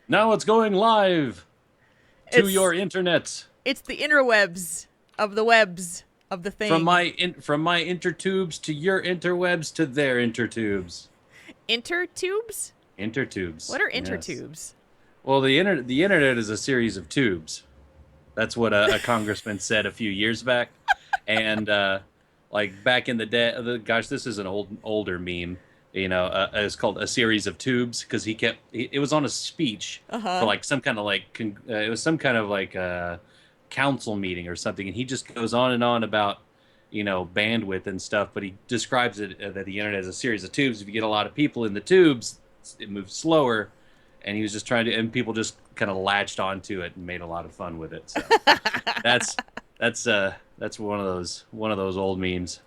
Now it's going live to It's your internet it's the interwebs of the webs of the thing. from my intertubes to your interwebs to their intertubes. Intertubes? Intertubes, What are yes. intertubes? Well, the internet is a series of tubes. That's what a congressman said a few years back, and like back in the day, gosh, this is an older meme. It's called a series of tubes because it was on a speech Uh for huh. like some kind of it was some kind of like council meeting or something, and he just goes on and on about bandwidth and stuff, but he describes it that the internet is a series of tubes. If you get a lot of people in the tubes, it moves slower, and he was just trying to, and people just kind of latched onto it and made a lot of fun with it. So that's that's one of those old memes.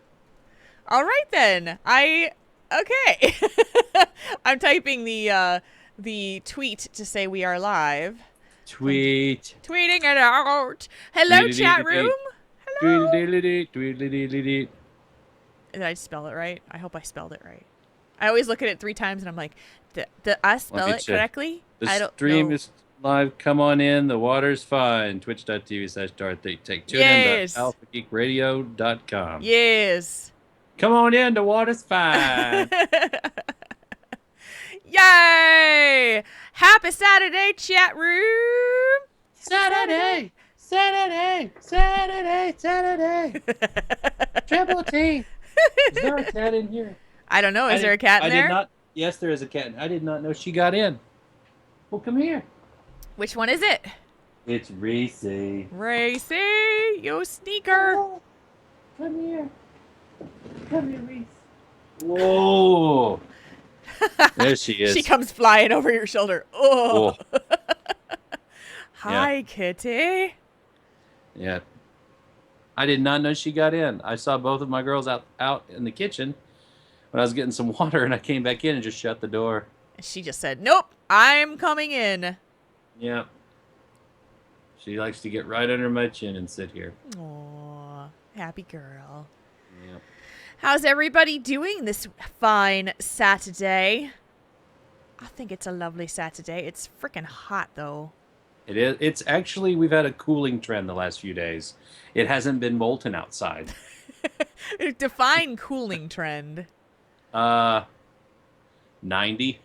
All right then. I okay. I'm typing the tweet to say we are live. From Tweet. tweeting it out. Hello, chat room. Tweet. Hello. Tweet. Did I spell it right? I hope I spelled it right. I always look at it 3 times and I'm like, did I Look spell it at you. correctly? The I don't stream know. is live. Come on in. The water's fine. Twitch.tv/Darth. Tune in to Yes. alphageekradio.com. Yes. Come on in. The water's fine. Yay! Happy Saturday, chat room. Happy Saturday. Saturday, Saturday, Saturday, Saturday. Triple T. Is there a cat in here? I don't know. I Is there did. a cat in I did there? not. Yes, there is a cat. I did not know she got in. Well, come here. Which one is it? It's Reese. Racy, yo sneaker. Oh, come here. Come here, Reese. Whoa. There she She is. comes flying over your shoulder. Oh. Whoa. Yeah. Hi, kitty. Yeah. I did not know she got in. I saw both of my girls out in the kitchen when I was getting some water, and I came back in and just shut the door. She just said, "Nope, I'm coming in." Yeah. She likes to get right under my chin and sit here. Aw, happy girl. Yeah. How's everybody doing this fine Saturday? I think it's a lovely Saturday. It's freaking hot though. It is. It's actually, we've had a cooling trend the last few days. It hasn't been molten outside. Define cooling trend. Uh, 90.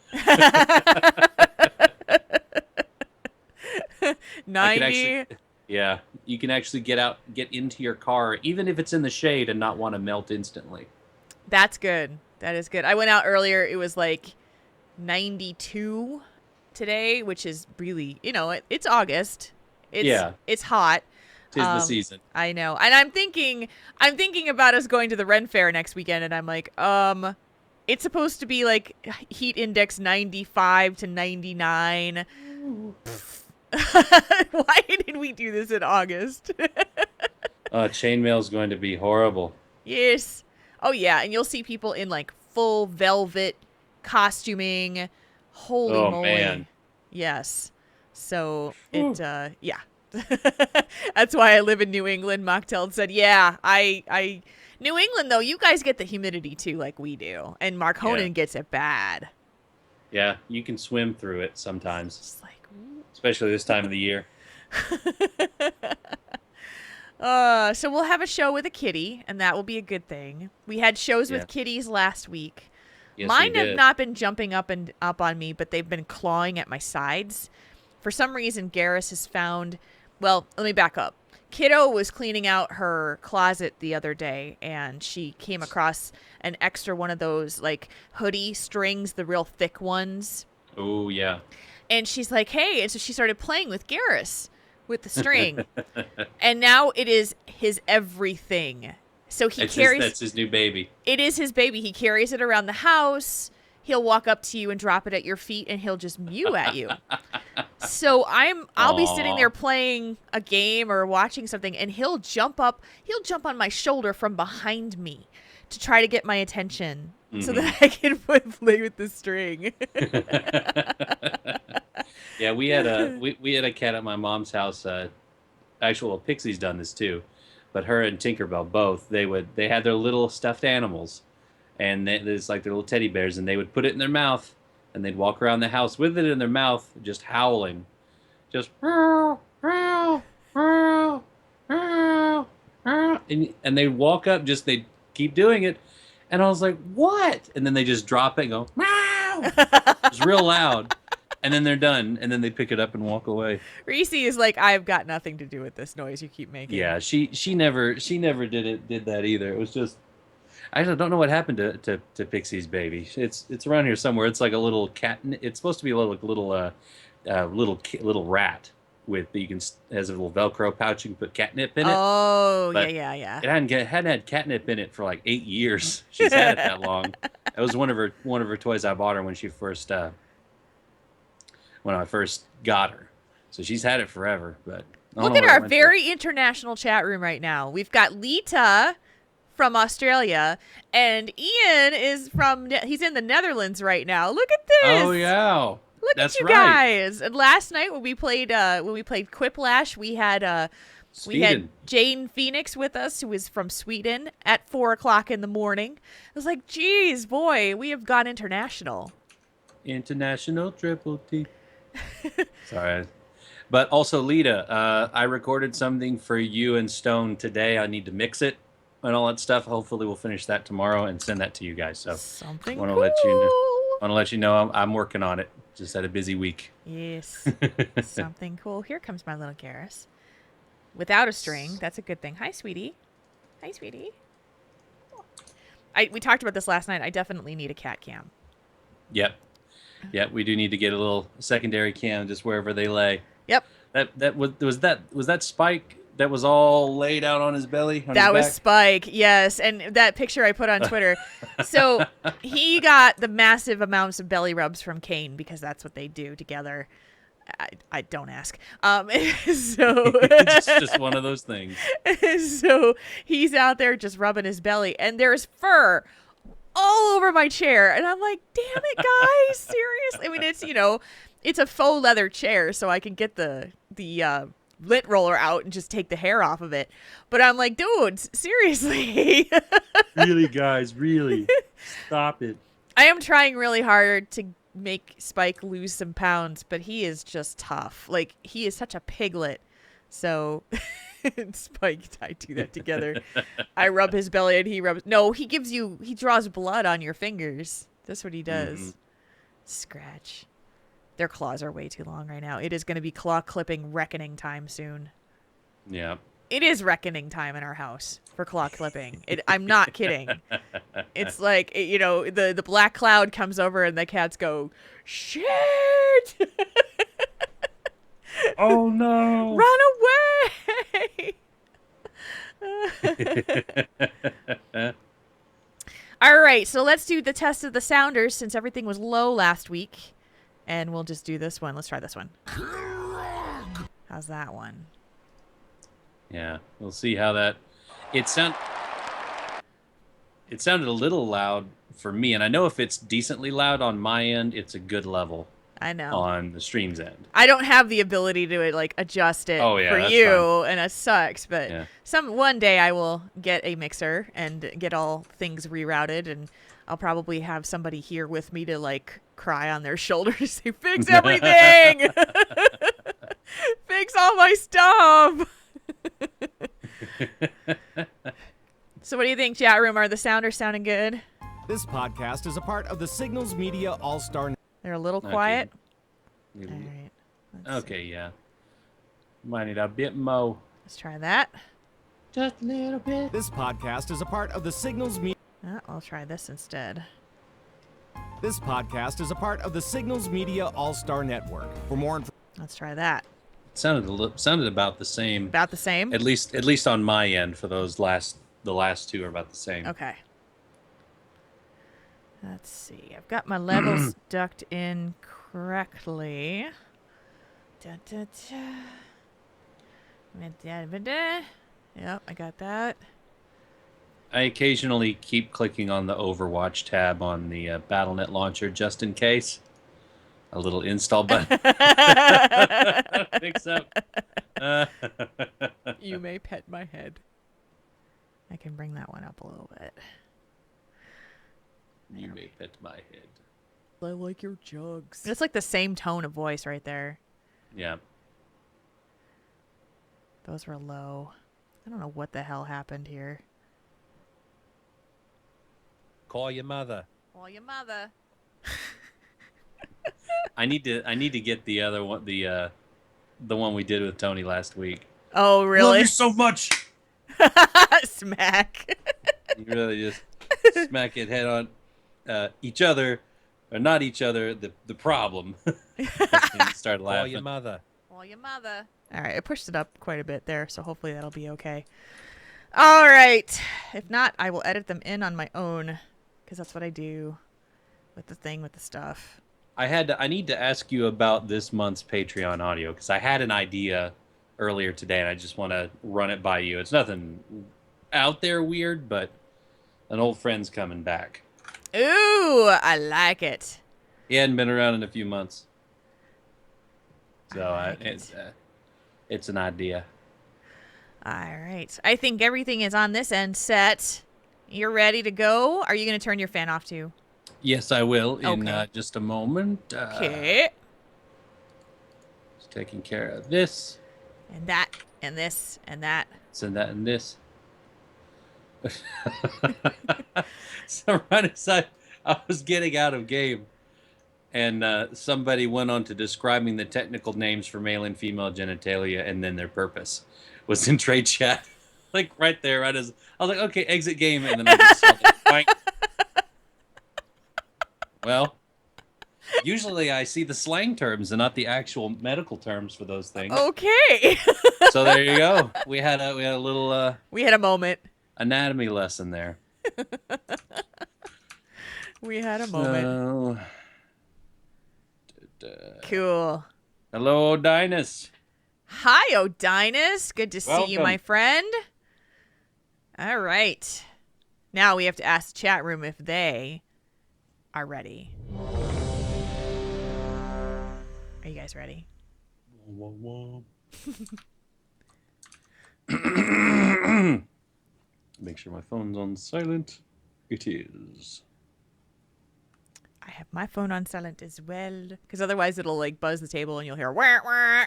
I could actually, 90. yeah, you can actually get into your car, even if it's in the shade, and not want to melt instantly. That's good. That is good. I went out earlier. It was like 92 today, which is really, it's August. Yeah, It's hot. 'tis the season. I know. And I'm thinking about us going to the Ren Fair next weekend and I'm like, it's supposed to be like heat index 95 to 99. Why did we do this in August? Chainmail is going to be horrible. Yes. Oh yeah, and you'll see people in like full velvet costuming. Holy Oh moly. man. Yes. So Whew. yeah. That's why I live in New England. Mocktail said, "Yeah, I New England though, you guys get the humidity too like we do. And Yeah, Marconin gets it bad." yeah, you can swim through it sometimes, Just like especially this time of the year. so we'll have a show with a kitty, and that will be a good thing. We had shows Yeah, with kitties last week. yes, we Mine have did. not been jumping up and up on me, but they've been clawing at my sides. For some reason, Garrus has found. Well, let me back up. Kiddo was cleaning out her closet the other day, and she came across an extra one of those like hoodie strings, the real thick ones. Oh yeah. And she's like, "Hey!" And so she started playing with Garrus with the string, and now it is his everything. So he It's his, carries that's his new baby. it is his baby. He carries it around the house. He'll walk up to you and drop it at your feet and he'll just mew at you. So I'll be sitting Aw. there playing a game or watching something and he'll jump on my shoulder from behind me to try to get my attention so Hmm. that I can play with the string. Yeah, we had a cat at my mom's house. Actual Pixie's done this too, but her and Tinkerbell both they had their little stuffed animals, and there's like their little teddy bears, and they would put it in their mouth, and they'd walk around the house with it in their mouth, just howling, just meow, meow, meow, meow, meow. And they'd walk up, just they'd keep doing it, and I was like, what? And then they just drop it and go meow. It's real loud, and then they're done, and then they pick it up and walk away. Reese is like, I've got nothing to do with this noise you keep making. Yeah, she never did that either. It was just I don't know what happened to Pixie's baby. It's around here somewhere. It's like a little cat. It's supposed to be a little rat with you can has a little Velcro pouch. You can put catnip in it. Oh, But yeah. It hadn't had catnip in it for like 8 years. She's had it that long. That was one of her toys I bought her when she first when I first got her. So she's had it forever. But look at our very international chat room right now. We've got Lita from Australia, and Ian is he's in the Netherlands right now. Look at this. Oh yeah. Look at you guys. And last night when we played Quiplash, we had Jane Phoenix with us, who is from Sweden, at 4:00 in the morning. I was like, geez, boy, we have gone international. International triple T. Sorry. But also, Lita, I recorded something for you and Stone today. I need to mix it and all that stuff. Hopefully we'll finish that tomorrow and send that to you guys. So something want to cool. let you know I'm working on it. Just had a busy week. Yes. Something cool. Here comes my little Garrus. Without a string. That's a good thing. Hi, sweetie. Hi, sweetie. We talked about this last night. I definitely need a cat cam. Yep. We do need to get a little secondary cam just wherever they lay. Yep. Was that Spike that was all laid out on his belly? That was Spike, yes. And that picture I put on Twitter. So he got the massive amounts of belly rubs from Kane because that's what they do together. I don't ask. So it's just one of those things. So he's out there just rubbing his belly, and there's fur all over my chair, and I'm like, damn it, guys, seriously. I mean, it's a faux leather chair, so I can get the lint roller out and just take the hair off of it. But I'm like, dude, seriously. Really, guys, really. Stop it. I am trying really hard to make Spike lose some pounds, but he is just tough. Like, he is such a piglet. So Spike, I do that together. I rub his belly and he rubs. No, he draws blood on your fingers. That's what he does. Mm-hmm. Scratch. Their claws are way too long right now. It is going to be claw clipping reckoning time soon. Yeah. It is reckoning time in our house for claw clipping. I'm not kidding. It's like, the black cloud comes over and the cats go, shit! Oh, no! Run away! All right, so let's do the test of the sounders since everything was low last week. And we'll just do this one. Let's try this one. How's that one? Yeah, we'll see how that... It sounded a little loud for me, and I know if it's decently loud on my end, it's a good level. I know. On the stream's end. I don't have the ability to adjust it for you, and it sucks. But one day I will get a mixer and get all things rerouted, and I'll probably have somebody here with me to cry on their shoulders, say, "Fix everything, fix all my stuff." So, what do you think, chat room? Are the sounders sounding good? This podcast is a part of the Signals Media All-Star. They're a little quiet. Okay. All right. Okay, yeah. Might need a bit more. Let's try that. Just a little bit. This podcast is a part of the Signals Media. I'll try this instead. This podcast is a part of the Signals Media All-Star Network. For more information, let's try that. It sounded about the same. About the same? At least on my end for the last two are about the same. Okay. Let's see. I've got my levels ducked in correctly. Yep, I got that. I occasionally keep clicking on the Overwatch tab on the BattleNet launcher just in case. A little install button. Picks up. You may pet my head. I can bring that one up a little bit. You may pet my head. I like your jugs. It's like the same tone of voice right there. Yeah. Those were low. I don't know what the hell happened here. Call your mother. Call your mother. I need to get the other one, the one we did with Tony last week. Oh, really? Love you so much. Smack. You really just smack it head on each other, or not each other. The problem. And start laughing. Call your mother. Call your mother. All right, I pushed it up quite a bit there, so hopefully that'll be okay. All right. If not, I will edit them in on my own, because that's what I do with the stuff. I need to ask you about this month's Patreon audio, because I had an idea earlier today, and I just want to run it by you. It's nothing out there weird, but an old friend's coming back. Ooh, I like it. He hadn't been around in a few months, so it's an idea. All right. I think everything is on this end set. You're ready to go? Are you going to turn your fan off too? Yes, I will in Okay. just a moment. Okay. Just taking care of this. And that, and this, and that. Send that and this. So right as I was getting out of game, and somebody went on to describing the technical names for male and female genitalia and then their purpose was in trade chat. Like right there, right as I was like, okay, exit game, and then I just saw that. Bang. Well, usually I see the slang terms and not the actual medical terms for those things. Okay. So there you go. We had a little We had a moment. anatomy lesson there. We had a moment. So, Cool. hello, Dinus. Hi, Odinus. Good to see you, Welcome. my friend. All right. Now we have to ask the chat room if they are ready. Are you guys ready? Make sure my phone's on silent. It is. I have my phone on silent as well, because otherwise it'll like buzz the table and you'll hear wah wah.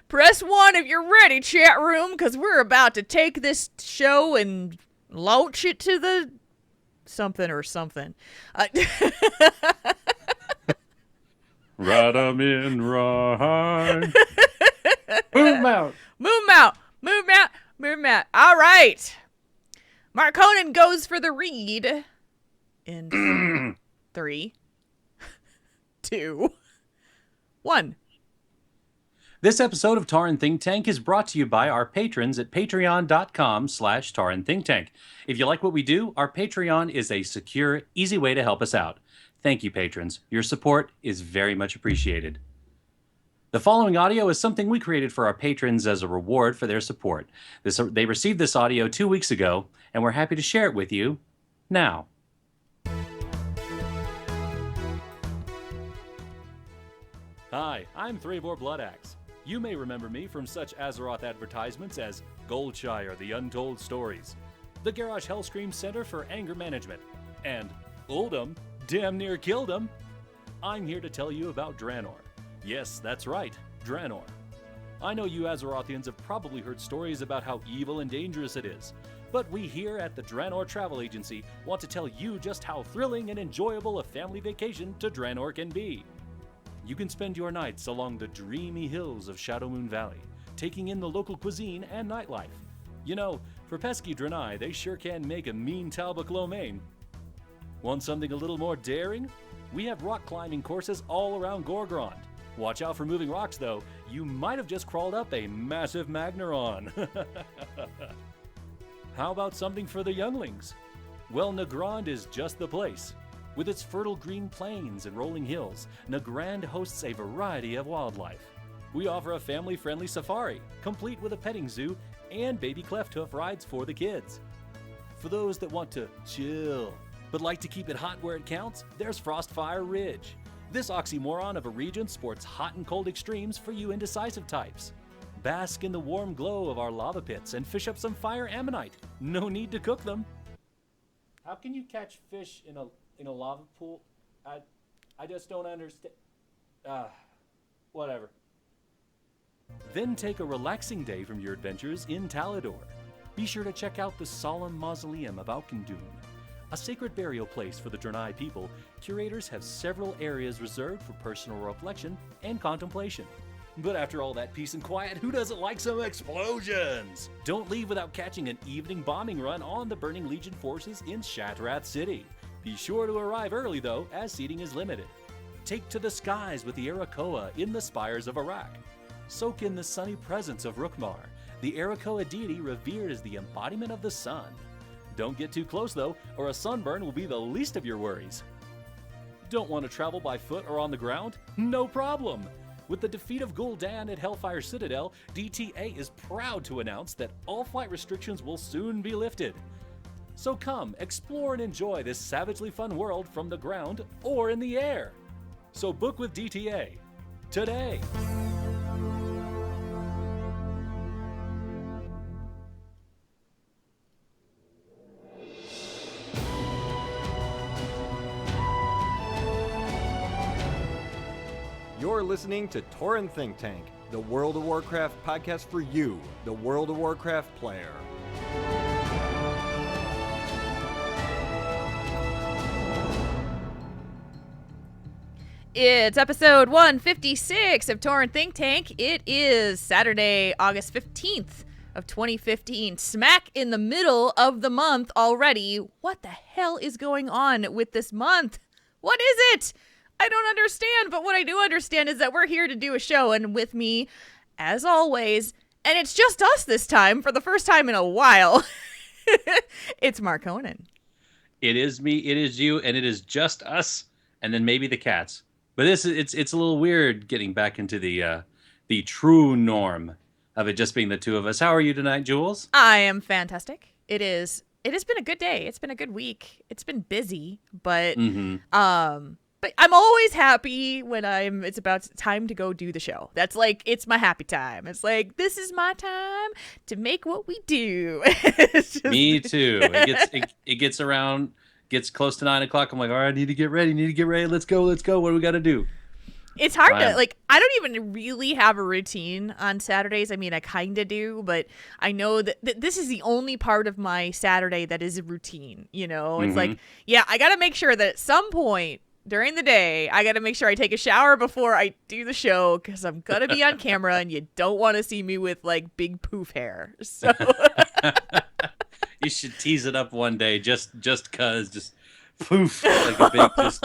Press 1 if you're ready, chat room, because we're about to take this show and launch it to the something or something. Right, I'm in right. Move out. Move out. Move out. Move out. All right. Marconin goes for the read in 3, 2, 1. This episode of Tauren Think Tank is brought to you by our patrons at patreon.com/Tauren Think Tank. If you like what we do, our Patreon is a secure, easy way to help us out. Thank you, patrons. Your support is very much appreciated. The following audio is something we created for our patrons as a reward for their support. They received this audio 2 weeks ago, and we're happy to share it with you now. Hi, I'm Thravor Bloodaxe. You may remember me from such Azeroth advertisements as Goldshire, The Untold Stories, the Garrosh Hellscream Center for Anger Management, and Uldum, Damn Near Killed 'Em. I'm here to tell you about Draenor. Yes, that's right, Draenor. I know you Azerothians have probably heard stories about how evil and dangerous it is, but we here at the Draenor Travel Agency want to tell you just how thrilling and enjoyable a family vacation to Draenor can be. You can spend your nights along the dreamy hills of Shadowmoon Valley, taking in the local cuisine and nightlife. You know, for pesky Draenei, they sure can make a mean Talbot lo mein. Want something a little more daring? We have rock climbing courses all around Gorgrond. Watch out for moving rocks, though. You might have just crawled up a massive Magneron. How about something for the younglings? Well, Nagrand is just the place. With its fertile green plains and rolling hills, Nagrand hosts a variety of wildlife. We offer a family-friendly safari, complete with a petting zoo and baby cleft hoof rides for the kids. For those that want to chill, but like to keep it hot where it counts, there's Frostfire Ridge. This oxymoron of a region sports hot and cold extremes for you indecisive types. Bask in the warm glow of our lava pits and fish up some fire ammonite. No need to cook them. How can you catch fish in a lava pool? I just don't understand. Whatever. Then take a relaxing day from your adventures in Talador. Be sure to check out the solemn mausoleum of Alkindun. A sacred burial place for the Draenei people, curators have several areas reserved for personal reflection and contemplation. But after all that peace and quiet, who doesn't like some explosions? Don't leave without catching an evening bombing run on the Burning Legion forces in Shattrath City. Be sure to arrive early though, as seating is limited. Take to the skies with the Arakoa in the spires of Iraq. Soak in the sunny presence of Rukmar, the Arakoa deity revered as the embodiment of the sun. Don't get too close though, or a sunburn will be the least of your worries. Don't want to travel by foot or on the ground? No problem! With the defeat of Gul'dan at Hellfire Citadel, DTA is proud to announce that all flight restrictions will soon be lifted. So come, explore and enjoy this savagely fun world from the ground or in the air. So book with DTA today. You're listening to Tauren Think Tank, the World of Warcraft podcast for you, the World of Warcraft player. It's episode 156 of Tauren Think Tank. It is Saturday, August 15th of 2015. Smack in the middle of the month already. What the hell is going on with this month? What is it? I don't understand, but what I do understand is that we're here to do a show, and with me, as always, and it's just us this time for the first time in a while, it's Marconin. It is me, it is you, and it is just us, and then maybe the cats. But it's a little weird getting back into the true norm of it just being the two of us. How are you tonight, Jules? I am fantastic. It has been a good day. It's been a good week. It's been busy, but but I'm always happy when it's about time to go do the show. That's like, it's my happy time. It's like, this is my time to make what we do. It's just... Me too. It gets close to 9 o'clock. I'm like, all right, I need to get ready. Let's go. What do we got to do? It's hard to, like, I don't even really have a routine on Saturdays. I mean, I kind of do, but I know that this is the only part of my Saturday that is a routine, you know? It's like, yeah, I got to make sure that at some point during the day, I got to make sure I take a shower before I do the show because I'm going to be on camera and you don't want to see me with, like, big poof hair. So you should tease it up one day just cause, just poof, like a big just...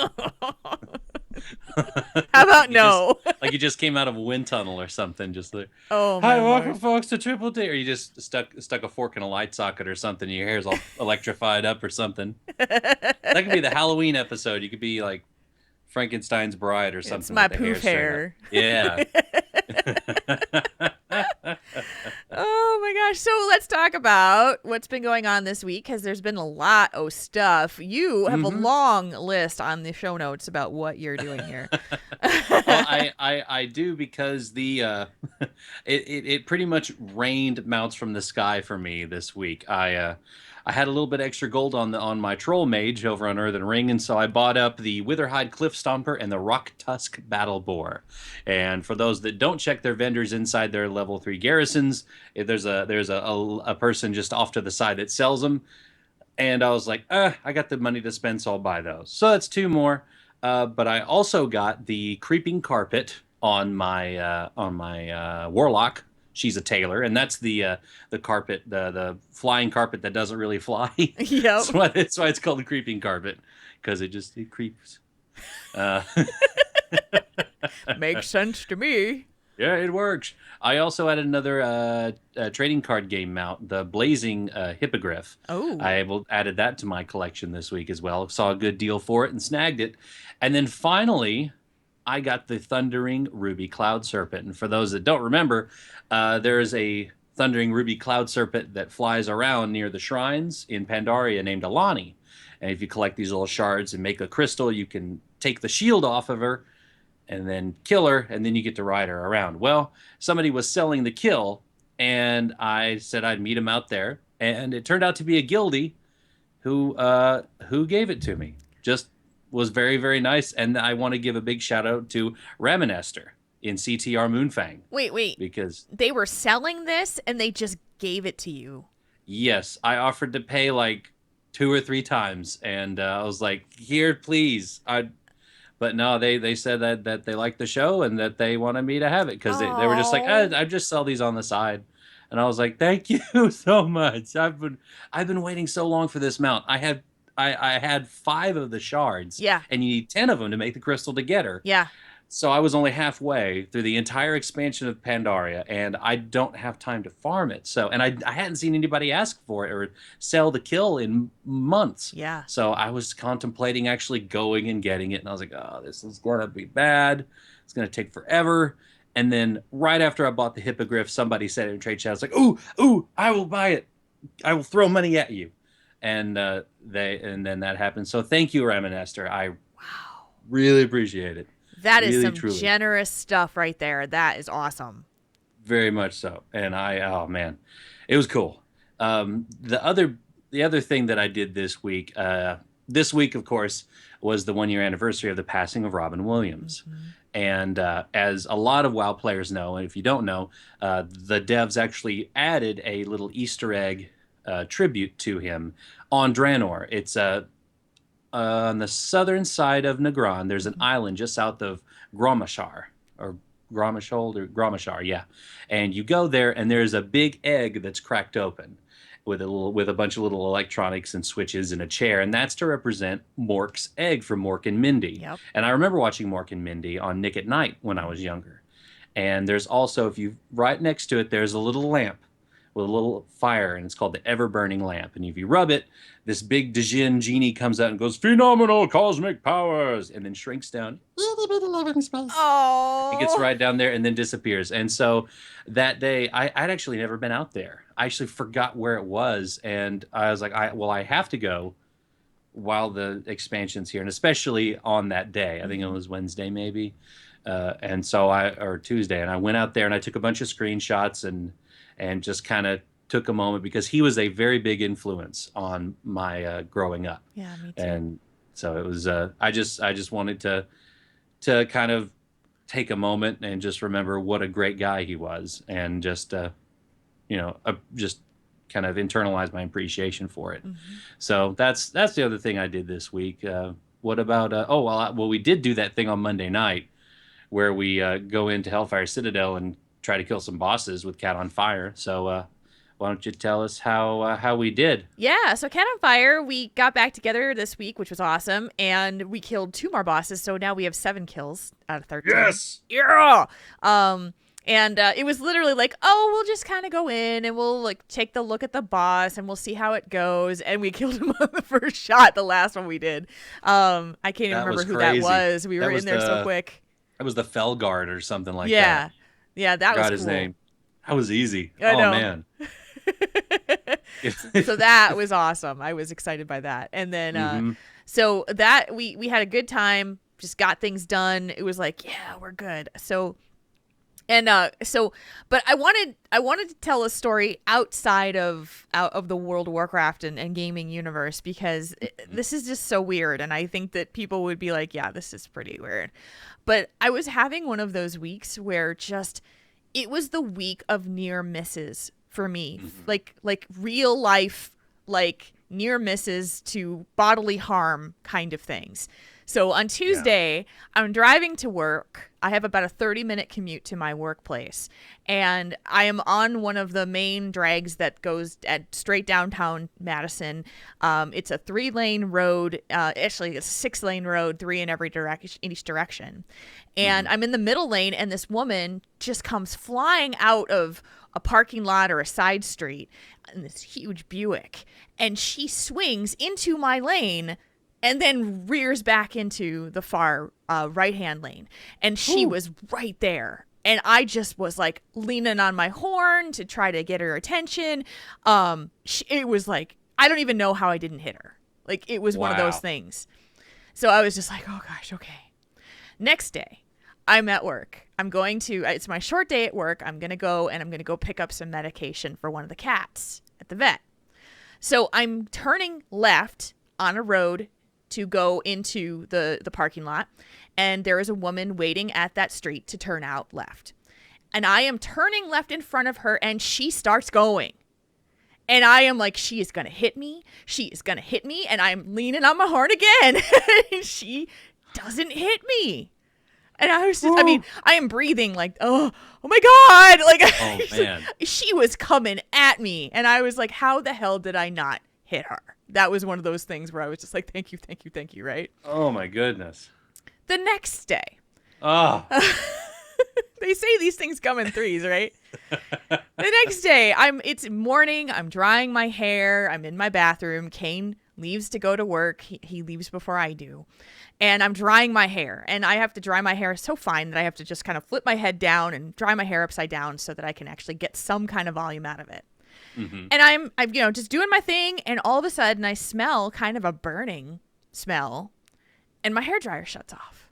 How about no? Like you just came out of a wind tunnel or something. Just like, oh, hi, welcome folks to Triple D. Or you just stuck a fork in a light socket or something. Your hair's all electrified up or something. That could be the Halloween episode. You could be like Frankenstein's bride or something. It's my poof hair. Yeah. Oh my gosh. So let's talk about what's been going on this week because there's been a lot of stuff. You have a long list on the show notes about what you're doing here. Well, I do because the it pretty much rained mounts from the sky for me this week. I had a little bit extra gold on my troll mage over on Earthen Ring, and so I bought up the Witherhide Cliff Stomper and the Rock Tusk Battle Boar. And for those that don't check their vendors inside their level 3 garrisons, there's a person just off to the side that sells them. And I was like, I got the money to spend, so I'll buy those. So that's 2 more. But I also got the Creeping Carpet on my Warlock. She's a tailor, and that's the carpet, the flying carpet that doesn't really fly. Yep. That's why it's called the creeping carpet, because it creeps. Makes sense to me. Yeah, it works. I also added another trading card game mount, the Blazing Hippogriff. Oh. I added that to my collection this week as well. Saw a good deal for it and snagged it. And then finally, I got the Thundering Ruby Cloud Serpent. And for those that don't remember, there's a Thundering Ruby Cloud Serpent that flies around near the shrines in Pandaria named Alani. And if you collect these little shards and make a crystal, you can take the shield off of her and then kill her, and then you get to ride her around. Well, somebody was selling the kill, and I said I'd meet him out there. And it turned out to be a guildie who gave it to me. Just was very, very nice. And I want to give a big shout out to Ramonester in CTR Moonfang. Wait. Because They were selling this and they just gave it to you. yes, I offered to pay like 2 or 3 times, and I was like, "Here, please." But no, they said that they liked the show and that they wanted me to have it because they were just like, Oh. I just sell these on the side, and I was like, "Thank you so much. I've been waiting so long for this mount. I had 5 of the shards, Yeah. and you need 10 of them to make the crystal to get her. Yeah. So I was only halfway through the entire expansion of Pandaria, and I don't have time to farm it. So, and I hadn't seen anybody ask for it or sell the kill in months. Yeah. So I was contemplating actually going and getting it, and I was like, oh, this is going to be bad. It's going to take forever. And then right after I bought the Hippogriff, somebody said in trade chat, I was like, ooh, I will buy it. I will throw money at you. And then that happened. So thank you, Ramonester. I really appreciate it. That is Really, some truly. generous stuff right there. That is awesome. Very much so. And oh man, it was cool. The other thing that I did this week, of course, was the 1 year anniversary of the passing of Robin Williams. And as a lot of WoW players know, and if you don't know, the devs actually added a little Easter egg tribute to him on Draenor. It's on the southern side of Negron. There's an island just south of Gromashar, or Gromashar, yeah. And you go there, and there's a big egg that's cracked open with a bunch of little electronics and switches and a chair, and that's to represent Mork's egg from Mork and Mindy. Yep. And I remember watching Mork and Mindy on Nick at Night when I was younger. And there's also, right next to it, there's a little lamp with a little fire, and it's called the Ever-Burning Lamp. And if you rub it, this big Djinn genie comes out and goes, "Phenomenal cosmic powers," and then shrinks down. Oh. It gets right down there and then disappears. And so that day, I'd actually never been out there. I actually forgot where it was, and I was like, I have to go while the expansion's here, and especially on that day. I think it was Wednesday, maybe. And so or Tuesday, and I went out there and I took a bunch of screenshots and just kind of took a moment because he was a very big influence on my growing up. Yeah, me too. And so it was, I just wanted to kind of take a moment and just remember what a great guy he was, and just, just kind of internalize my appreciation for it. So that's the other thing I did this week. What about, we did do that thing on Monday night where we go into Hellfire Citadel and try to kill some bosses with Cat on Fire. So why don't you tell us how we did? Yeah, so Cat on Fire, we got back together this week, which was awesome, and we killed 2 more bosses, so now we have 7 kills out of 13. Yes! Yeah! And it was literally like, we'll just kind of go in and we'll like take the look at the boss and we'll see how it goes. And we killed him on the first shot, the last one we did. I can't even remember who that was. We were in there so quick. That was the Felguard or something like that. Yeah. Yeah, that was cool. His name. That was easy. I know. Man. So that was awesome. I was excited by that. And then so that we had a good time, just got things done. It was like, yeah, we're good. But I wanted to tell a story outside of the World of Warcraft and gaming universe, because this is just so weird, and I think that people would be like, yeah, this is pretty weird. But I was having one of those weeks where it was the week of near misses for me, like real life, like near misses to bodily harm kind of things. So on Tuesday, I'm driving to work. I have about a 30-minute commute to my workplace, and I am on one of the main drags that goes straight downtown Madison. It's a 3-lane road, actually a 6-lane road, 3 in each direction. And I'm in the middle lane, and this woman just comes flying out of a parking lot or a side street in this huge Buick, and she swings into my lane and then rears back into the far right-hand lane. And she was right there. And I just was like leaning on my horn to try to get her attention. It was like, I don't even know how I didn't hit her. Like, it was one of those things. So I was just like, oh gosh, okay. Next day, I'm at work. It's my short day at work. I'm going to go pick up some medication for one of the cats at the vet. So I'm turning left on a road to go into the parking lot, and there is a woman waiting at that street to turn out left. And I am turning left in front of her, and she starts going. And I am like, she is going to hit me. She is going to hit me. And I'm leaning on my horn again. And she doesn't hit me. And I was just, I mean, I am breathing like, oh my God. Like, Oh, man. she was coming at me. And I was like, how the hell did I not hit her? That was one of those things where I was just like, thank you, right? Oh, my goodness. The next day. Oh. They say these things come in threes, right? The next day, it's morning. I'm drying my hair. I'm in my bathroom. Kane leaves to go to work. He leaves before I do. And I'm drying my hair. And I have to dry my hair so fine that I have to just kind of flip my head down and dry my hair upside down so that I can actually get some kind of volume out of it. Mm-hmm. And I'm just doing my thing. And all of a sudden, I smell kind of a burning smell. And my hairdryer shuts off.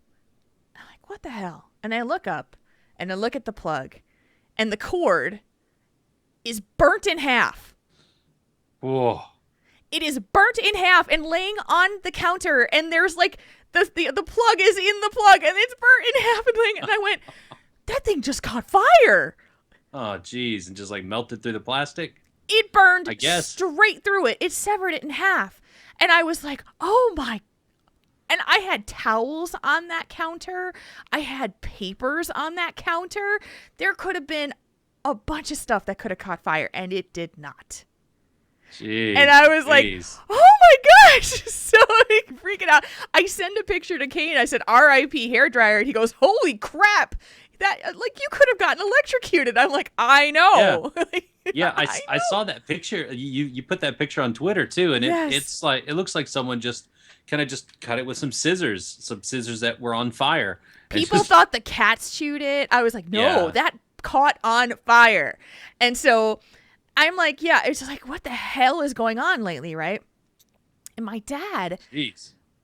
I'm like, what the hell? And I look up. And I look at the plug, and the cord is burnt in half. Whoa. It is burnt in half and laying on the counter, and there's like the plug is in the plug, and it's burnt in half and laying. And I went, that thing just caught fire. Oh, geez, and just like melted through the plastic. It burned, I guess, straight through it. It severed it in half, and I was like, oh my. And I had towels on that counter. I had papers on that counter. There could have been a bunch of stuff that could have caught fire, and it did not. Jeez, and I was like, oh my gosh. So like, freaking out. I send a picture to Kane. I said, R.I.P. hairdryer. And he goes, holy crap. That, like, you could have gotten electrocuted. I'm like, I know. Yeah, I saw that picture. You put that picture on Twitter, too. And it's like, it looks like someone just kind of just cut it with some scissors that were on fire. People thought the cats chewed it. I was like, no, that caught on fire. And so I'm like, yeah, it's just like, what the hell is going on lately, right? And my dad,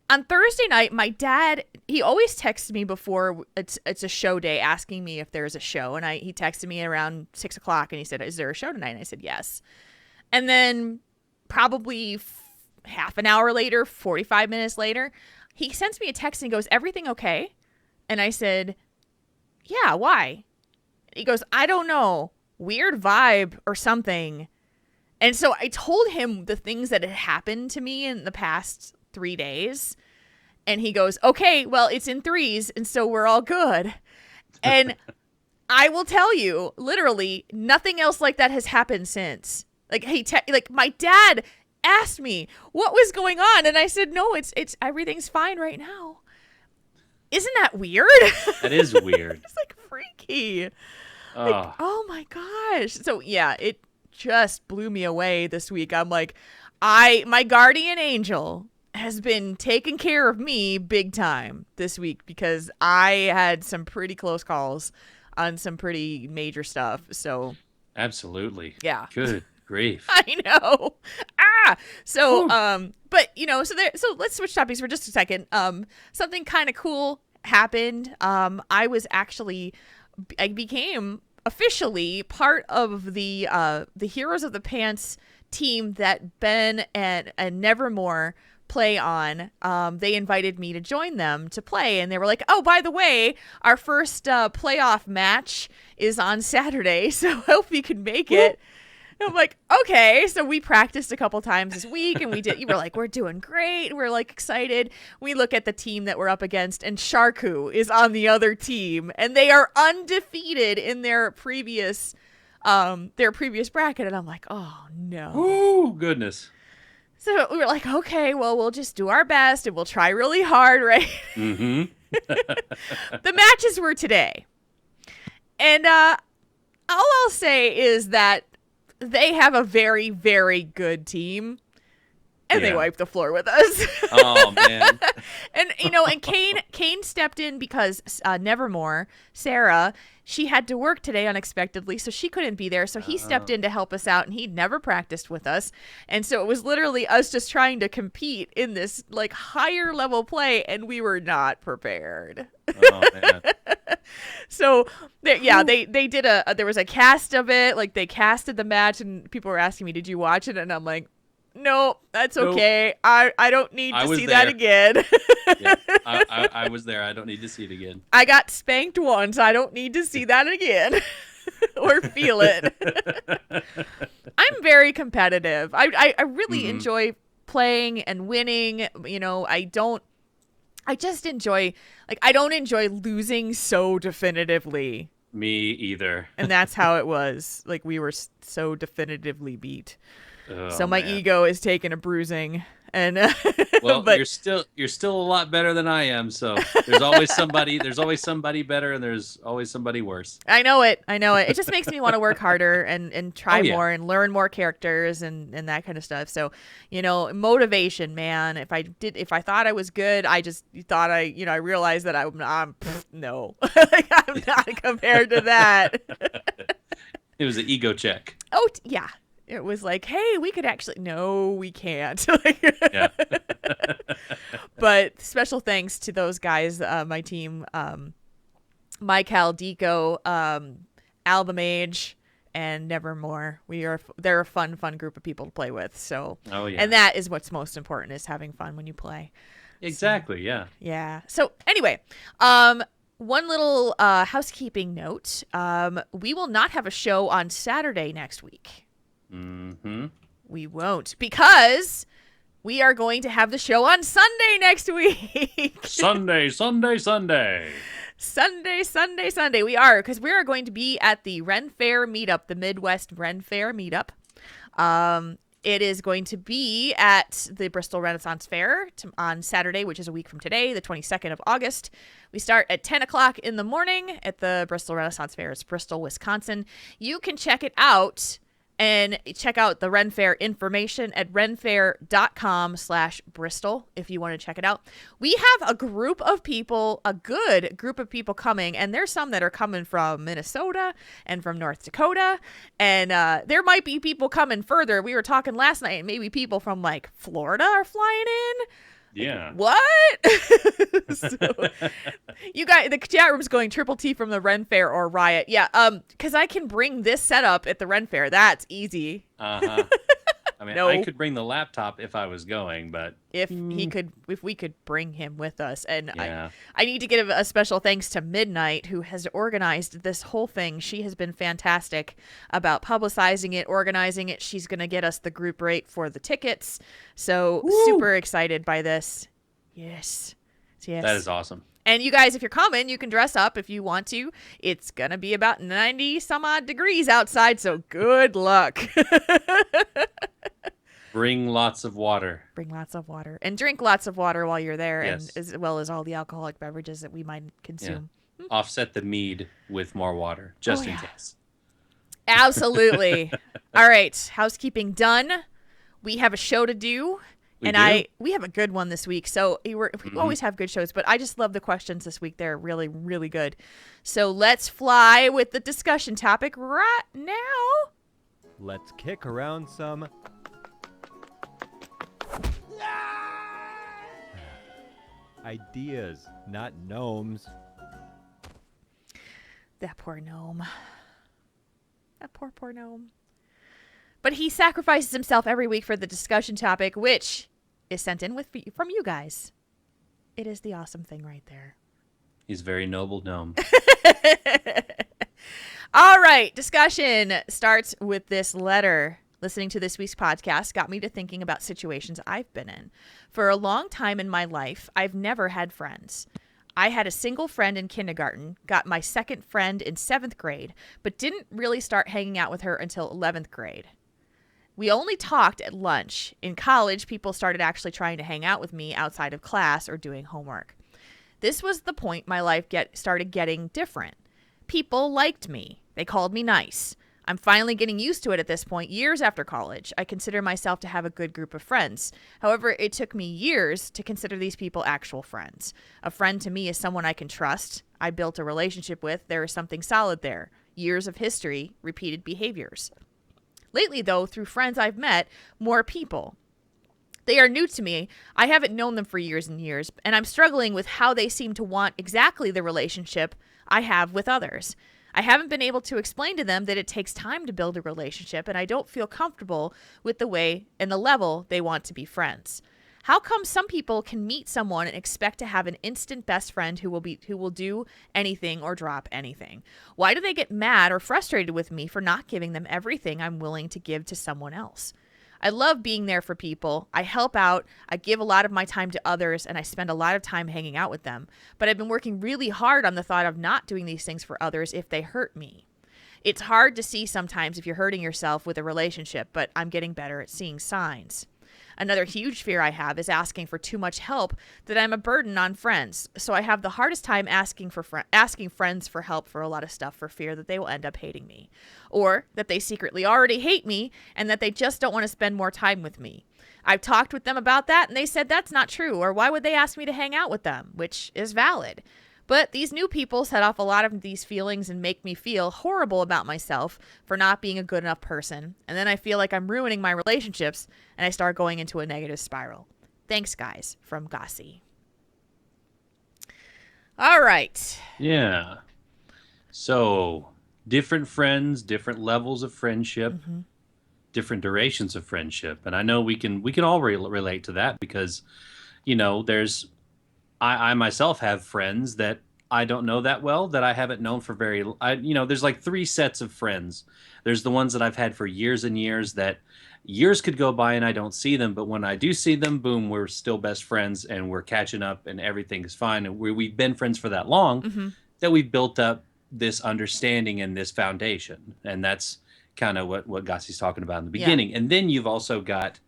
on Thursday night, he always texts me before it's a show day asking me if there's a show. And he texted me around 6 o'clock and he said, is there a show tonight? And I said, yes. And then probably half an hour later, 45 minutes later, he sends me a text and he goes, everything okay? And I said, yeah, why? He goes, I don't know, weird vibe or something. And so I told him the things that had happened to me in the past 3 days. And he goes, okay, well, it's in threes, and so we're all good. And I will tell you, literally, nothing else like that has happened since. Like, my dad asked me what was going on, and I said, no, it's everything's fine right now. Isn't that weird? That is weird. It's like freaky. Like, oh my gosh. So yeah, it just blew me away this week. I'm like, my guardian angel has been taking care of me big time this week because I had some pretty close calls on some pretty major stuff. So absolutely. Yeah. Good grief. I know. So, but so let's switch topics for just a second. Something kind of cool happened. I became officially part of the Heroes of the Pants team that Ben and Nevermore play on. They invited me to join them to play, and they were like, oh, by the way, our first playoff match is on Saturday, so hope you can make it. I'm like, okay. So we practiced a couple times this week, and you were like, we're doing great. We're like excited. We look at the team that we're up against, and Sharku is on the other team, and they are undefeated in their previous bracket. And I'm like, oh no. Oh goodness. So we were like, okay, well, we'll just do our best and we'll try really hard, right? Mm-hmm. The matches were today. And all I'll say is that they have a very, very good team. And they wiped the floor with us. Oh, man. and Kane stepped in because Nevermore, Sarah, she had to work today unexpectedly, so she couldn't be there. So he stepped in to help us out, and he'd never practiced with us. And so it was literally us just trying to compete in this like higher level play, and we were not prepared. Oh, man. So they did there was a cast of it. Like they casted the match, and people were asking me, did you watch it? And I'm like, No, that's Nope. okay. I don't need I to was see that there. again. Yeah, I was there. I don't need to see it again. I got spanked once. I don't need to see that again or feel it. I'm very competitive. I really enjoy playing and winning. You know, I just enjoy, like, I don't enjoy losing so definitively. Me either. And that's how it was. Like, we were so definitively beat. Oh, So my man. ego is taking a bruising. And Well, but you're still a lot better than I am. So there's always somebody better, and there's always somebody worse. I know it. It just makes me want to work harder and try Oh, yeah. more and learn more characters and that kind of stuff. So, you know, motivation, man. If I thought I was good, I just thought I realized that I'm no, like, I'm not compared to that. It was an ego check. Oh, yeah. It was like, hey, we could actually. No, we can't. Yeah. But special thanks to those guys, my team, Mike, Hal, Deco, Albamage, and Nevermore. They're a fun group of people to play with. So, Oh, yeah. and that is what's most important, is having fun when you play. Exactly. Yeah. Yeah. So anyway, one little housekeeping note. We will not have a show on Saturday next week. Mm-hmm. We won't, because we are going to have the show on Sunday next week. Sunday. Sunday. We are, because we are going to be at the Ren Fair meetup, the Midwest Ren Fair meetup. It is going to be at the Bristol Renaissance Fair on Saturday, which is a week from today, the 22nd of August. We start at 10 o'clock in the morning at the Bristol Renaissance Fair. It's Bristol, Wisconsin. You can check it out and check out the Ren Fair information at renfair.com/Bristol if you want to check it out. We have a good group of people coming, and there's some that are coming from Minnesota and from North Dakota, and there might be people coming further. We were talking last night, and maybe people from, like, Florida are flying in. Yeah. What? So, you guys, the chat room's going Triple T from the Ren Fair or Riot. Yeah, because I can bring this setup at the Ren Fair. That's easy. Uh-huh. I mean, No. I could bring the laptop if I was going, but If we could bring him with us. And yeah. I need to give a special thanks to Midnight, who has organized this whole thing. She has been fantastic about publicizing it, organizing it. She's going to get us the group rate for the tickets. So super excited by this. Yes. That is awesome. And you guys, if you're coming, you can dress up if you want to. It's going to be about 90 some odd degrees outside, so good luck. Bring lots of water. Bring lots of water and drink lots of water while you're there, Yes. and as well as all the alcoholic beverages that we might consume. Yeah. Offset the mead with more water, just in case. Absolutely. All right, housekeeping done. We have a show to do. We have a good one this week. So we always have good shows, but I just love the questions this week. They're really, really good. So let's fly with the discussion topic right now. Let's kick around some ideas, not gnomes. That poor gnome. That poor gnome. But he sacrifices himself every week for the discussion topic, which is sent in from you guys. It is the awesome thing right there. He's a very noble gnome. All right, discussion starts with this letter. Listening to this week's podcast got me to thinking about situations I've been in. For a long time in my life, I've never had friends. I had a single friend in kindergarten, got my second friend in 7th grade, but didn't really start hanging out with her until 11th grade. We only talked at lunch. In college, people started actually trying to hang out with me outside of class or doing homework. This was the point my life started getting different. People liked me. They called me nice. I'm finally getting used to it at this point, years after college. I consider myself to have a good group of friends. However, it took me years to consider these people actual friends. A friend to me is someone I can trust. I built a relationship with. There is something solid there. Years of history, repeated behaviors. Lately, though, through friends I've met, more people. They are new to me. I haven't known them for years and years, and I'm struggling with how they seem to want exactly the relationship I have with others. I haven't been able to explain to them that it takes time to build a relationship, and I don't feel comfortable with the way and the level they want to be friends. How come some people can meet someone and expect to have an instant best friend who will do anything or drop anything? Why do they get mad or frustrated with me for not giving them everything I'm willing to give to someone else? I love being there for people. I help out. I give a lot of my time to others, and I spend a lot of time hanging out with them. But I've been working really hard on the thought of not doing these things for others if they hurt me. It's hard to see sometimes if you're hurting yourself with a relationship, but I'm getting better at seeing signs. Another huge fear I have is asking for too much help, that I'm a burden on friends. So I have the hardest time asking friends for help for a lot of stuff for fear that they will end up hating me, or that they secretly already hate me and that they just don't want to spend more time with me. I've talked with them about that and they said that's not true, or why would they ask me to hang out with them, which is valid. But these new people set off a lot of these feelings and make me feel horrible about myself for not being a good enough person. And then I feel like I'm ruining my relationships and I start going into a negative spiral. Thanks, guys, from Gossi. All right. Yeah. So, different friends, different levels of friendship, different durations of friendship. And I know we can all relate to that because, there's I myself have friends that I don't know that well, that I haven't known for there's like 3 sets of friends. There's the ones that I've had for years and years that years could go by and I don't see them. But when I do see them, boom, we're still best friends and we're catching up and everything is fine. And we've been friends for that long that we've built up this understanding and this foundation. And that's kind of what Gossi's talking about in the beginning. Yeah. And then you've also got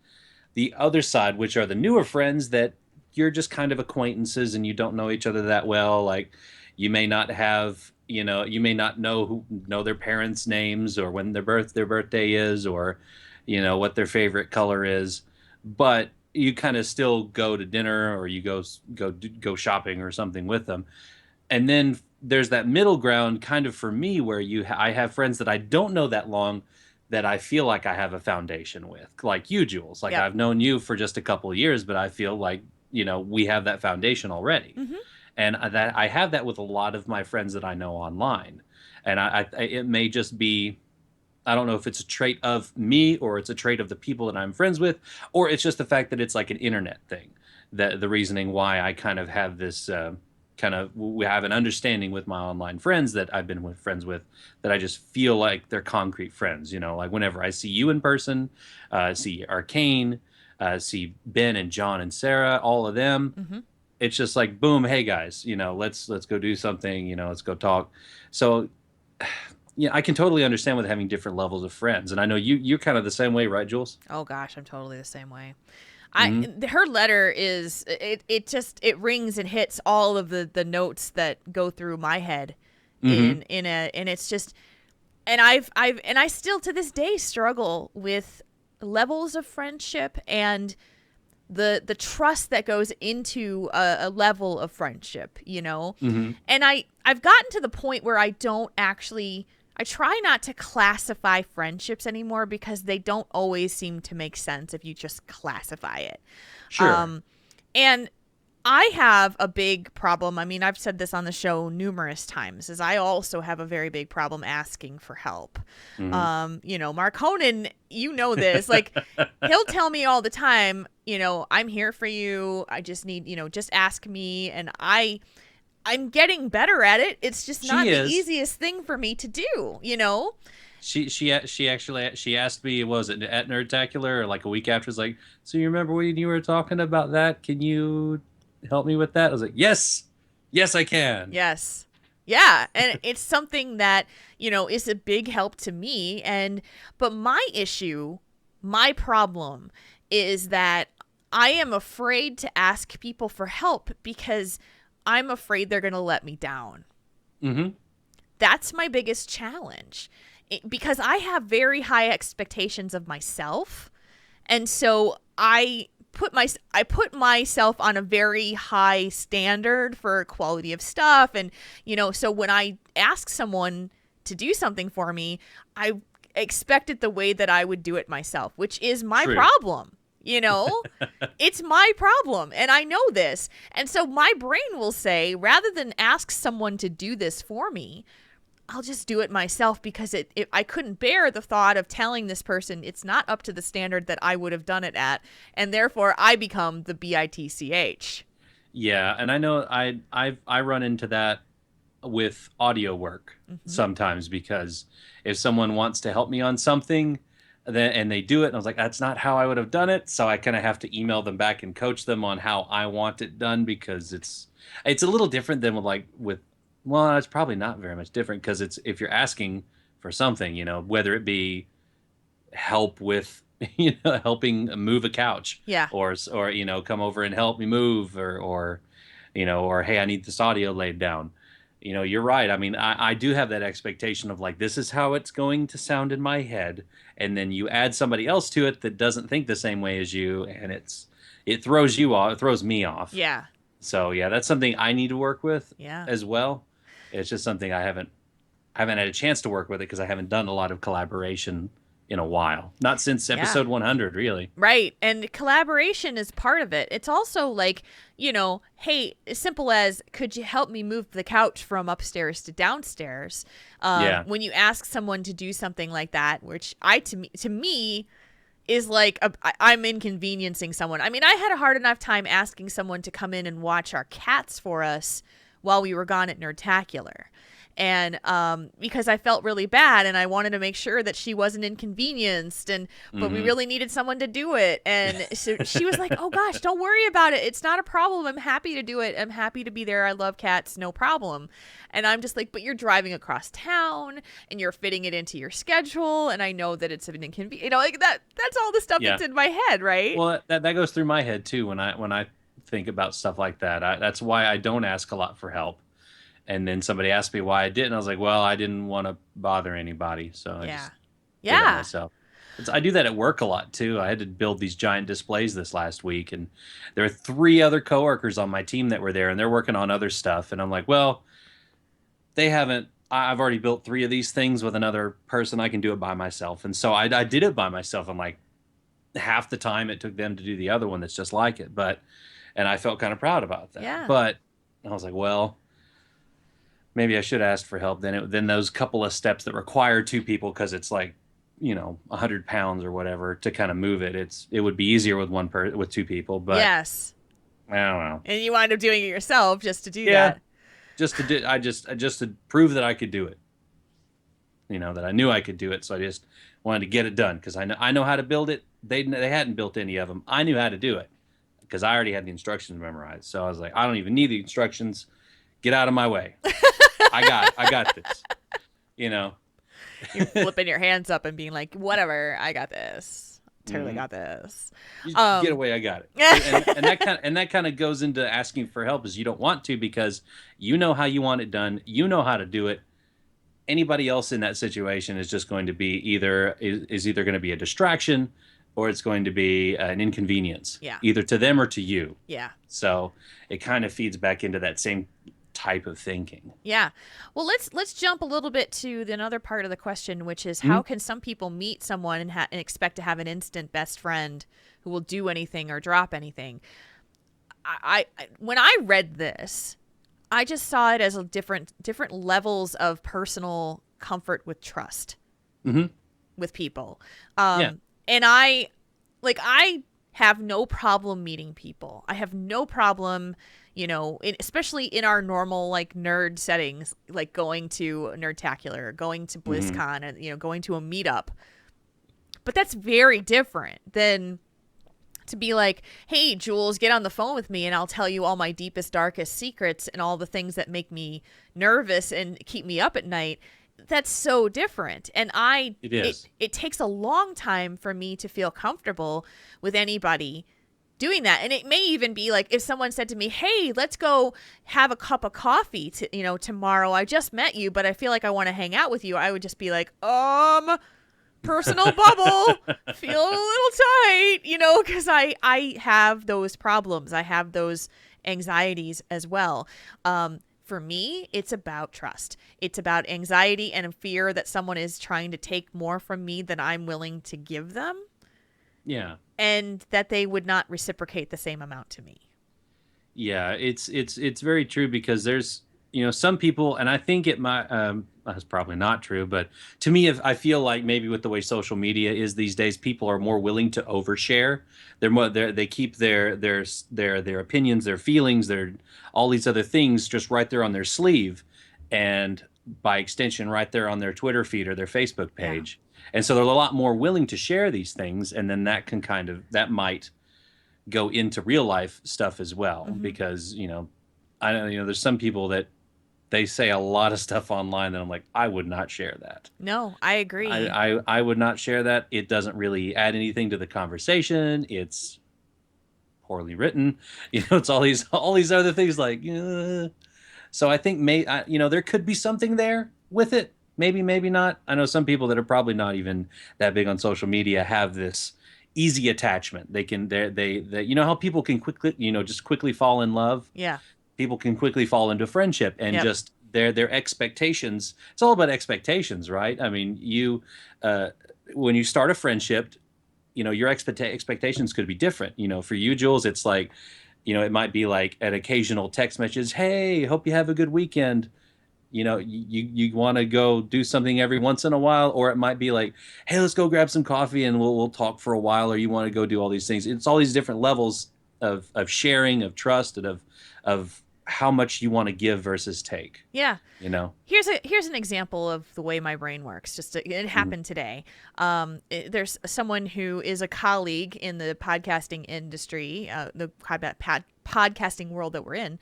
the other side, which are the newer friends that you're just kind of acquaintances and you don't know each other that well. Like you may not have, you may not know their parents' names or when their birthday is, or, what their favorite color is, but you kind of still go to dinner or you go shopping or something with them. And then there's that middle ground kind of for me where I have friends that I don't know that long that I feel like I have a foundation with, like you, Jules. Like I've known you for just a couple of years, but I feel like, we have that foundation already. And that I have that with a lot of my friends that I know online. And it may just be, I don't know if it's a trait of me or it's a trait of the people that I'm friends with, or it's just the fact that it's like an internet thing. The reasoning why I kind of have this we have an understanding with my online friends that I've been friends with, that I just feel like they're concrete friends. Like whenever I see you in person, see Arcane, see Ben and John and Sarah, all of them, it's just like, boom, hey guys, let's go do something, let's go talk. So I can totally understand with having different levels of friends. And I know you're kind of the same way, right, Jules? Oh gosh, I'm totally the same way. Her letter is, it rings and hits all of the notes that go through my head and it's just, and I still to this day struggle with levels of friendship and the trust that goes into a level of friendship, and I've gotten to the point where I try not to classify friendships anymore because they don't always seem to make sense if you just classify it. Sure. And I have a big problem. I mean, I've said this on the show numerous times, is I also have a very big problem asking for help. Marconin, this, like he'll tell me all the time, I'm here for you. I just need, just ask me. And I'm getting better at it. It's just not the easiest thing for me to do, She asked me, was it at Nerdtacular or like a week after? It's like, so you remember when you were talking about that? Can you help me with that? I was like, yes, I can. Yes. Yeah. And it's something that, is a big help to me. But my problem is that I am afraid to ask people for help because I'm afraid they're going to let me down. That's my biggest challenge because I have very high expectations of myself. And so I put myself on a very high standard for quality of stuff. And, so when I ask someone to do something for me, I expect it the way that I would do it myself, which is my problem. It's my problem. And I know this. And so my brain will say, rather than ask someone to do this for me, I'll just do it myself, because I couldn't bear the thought of telling this person it's not up to the standard that I would have done it at, and therefore I become the bitch. Yeah, and I know I run into that with audio work sometimes, because if someone wants to help me on something, then and they do it, and I was like, that's not how I would have done it, so I kind of have to email them back and coach them on how I want it done, because it's a little different than with well, it's probably not very much different, because it's if you're asking for something, whether it be help with helping move a couch, Yeah. or come over and help me move, or hey, I need this audio laid down. You're right. I mean, I do have that expectation of like, this is how it's going to sound in my head, and then you add somebody else to it that doesn't think the same way as you, and it throws you off. It throws me off. Yeah. So yeah, that's something I need to work with Yeah. as well. It's just something I haven't had a chance to work with it, because I haven't done a lot of collaboration in a while. Not since episode 100, really. Right. And collaboration is part of it. It's also like, hey, as simple as, could you help me move the couch from upstairs to downstairs? When you ask someone to do something like that, which to me is like I'm inconveniencing someone. I mean, I had a hard enough time asking someone to come in and watch our cats for us while we were gone at Nerdtacular. And because I felt really bad, and I wanted to make sure that she wasn't inconvenienced, but we really needed someone to do it. And so she was like, oh gosh, don't worry about it. It's not a problem. I'm happy to do it. I'm happy to be there. I love cats. No problem. And I'm just like, but you're driving across town and you're fitting it into your schedule. And I know that it's an inconvenience, like that's all the stuff that's in my head. Right. Well, that goes through my head too. When I think about stuff like that, that's why I don't ask a lot for help. And then somebody asked me why I didn't. I was like, well, I didn't want to bother anybody. So I just did it myself. I do that at work a lot too. I had to build these giant displays this last week, and there are 3 other coworkers on my team that were there, and they're working on other stuff. And I'm like, well, I've already built 3 of these things with another person. I can do it by myself. And so I did it by myself. I'm like, half the time it took them to do the other one that's just like it. And I felt kind of proud about that. Yeah. But I was like, well, maybe I should ask for help. Then those couple of steps that require 2 people, because it's like, 100 pounds or whatever to kind of move it. It would be easier with with 2 people. But yes, I don't know. And you wind up doing it yourself just to do that. Just to prove that I could do it. That I knew I could do it. So I just wanted to get it done, because I know how to build it. They hadn't built any of them. I knew how to do it because I already had the instructions memorized. So I was like, I don't even need the instructions. Get out of my way. I got this. You're flipping your hands up and being like, whatever, I got this. Totally got this. You get away, I got it. and that kind of goes into asking for help, is you don't want to, because you know how you want it done. You know how to do it. Anybody else in that situation is just going to be either going to be a distraction, or it's going to be an inconvenience. Yeah. Either to them or to you. Yeah. So it kind of feeds back into that same type of thinking. Yeah. Well, let's jump a little bit to another part of the question, which is how can some people meet someone and expect to have an instant best friend who will do anything or drop anything? I when I read this, I just saw it as a different levels of personal comfort with trust with people. And I have no problem meeting people. I have no problem, especially in our normal nerd settings, like going to Nerdtacular, going to BlizzCon, and going to a meetup. But that's very different than to be like, hey, Jules, get on the phone with me and I'll tell you all my deepest, darkest secrets and all the things that make me nervous and keep me up at night. That's so different. And it takes a long time for me to feel comfortable with anybody doing that. And it may even be like if someone said to me, hey, let's go have a cup of coffee tomorrow. I just met you, but I feel like I want to hang out with you. I would just be like, personal bubble, feel a little tight, because I have those problems. I have those anxieties as well. For me, it's about trust. It's about anxiety and fear that someone is trying to take more from me than I'm willing to give them. Yeah. And that they would not reciprocate the same amount to me. Yeah, it's very true, because there's some people, and I think it might, that's probably not true, but to me, if I feel like maybe with the way social media is these days, people are more willing to overshare. They keep their opinions, their feelings, their all these other things just right there on their sleeve, and by extension, right there on their Twitter feed or their Facebook Yeah. page. And so they're a lot more willing to share these things, and then that might go into real life stuff as well, because I know there's some people that they say a lot of stuff online that I'm like, I would not share that. No, I agree. I would not share that. It doesn't really add anything to the conversation. It's poorly written. It's all these other things like. So I think there could be something there with it. Maybe, maybe not. I know some people that are probably not even that big on social media have this easy attachment. They how people can quickly, just quickly fall in love. Yeah. People can quickly fall into friendship, and Yep. just their expectations. It's all about expectations, right? I mean, when you start a friendship, your expectations could be different. For you, Jules, it's like, it might be like an occasional text message. Hey, hope you have a good weekend. You want to go do something every once in a while, or it might be like, hey, let's go grab some coffee and we'll talk for a while, or you want to go do all these things. It's all these different levels of sharing, of trust, and of how much you want to give versus take. Yeah. Here's Here's an example of the way my brain works. It happened today. There's someone who is a colleague in the podcasting industry, the podcasting world that we're in,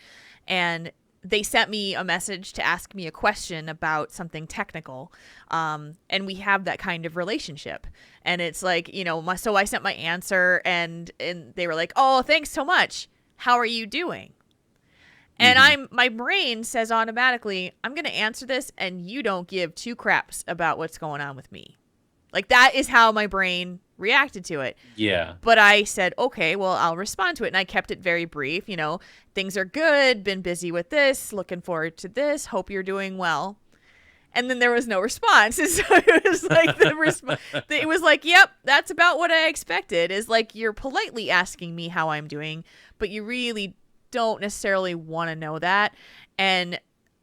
and they sent me a message to ask me a question about something technical, and we have that kind of relationship. And it's like, so I sent my answer, and they were like, "Oh, thanks so much. How are you doing?" And my brain says automatically, I'm going to answer this, and you don't give two craps about what's going on with me. Like, that is how my brain reacted to it. Yeah. But I said, okay, well, I'll respond to it. And I kept it very brief. Things are good. Been busy with this. Looking forward to this. Hope you're doing well. And then there was no response. And so it was like it was like, yep, that's about what I expected. Is like, you're politely asking me how I'm doing, but you really don't necessarily want to know that. And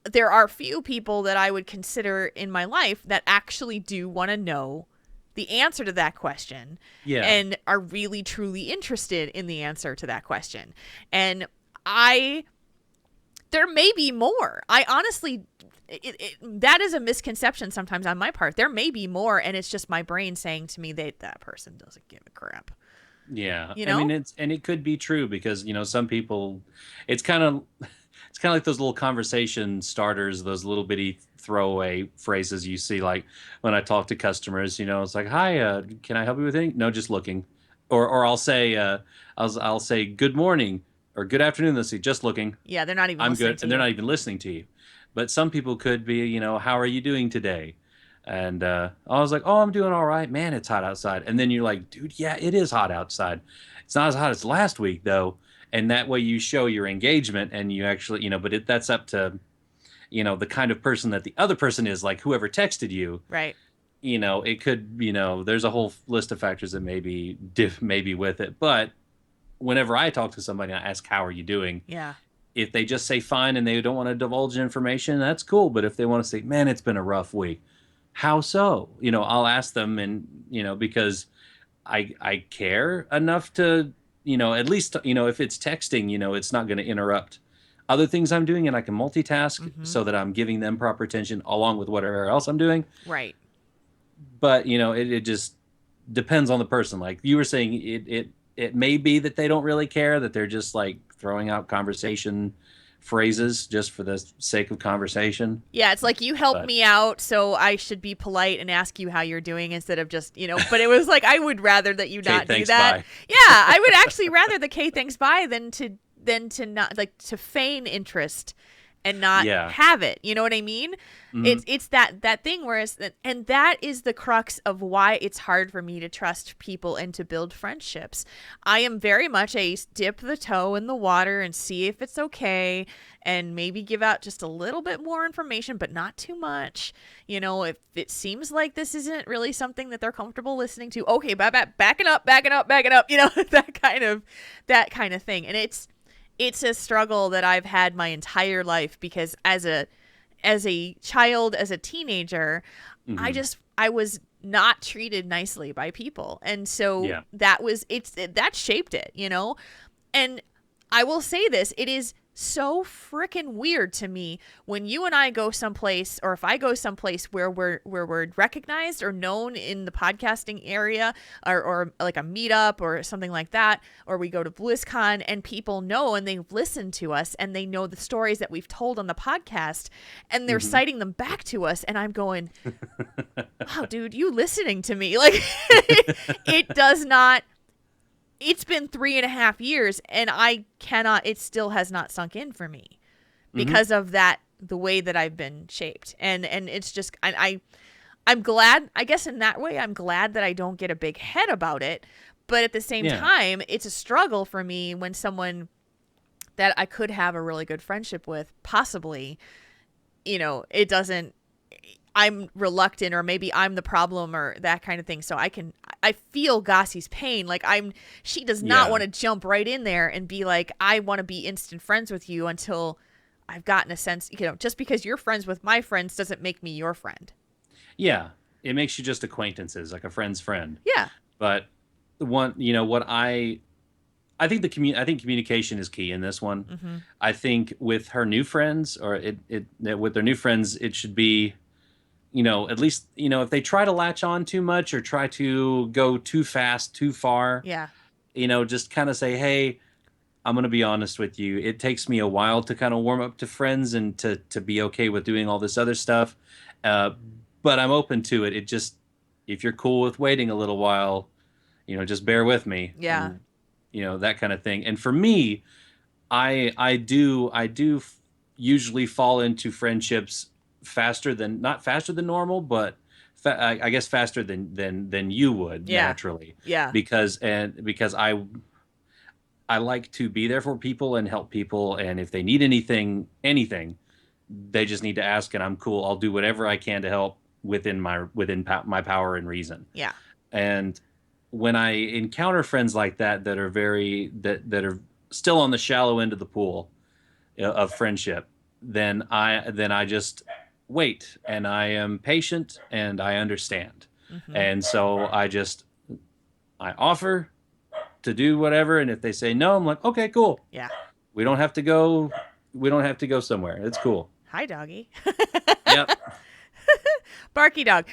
there are few people that I would consider in my life that actually do want to know the answer to that question. Yeah. And are really truly interested in the answer to that question. And there may be more. I honestly, that is a misconception sometimes on my part. There may be more, and it's just my brain saying to me that person doesn't give a crap. Yeah. I mean, it could be true, because, some people, it's kind of like those little conversation starters, those little bitty throwaway phrases you see, like when I talk to customers, it's like, hi, can I help you with anything? No, just looking. Or I'll say, I'll say good morning or good afternoon. Let's see, just looking. Yeah. They're not even I'm listening good. to And they're you. not even listening to you. But some people could be, how are you doing today? And I was like, oh, I'm doing all right. Man, it's hot outside. And then you're like, dude, yeah, it is hot outside. It's not as hot as last week, though. And that way you show your engagement, and you actually, but that's up to, the kind of person that the other person is, like whoever texted you. Right. It could, there's a whole list of factors that maybe with it. But whenever I talk to somebody and I ask, how are you doing? Yeah. If they just say fine and they don't want to divulge information, that's cool. But if they want to say, man, it's been a rough week. How so? I'll ask them, and, because I care enough to, at least, if it's texting, it's not going to interrupt other things I'm doing, and I can multitask so that I'm giving them proper attention along with whatever else I'm doing. Right. But, it just depends on the person. Like you were saying, it may be that they don't really care, that they're just like throwing out conversation phrases just for the sake of conversation. Yeah, it's like, you helped me out, so I should be polite and ask you how you're doing instead of just, but it was like, I would rather that you not do that. Bye. Yeah, I would actually rather the "K, thanks, bye" than to not, like, to feign interest and not have it. You know what I mean? Mm-hmm. It's that thing where and that is the crux of why it's hard for me to trust people and to build friendships. I am very much a dip the toe in the water and see if it's okay, and maybe give out just a little bit more information, but not too much. If it seems like this isn't really something that they're comfortable listening to, okay, back it up. That kind of thing. And it's a struggle that I've had my entire life because as a child, as a teenager, Mm-hmm. I was not treated nicely by people. And so Yeah. that shaped it, you know? And I will say this, it is so freaking weird to me when you and I go someplace, or if I go someplace where we're recognized or known in the podcasting area, or like a meetup or something like that, or we go to BlizzCon and people know and they've listened to us and they know the stories that we've told on the podcast and they're citing them back to us, and I'm going, wow, dude, you listening to me? Like, it does not. It's been 3.5 years and it still has not sunk in for me because of that, the way that I've been shaped. And it's just, I'm glad, I guess in that way, I'm glad that I don't get a big head about it. But at the same time, it's a struggle for me when someone that I could have a really good friendship with, possibly, it doesn't, I'm reluctant, or maybe I'm the problem, or that kind of thing. So I feel Gossie's pain. Like she does not want to jump right in there and be like, I want to be instant friends with you until I've gotten a sense, just because you're friends with my friends doesn't make me your friend. Yeah. It makes you just acquaintances, like a friend's friend. Yeah. But what I think I think communication is key in this one. Mm-hmm. I think with her new friends, or with their new friends, it should be, at least, if they try to latch on too much or try to go too fast, too far, Yeah. Just kind of say, hey, I'm going to be honest with you. It takes me a while to kind of warm up to friends and to be okay with doing all this other stuff. But I'm open to it. It just, if you're cool with waiting a little while, just bear with me. Yeah. And, that kind of thing. And for me, I do usually fall into friendships not faster than normal, but I guess faster than you would naturally. Yeah. Because I like to be there for people and help people, and if they need anything, they just need to ask, and I'm cool. I'll do whatever I can to help within my power and reason. Yeah. And when I encounter friends like that that are still on the shallow end of the pool of friendship, then I just wait, and I am patient, and I understand. Mm-hmm. And so I offer to do whatever, and if they say no, I'm like, okay, cool. Yeah. We don't have to go somewhere. It's cool. Hi, doggy. Yep. Barky dog.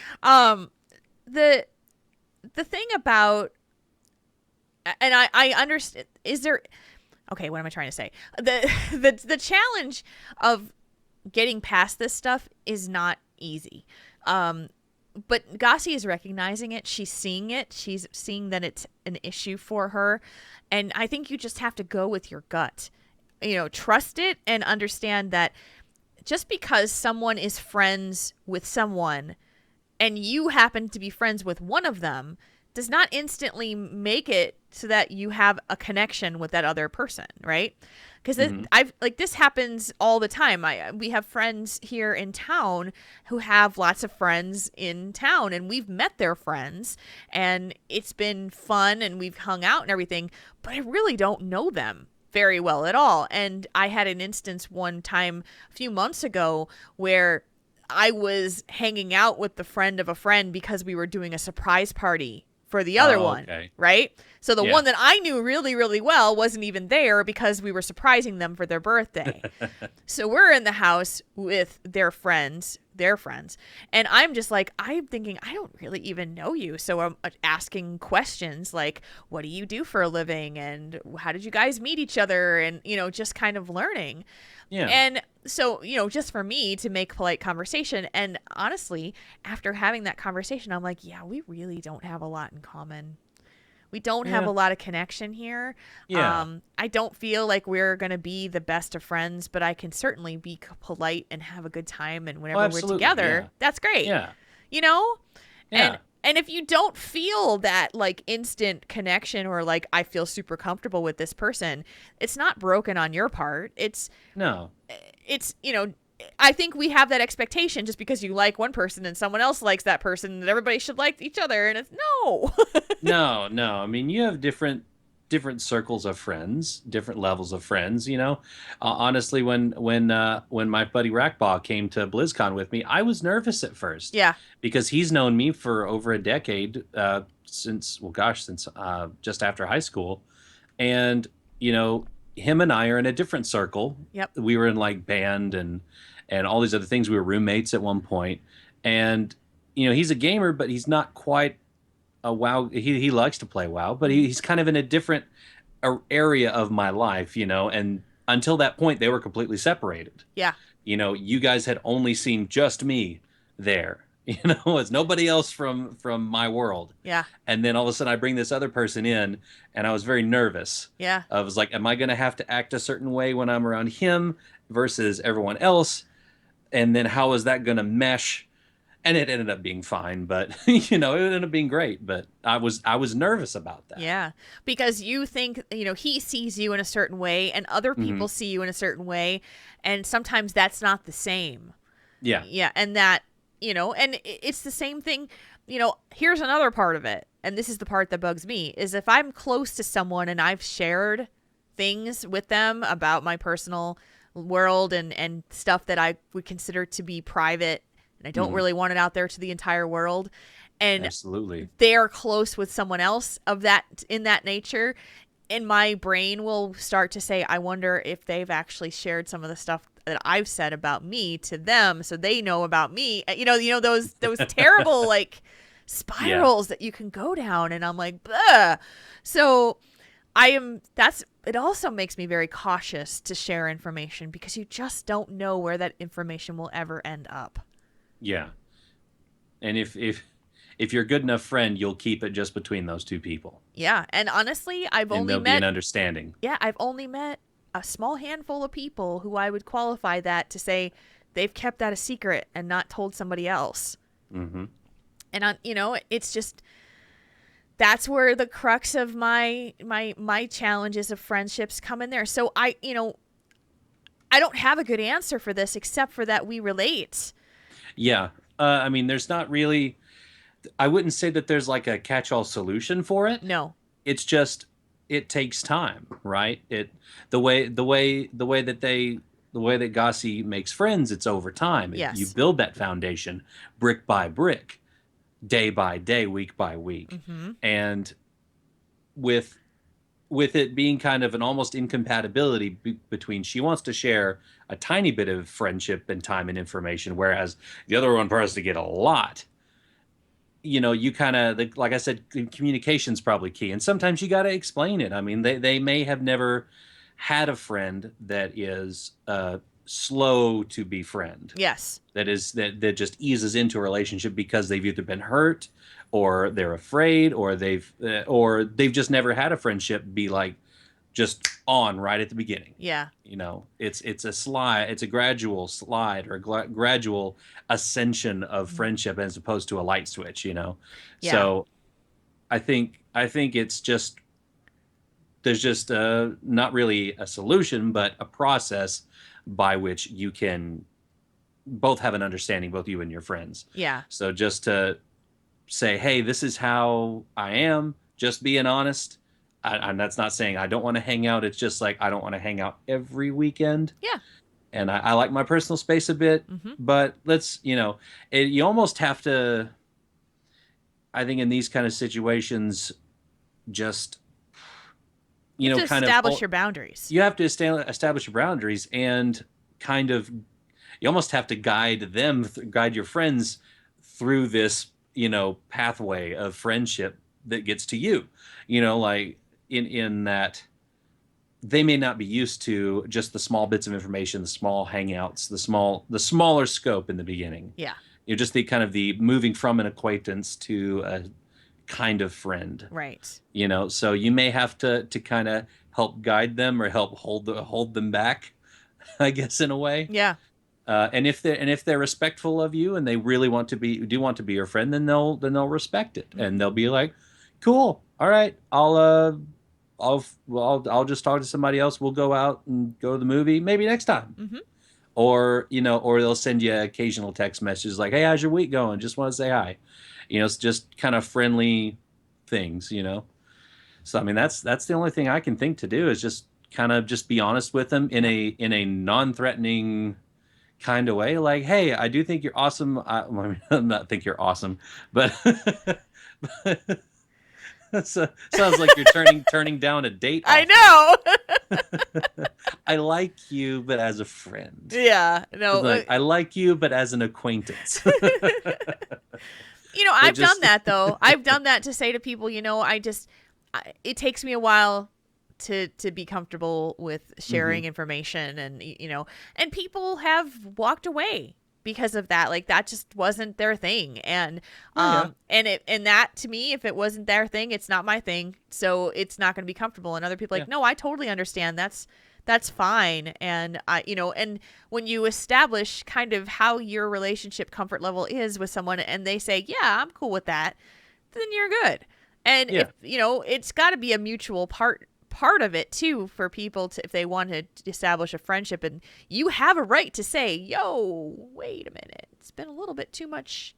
The thing about, and I understand, okay, what am I trying to say? The challenge of getting past this stuff is not easy. But Gossie is recognizing it. She's seeing it. She's seeing that it's an issue for her. And I think you just have to go with your gut. Trust it and understand that just because someone is friends with someone and you happen to be friends with one of them does not instantly make it so that you have a connection with that other person, right? Because this happens all the time. We have friends here in town who have lots of friends in town, and we've met their friends, and it's been fun, and we've hung out and everything, but I really don't know them very well at all. And I had an instance one time a few months ago where I was hanging out with the friend of a friend because we were doing a surprise party for the other one, okay. Right? So the one that I knew really, really well wasn't even there because we were surprising them for their birthday. So we're in the house with their friends, and I'm just like, I'm thinking, I don't really even know you. So I'm asking questions like, what do you do for a living? And how did you guys meet each other? And, just kind of learning. Yeah. And so, just for me to make polite conversation. And honestly, after having that conversation, I'm like, yeah, we really don't have a lot in common. We don't have a lot of connection here. Yeah. I don't feel like we're going to be the best of friends, but I can certainly be polite and have a good time. And whenever we're together, that's great. Yeah. Yeah. And if you don't feel that like instant connection or like I feel super comfortable with this person, it's not broken on your part. It's I think we have that expectation just because you like one person and someone else likes that person that everybody should like each other, and it's no. No. I mean, you have different different circles of friends, different levels of friends. Honestly, when my buddy Rackbaugh came to BlizzCon with me, I was nervous at first Yeah. because he's known me for over a decade, since just after high school, and him and I are in a different circle. Yep. We were in like band and all these other things. We were roommates at one point, and he's a gamer, but he's not quite a WoW. He likes to play WoW, but he's kind of in a different area of my life, and until that point, they were completely separated. Yeah. You guys had only seen just me there, as nobody else from my world. Yeah. And then all of a sudden I bring this other person in, and I was very nervous. Yeah. I was like, am I going to have to act a certain way when I'm around him versus everyone else? And then how is that going to mesh? And it ended up being fine, but it ended up being great. But I was nervous about that. Yeah, because you think he sees you in a certain way, and other people see you in a certain way, and sometimes that's not the same. Yeah. Yeah, and that and it's the same thing. Here's another part of it, and this is the part that bugs me, is if I'm close to someone and I've shared things with them about my personal world and stuff that I would consider to be private, and I don't really want it out there to the entire world, and absolutely they're close with someone else of that in that nature, and my brain will start to say, I wonder if they've actually shared some of the stuff that I've said about me to them, so they know about me. Those terrible like spirals that you can go down, and I'm like, bleh. So it also makes me very cautious to share information, because you just don't know where that information will ever end up. Yeah. And if you're a good enough friend, you'll keep it just between those two people. Yeah, and honestly, there'll be an understanding. Yeah, I've only met a small handful of people who I would qualify that to say they've kept that a secret and not told somebody else. Mm-hmm. And it's just, that's where the crux of my challenges of friendships come in there. So I don't have a good answer for this, except for that we relate. Yeah. I mean, there's not really, I wouldn't say that there's like a catch-all solution for it. No. It's just, it takes time, right? The way that Gossi makes friends, it's over time. Yes. You build that foundation brick by brick, day by day, week by week. Mm-hmm. And with it being kind of an almost incompatibility between, she wants to share a tiny bit of friendship and time and information, whereas the other one prefers to get a lot. You kind of, like I said, communication's probably key. And sometimes you got to explain it. I mean, they may have never had a friend that is slow to befriend. Yes. That just eases into a relationship because they've either been hurt, or they're afraid, or they've just never had a friendship be like just on right at the beginning. Yeah. It's a gradual slide, or gradual ascension of friendship, as opposed to a light switch. Yeah. So I think it's just, there's just not really a solution, but a process by which you can both have an understanding, both you and your friends. Yeah. So just to say, hey, this is how I am, just being honest. And that's not saying I don't want to hang out. It's just like, I don't want to hang out every weekend. Yeah. And I like my personal space a bit, but let's, you almost have to, I think in these kind of situations, just, you have to kind establish of your boundaries. You have to establish your boundaries, and kind of, you almost have to guide your friends through this, pathway of friendship that gets to you, like in that they may not be used to just the small bits of information, the small hangouts, the smaller scope in the beginning. Yeah. Just the kind of the moving from an acquaintance to a kind of friend. Right. So you may have to kind of help guide them, or help hold them back, I guess, in a way. Yeah. And if they're respectful of you, and they really want to be your friend, then they'll respect it, and they'll be like, cool, all right, I'll just talk to somebody else. We'll go out and go to the movie maybe next time. Mm-hmm. Or they'll send you occasional text messages like, hey, how's your week going? Just want to say hi. It's just kind of friendly things. So I mean, that's the only thing I can think to do is just kind of just be honest with them in a non-threatening kind of way. Like, hey, I do think you're awesome. Well, I mean, I not think you're awesome, but so, sounds like you're turning down a date I offer. know. I like you, but as a friend. Yeah, no. Like, I like you, but as an acquaintance. I've just- done that though. I've done that to say to people, it takes me a while to be comfortable with sharing information, and and people have walked away because of that. Like, that just wasn't their thing, and and that, to me, if it wasn't their thing, it's not my thing, so it's not going to be comfortable. And other people are like, no, I totally understand. That's fine. And and when you establish kind of how your relationship comfort level is with someone, and they say, yeah, I'm cool with that, then you're good. And if it's got to be a mutual part of it too, for people to, if they want to establish a friendship, and you have a right to say, yo, wait a minute, it's been a little bit too much,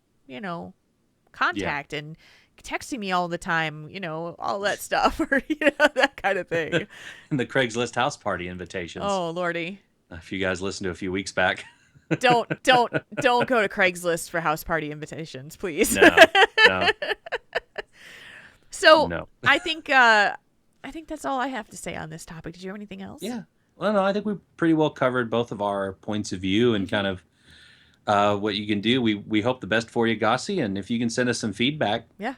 contact and texting me all the time, all that stuff, or that kind of thing. And the Craigslist house party invitations. Oh lordy. If you guys listened to a few weeks back. don't go to Craigslist for house party invitations, please. No. So No. I think that's all I have to say on this topic. Did you have anything else? Yeah. Well, no, I think we pretty well covered both of our points of view and kind of what you can do. We hope the best for you, Gossi, and if you can send us some feedback. Yeah.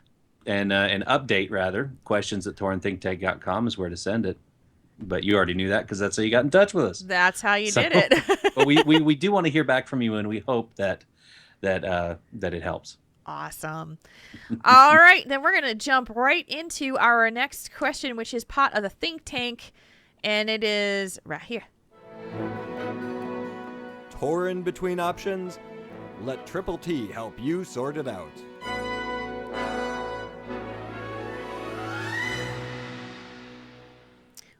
And an update, rather, questions at TaurenThinkTank.com is where to send it. But you already knew that because that's how you got in touch with us. That's how you did it. But we do want to hear back from you, and we hope that it helps. Awesome. All right, then we're going to jump right into our next question, which is Pot of the Think Tank, and it is right here. Tauren between options? Let Triple T help you sort it out.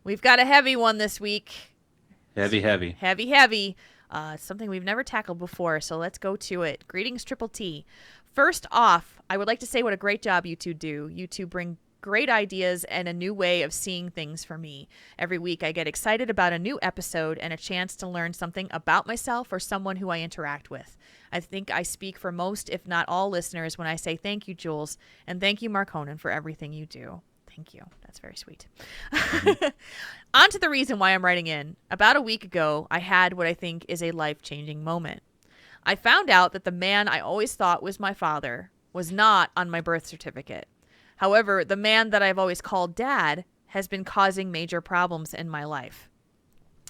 We've got a heavy one this week. Heavy. Heavy. Something we've never tackled before, so let's go to it. Greetings, Triple T. First off, I would like to say what a great job you two do. You two bring great ideas and a new way of seeing things for me. Every week I get excited about a new episode and a chance to learn something about myself or someone who I interact with. I think I speak for most, if not all, listeners when I say thank you, Jules, and thank you, Marconin, for everything you do. Thank you. That's very sweet. On to the reason why I'm writing in. About a week ago, I had what I think is a life-changing moment. I found out that the man I always thought was my father was not on my birth certificate. However, the man that I've always called Dad has been causing major problems in my life.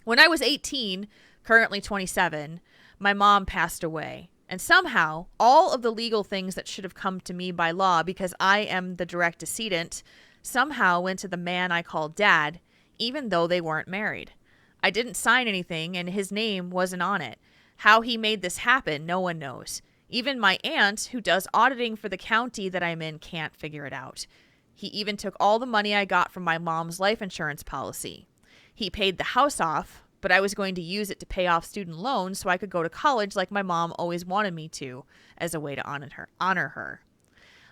When I was 18, currently 27, my mom passed away. And somehow, all of the legal things that should have come to me by law because I am the direct decedent somehow went to the man I called Dad, even though they weren't married. I didn't sign anything, and his name wasn't on it. How he made this happen, no one knows. Even my aunt, who does auditing for the county that I'm in, can't figure it out. He even took all the money I got from my mom's life insurance policy. He paid the house off, but I was going to use it to pay off student loans so I could go to college like my mom always wanted me to, as a way to honor her.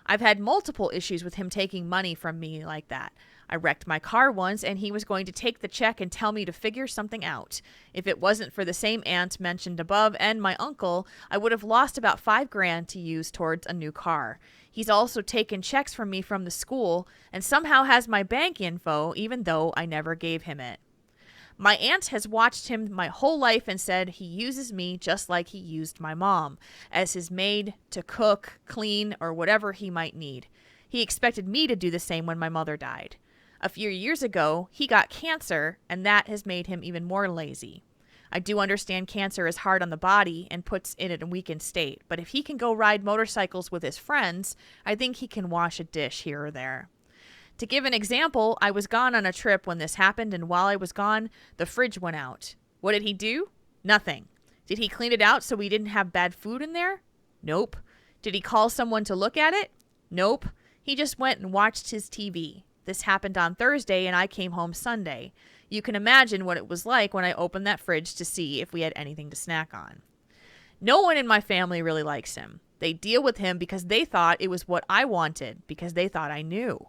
I've had multiple issues with him taking money from me like that. I wrecked my car once, and he was going to take the check and tell me to figure something out. If it wasn't for the same aunt mentioned above and my uncle, I would have lost about $5,000 to use towards a new car. He's also taken checks from me from the school and somehow has my bank info, even though I never gave him it. My aunt has watched him my whole life and said he uses me just like he used my mom, as his maid to cook, clean, or whatever he might need. He expected me to do the same when my mother died. A few years ago, he got cancer, and that has made him even more lazy. I do understand cancer is hard on the body and puts it in a weakened state, but if he can go ride motorcycles with his friends, I think he can wash a dish here or there. To give an example, I was gone on a trip when this happened, and while I was gone, the fridge went out. What did he do? Nothing. Did he clean it out so we didn't have bad food in there? Nope. Did he call someone to look at it? Nope. He just went and watched his TV. This happened on Thursday, and I came home Sunday. You can imagine what it was like when I opened that fridge to see if we had anything to snack on. No one in my family really likes him. They deal with him because they thought it was what I wanted, because they thought I knew.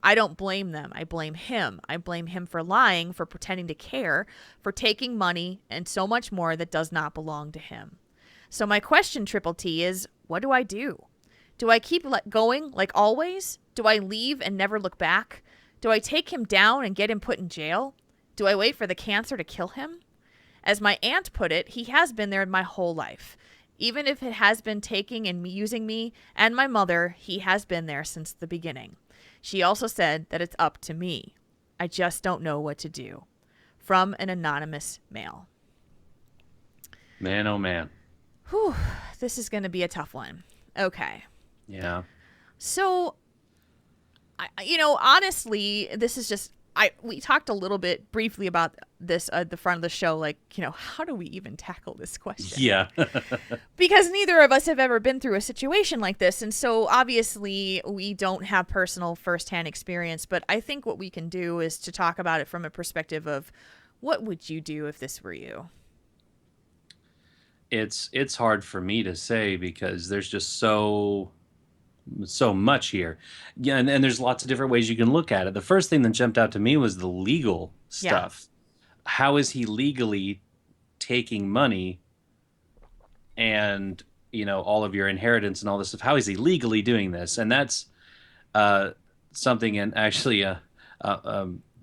I don't blame them. I blame him. I blame him for lying, for pretending to care, for taking money, and so much more that does not belong to him. So my question, Triple T, is what do I do? Do I keep going like always? Do I leave and never look back? Do I take him down and get him put in jail? Do I wait for the cancer to kill him? As my aunt put it, he has been there my whole life. Even if it has been taking and using me and my mother, he has been there since the beginning. She also said that it's up to me. I just don't know what to do. From an anonymous mail. Man, oh man. Whew, this is going to be a tough one. Okay. Yeah. So, honestly, this is just, we talked a little bit briefly about this at the front of the show, like, how do we even tackle this question? Yeah. Because neither of us have ever been through a situation like this. And so obviously we don't have personal firsthand experience, but I think what we can do is to talk about it from a perspective of what would you do if this were you? It's hard for me to say because there's just so much here. Yeah, and there's lots of different ways you can look at it. The first thing that jumped out to me was the legal stuff. How is he legally taking money and, all of your inheritance and all this stuff? How is he legally doing this? And that's something, and actually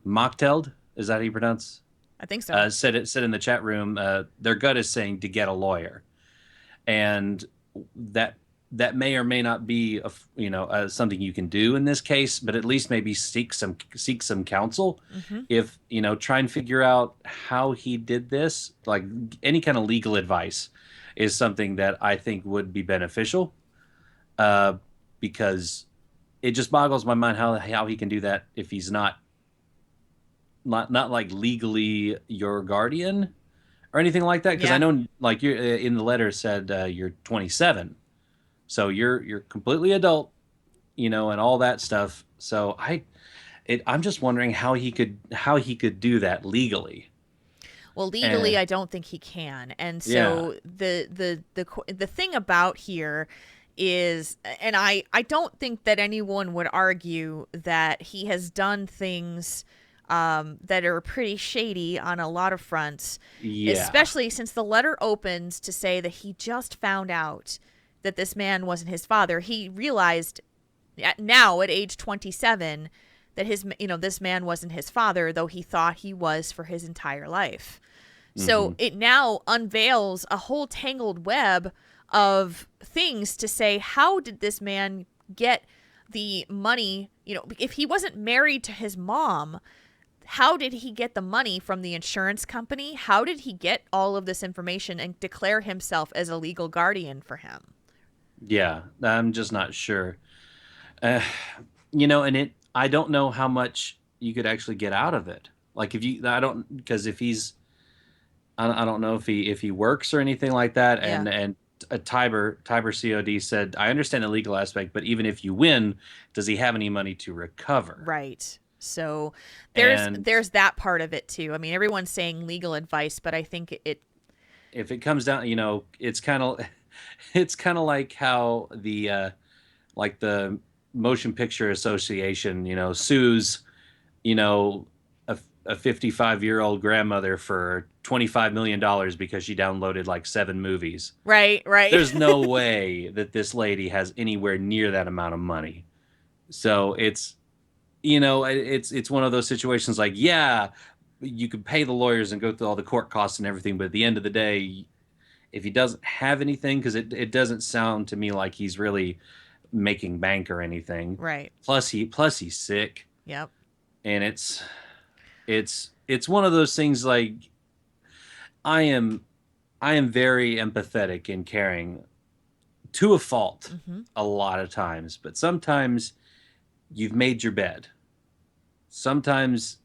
Mochteld, is that how you pronounce? I think so. Said in the chat room, their gut is saying to get a lawyer. And that may or may not be something you can do in this case, but at least maybe seek some counsel. Mm-hmm. If try and figure out how he did this, like any kind of legal advice is something that I think would be beneficial, because it just boggles my mind how he can do that if he's not like legally your guardian or anything like that. Because I know, like, you in the letter said you're 27. So you're completely adult, and all that stuff. So I'm just wondering how he could do that legally. Well, legally, I don't think he can. And so the thing about here is, and I don't think that anyone would argue that he has done things that are pretty shady on a lot of fronts, especially since the letter opens to say that he just found out that this man wasn't his father. He realized now at age 27 that this man wasn't his father, though he thought he was for his entire life. Mm-hmm. So it now unveils a whole tangled web of things to say, how did this man get the money? If he wasn't married to his mom, how did he get the money from the insurance company? How did he get all of this information and declare himself as a legal guardian for him? Yeah, I'm just not sure. And I don't know how much you could actually get out of it. Like because if he's, I don't know if he works or anything like that. And Tiber COD said, I understand the legal aspect, but even if you win, does he have any money to recover? Right. So there's that part of it too. I mean, everyone's saying legal advice, but I think if it comes down, it's kind of like how the Motion Picture Association, sues, a 55-year-old grandmother for $25 million because she downloaded like 7 movies. Right. There's no way that this lady has anywhere near that amount of money. So it's one of those situations like, you could pay the lawyers and go through all the court costs and everything, but at the end of the day, if he doesn't have anything, because it doesn't sound to me like he's really making bank or anything. Right. Plus he's sick. Yep. And it's one of those things like I am very empathetic and caring to a fault a lot of times, but sometimes you've made your bed. Sometimes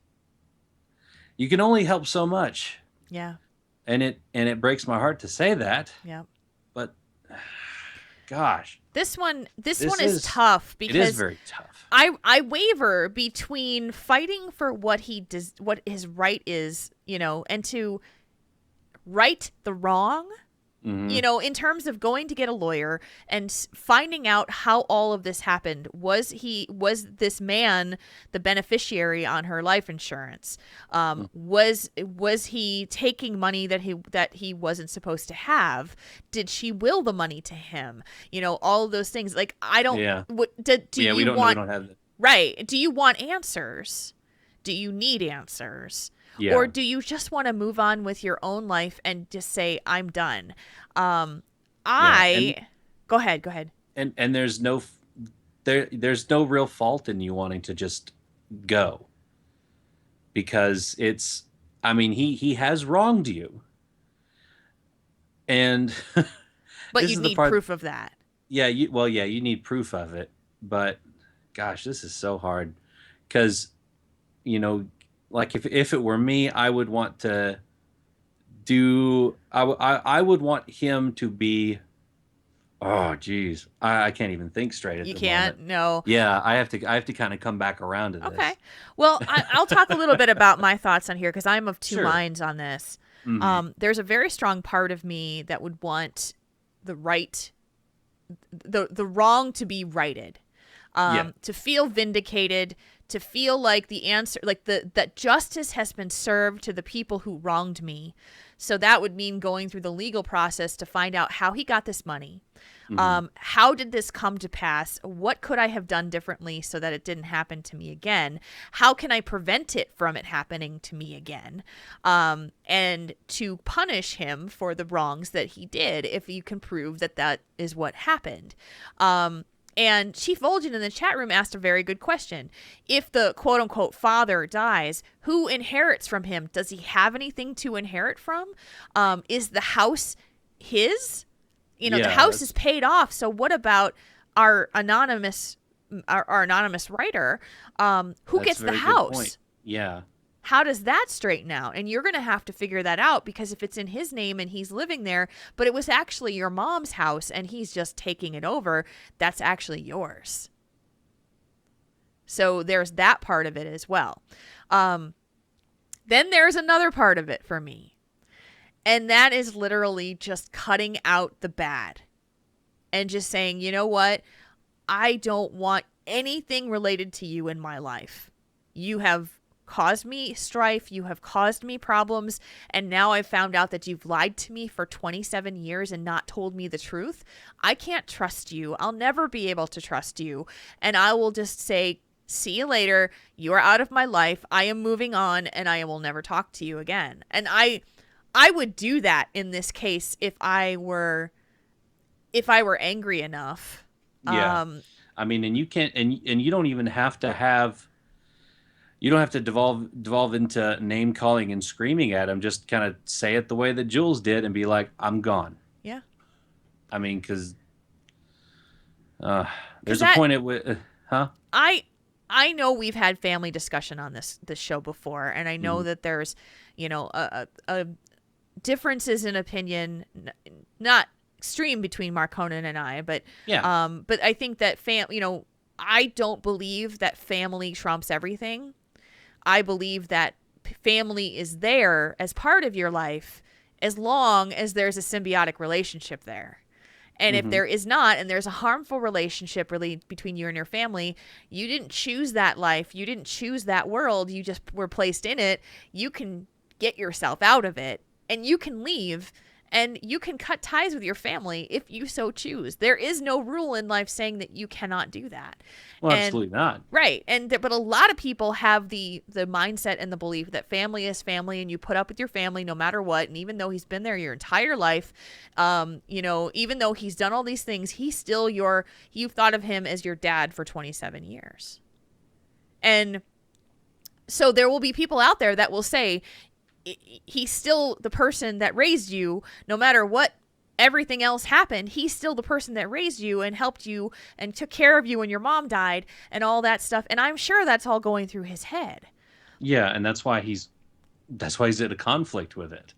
you can only help so much. Yeah. And it breaks my heart to say that. Yeah. But gosh. This one is tough because it is very tough. I waver between fighting for what he does, what his right is, and to right the wrong You know, in terms of going to get a lawyer and finding out how all of this happened. Was this man the beneficiary on her life insurance? Was he taking money that he wasn't supposed to have? Did she will the money to him? You know, all of those things. Like, I don't. Yeah. Do Yeah, you we don't want? know. We don't have. Right. Do you want answers? Do you need answers? Yeah. Or do you just want to move on with your own life and just say, I'm done? Go ahead. And there's there's no real fault in you wanting to just go, because I mean, he has wronged you, and But this you is the need part- proof of that. Yeah, you need proof of it. But gosh, this is so hard, because, you know, like if it were me, I would want to I would want him to be. Oh, geez, I can't even think straight at You the can't. moment. No. Yeah, I have to kind of come back around to this. Okay. Well, I'll talk a little bit about my thoughts on here, because I'm of two Sure. minds on this. Mhm. There's a very strong part of me that would want the wrong to be righted, to feel vindicated, to feel like the answer, like that justice has been served to the people who wronged me. So that would mean going through the legal process to find out how he got this money. How did this come to pass? What could I have done differently so that it didn't happen to me again? How can I prevent it from it happening to me again? And to punish him for the wrongs that he did, if you can prove that that is what happened. And Chief Vol'jin in the chat room asked a very good question. If the quote-unquote father dies, who inherits from him? Does he have anything to inherit from? Is the house his? You know, the house is paid off. So what about our anonymous writer? Who gets the house? Yeah. How does that straighten out? And you're going to have to figure that out, because if it's in his name and he's living there, but it was actually your mom's house and he's just taking it over, that's actually yours. So there's that part of it as well. Then there's another part of it for me. And that is literally just cutting out the bad and just saying, you know what? I don't want anything related to you in my life. You have caused me strife. You have caused me problems. And now I've found out that you've lied to me for 27 years and not told me the truth. I can't trust you. I'll never be able to trust you. And I will just say, see you later. You are out of my life. I am moving on, and I will never talk to you again. And I would do that in this case if I were angry enough. Yeah. I mean, and you can't, and you don't even have to you don't have to devolve into name calling and screaming at him. Just kind of say it the way that Jules did and be like, I'm gone. Yeah. I mean, because there's a point at which, huh? I know we've had family discussion on this show before, and I know that there's, you know, a differences in opinion, not extreme between Marconin and I, but yeah. But I think that I don't believe that family trumps everything. I believe that family is there as part of your life as long as there's a symbiotic relationship there. And if there is not, and there's a harmful relationship really between you and your family, you didn't choose that life. You didn't choose that world. You just were placed in it. You can get yourself out of it, and you can leave, and you can cut ties with your family if you so choose. There is no rule in life saying that you cannot do that. Well, absolutely not. Right. But a lot of people have the mindset and the belief that family is family, and you put up with your family no matter what. And even though he's been there your entire life, even though he's done all these things, he's still you've thought of him as your dad for 27 years. And so there will be people out there that will say, he's still the person that raised you, no matter what everything else happened. He's still the person that raised you and helped you and took care of you when your mom died and all that stuff. And I'm sure that's all going through his head. Yeah, and that's why he's at a conflict with it.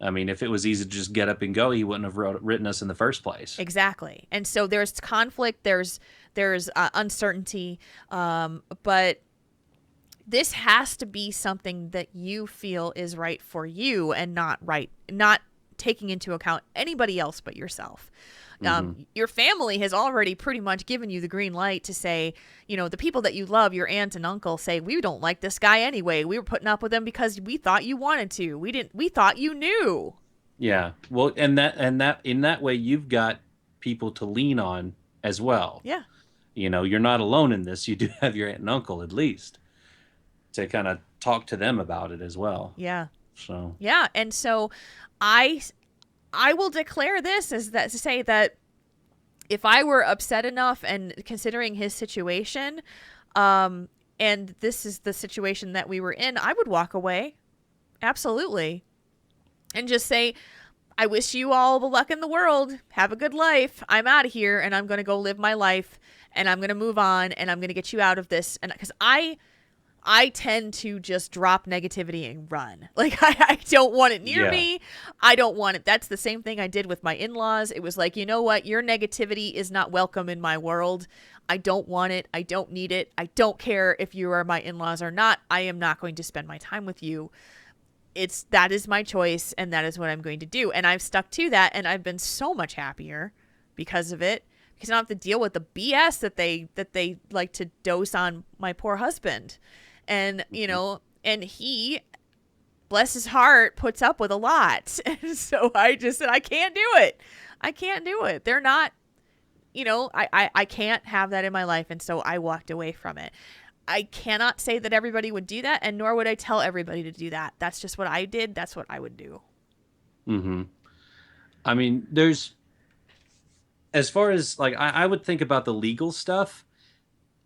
I mean, if it was easy to just get up and go, he wouldn't have written us in the first place. Exactly. And so there's conflict, there's uncertainty, but this has to be something that you feel is right for you and not taking into account anybody else but yourself. Your family has already pretty much given you the green light to say, the people that you love, your aunt and uncle, say, we don't like this guy anyway. We were putting up with him because we thought you wanted to. We thought you knew. Yeah. Well, and that in that way, you've got people to lean on as well. Yeah. You're not alone in this. You do have your aunt and uncle, at least, to kind of talk to them about it as well. Yeah. So. Yeah. And so I will declare this as that to say that if I were upset enough and considering his situation, and this is the situation that we were in, I would walk away. Absolutely. And just say, I wish you all the luck in the world. Have a good life. I'm out of here and I'm going to go live my life and I'm going to move on and I'm going to get you out of this. And because I tend to just drop negativity and run. Like, I don't want it near me. I don't want it. That's the same thing I did with my in-laws. It was like, you know what? Your negativity is not welcome in my world. I don't want it. I don't need it. I don't care if you are my in-laws or not. I am not going to spend my time with you. That is my choice and that is what I'm going to do. And I've stuck to that and I've been so much happier because of it. Because I don't have to deal with the BS that they like to dose on my poor husband. And, and he, bless his heart, puts up with a lot. And so I just said, I can't do it. I can't do it. They're not, I can't have that in my life. And so I walked away from it. I cannot say that everybody would do that, and nor would I tell everybody to do that. That's just what I did. That's what I would do. Mm-hmm. I mean, as far as, like, I would think about the legal stuff.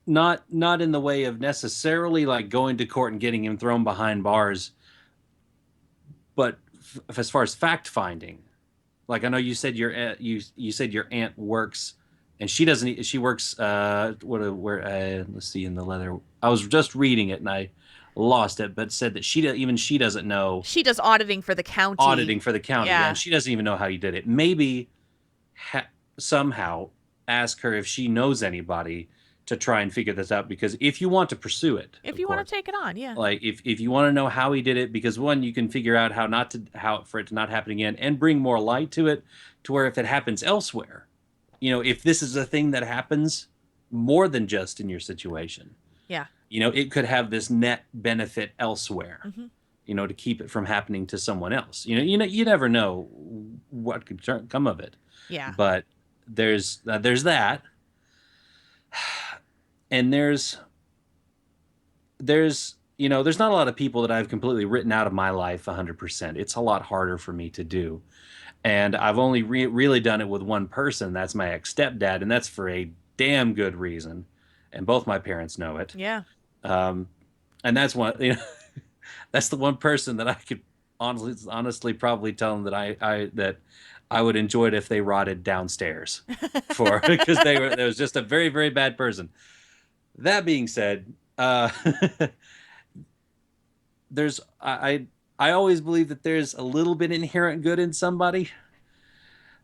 Not in the way of necessarily like going to court and getting him thrown behind bars, but as far as fact finding, like I know you said you said your aunt works, and she doesn't. She works. Let's see in the letter. I was just reading it and I lost it, but said that she doesn't know. She does auditing for the county. Yeah, and she doesn't even know how you did it. Maybe somehow ask her if she knows anybody to try and figure this out, because if you want to pursue it, if you want to take it on, yeah, like if you want to know how he did it, because one, you can figure out how for it to not happen again and bring more light to it, to where if it happens elsewhere, if this is a thing that happens more than just in your situation, yeah, it could have this net benefit elsewhere, to keep it from happening to someone else. You never know what could come of it. Yeah, but there's that. And there's not a lot of people that I've completely written out of my life 100%. It's a lot harder for me to do. And I've only really done it with one person. That's my ex-stepdad. And that's for a damn good reason. And both my parents know it. Yeah. And that's one, that's the one person that I could honestly probably tell them that I would enjoy it if they rotted downstairs because there was just a very, very bad person. That being said, I always believe that there's a little bit inherent good in somebody,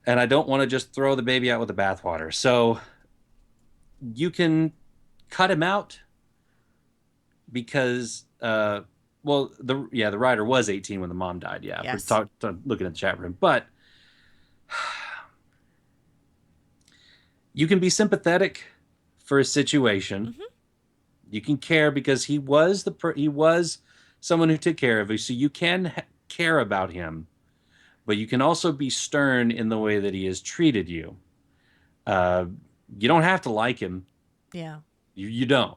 and I don't want to just throw the baby out with the bathwater. So you can cut him out because, the writer was 18 when the mom died. Yeah, yes. Looking at the chat room, but you can be sympathetic for a situation. Mm-hmm. You can care because he was someone who took care of you, so you can care about him. But you can also be stern in the way that he has treated you. You don't have to like him. Yeah. You don't.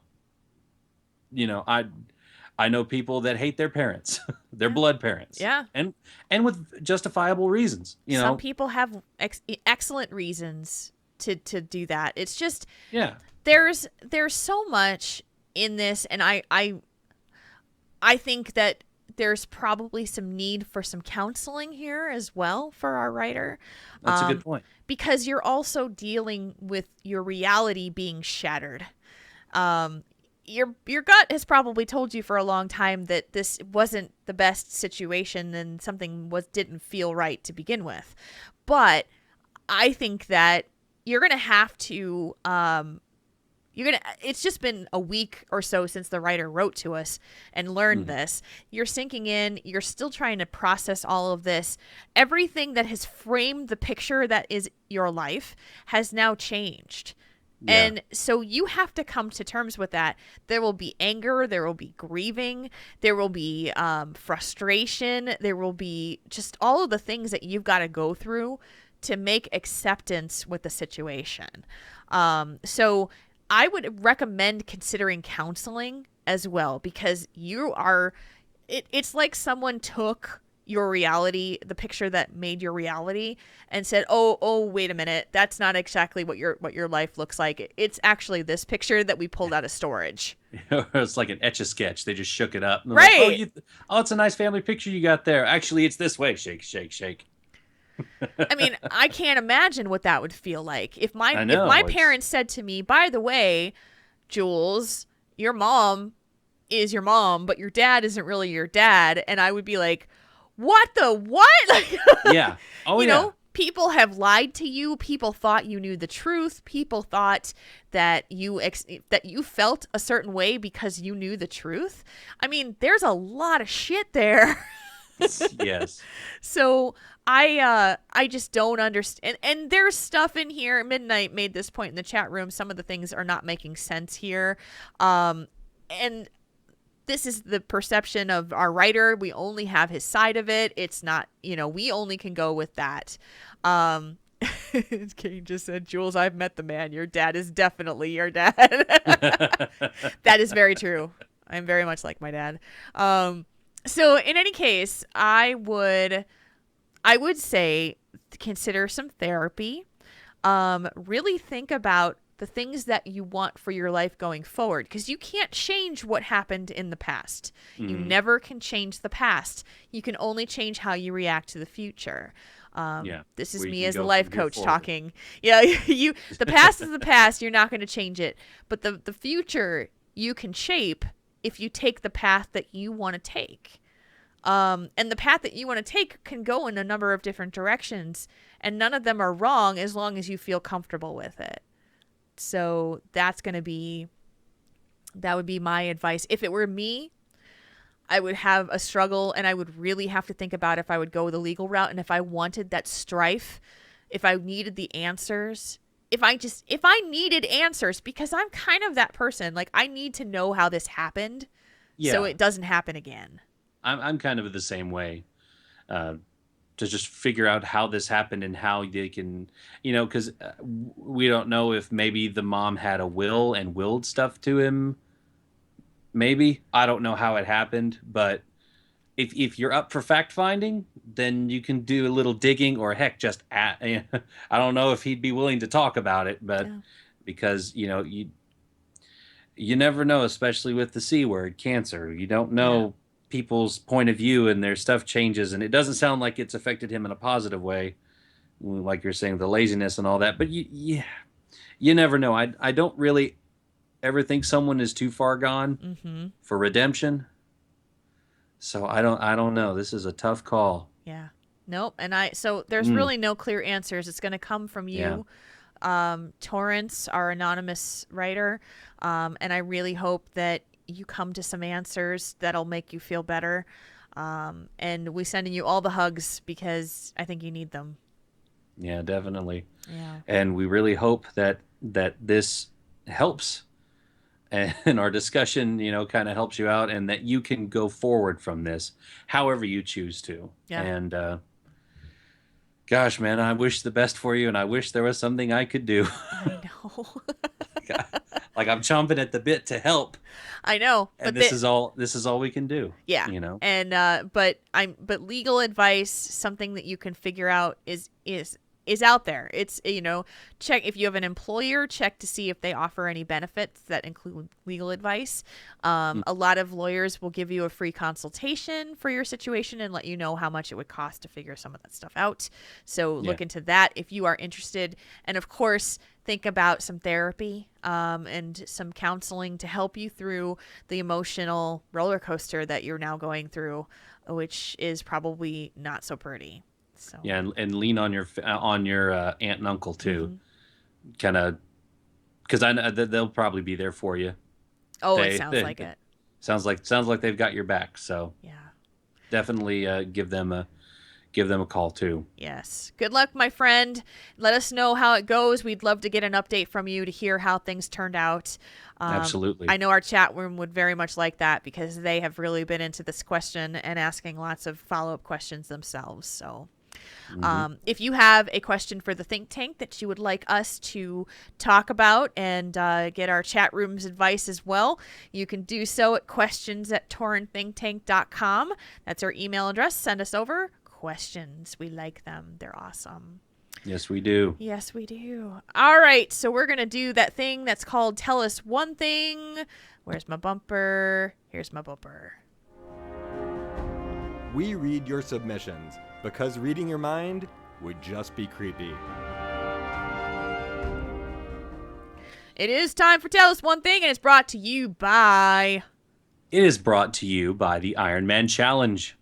I know people that hate their parents, their blood parents. Yeah. And with justifiable reasons. Some people have excellent reasons to do that. It's just, yeah, there's so much in this, and I think that there's probably some need for some counseling here as well for our writer. That's a good point. Because you're also dealing with your reality being shattered. Your gut has probably told you for a long time that this wasn't the best situation and something didn't feel right to begin with. But I think that you're going to have to it's just been a week or so since the writer wrote to us and learned this. You're sinking in, you're still trying to process all of this. Everything that has framed the picture that is your life has now changed. Yeah. And so you have to come to terms with that. There will be anger, there will be grieving, there will be frustration, there will be just all of the things that you've got to go through to make acceptance with the situation. So I would recommend considering counseling as well, because it's like someone took your reality, the picture that made your reality, and said, oh, wait a minute, that's not exactly what your life looks like. It's actually this picture that we pulled out of storage. It's like an Etch-a-Sketch. They just shook it up. And they're Right. like, oh, it's a nice family picture you got there. Actually, it's this way. Shake, shake, shake. I mean, I can't imagine what that would feel like if my it's- parents said to me, by the way, Jules, your mom is your mom, but your dad isn't really your dad, and I would be like, what the what? Like, Yeah. Oh, you yeah. know, people have lied to you. People thought you knew the truth. People thought that you felt a certain way because you knew the truth. I mean, there's a lot of shit there. Yes. So I just don't understand. And there's stuff in here. Midnight made this point in the chat room. Some of the things are not making sense here. And this is the perception of our writer. We only have his side of it. It's not, we only can go with that. Kane just said, Jules, I've met the man. Your dad is definitely your dad. That is very true. I'm very much like my dad. So in any case, I would say consider some therapy. Really think about the things that you want for your life going forward, because you can't change what happened in the past. You never can change the past. You can only change how you react to the future. This is me as a life coach talking. Yeah, the past is the past. You're not going to change it, but the future you can shape if you take the path that you want to take. And the path that you want to take can go in a number of different directions, and none of them are wrong as long as you feel comfortable with it. So that would be my advice. If it were me, I would have a struggle, and I would really have to think about if I would go the legal route, and if I wanted that strife, if I needed the answers, if I needed answers, because I'm kind of that person. Like, I need to know how this happened so it doesn't happen again. I'm kind of the same way. To just figure out how this happened and how they can, because we don't know if maybe the mom had a will and willed stuff to him. Maybe. I don't know how it happened, but if you're up for fact finding, then you can do a little digging, or heck, just I don't know if he'd be willing to talk about it, but because, you never know, especially with the C word, cancer. You don't know people's point of view, and their stuff changes, and it doesn't sound like it's affected him in a positive way, like you're saying, the laziness and all that, but you never know. I don't really ever think someone is too far gone for redemption, so I don't know. This is a tough call. Nope. And so there's really no clear answers. It's going to come from you, Torrance, our anonymous writer, and I really hope that you come to some answers that'll make you feel better. And we sending you all the hugs, because I think you need them. Yeah, definitely. Yeah. And we really hope that this helps, and our discussion, kind of helps you out, and that you can go forward from this however you choose to. Yeah. And gosh, man, I wish the best for you, and I wish there was something I could do. I know. Like, I'm chomping at the bit to help. I know, And this is all we can do. Yeah. And but legal advice, something that you can figure out is out there. It's, check if you have an employer, check to see if they offer any benefits that include legal advice. A lot of lawyers will give you a free consultation for your situation and let you know how much it would cost to figure some of that stuff out. So look into that if you are interested. And of course, think about some therapy and some counseling to help you through the emotional roller coaster that you're now going through, which is probably not so pretty. So. Yeah, and lean on your aunt and uncle too. Kind of because I know that they'll probably be there for you. Oh, it They, sounds like it. sounds like they've got your back. So Yeah. definitely give them a call too. Yes. Good luck, my friend. Let us know how it goes. We'd love to get an update from you to hear how things turned out. Absolutely. I know our chat room would very much like that because they have really been into this question and asking lots of follow-up questions themselves. So if you have a question for the think tank that you would like us to talk about and get our chat room's advice as well, you can do so at questions@taurenThinkTank.com. That's our email address. Send us over questions. We like them. They're awesome. Yes, we do. Yes, we do. All right, so we're going to do that thing that's called Tell Us One Thing. Where's my bumper? Here's my bumper. We read your submissions because reading your mind would just be creepy. It is time for Tell Us One Thing, and it's brought to you by... It is brought to you by the Iron Man Challenge.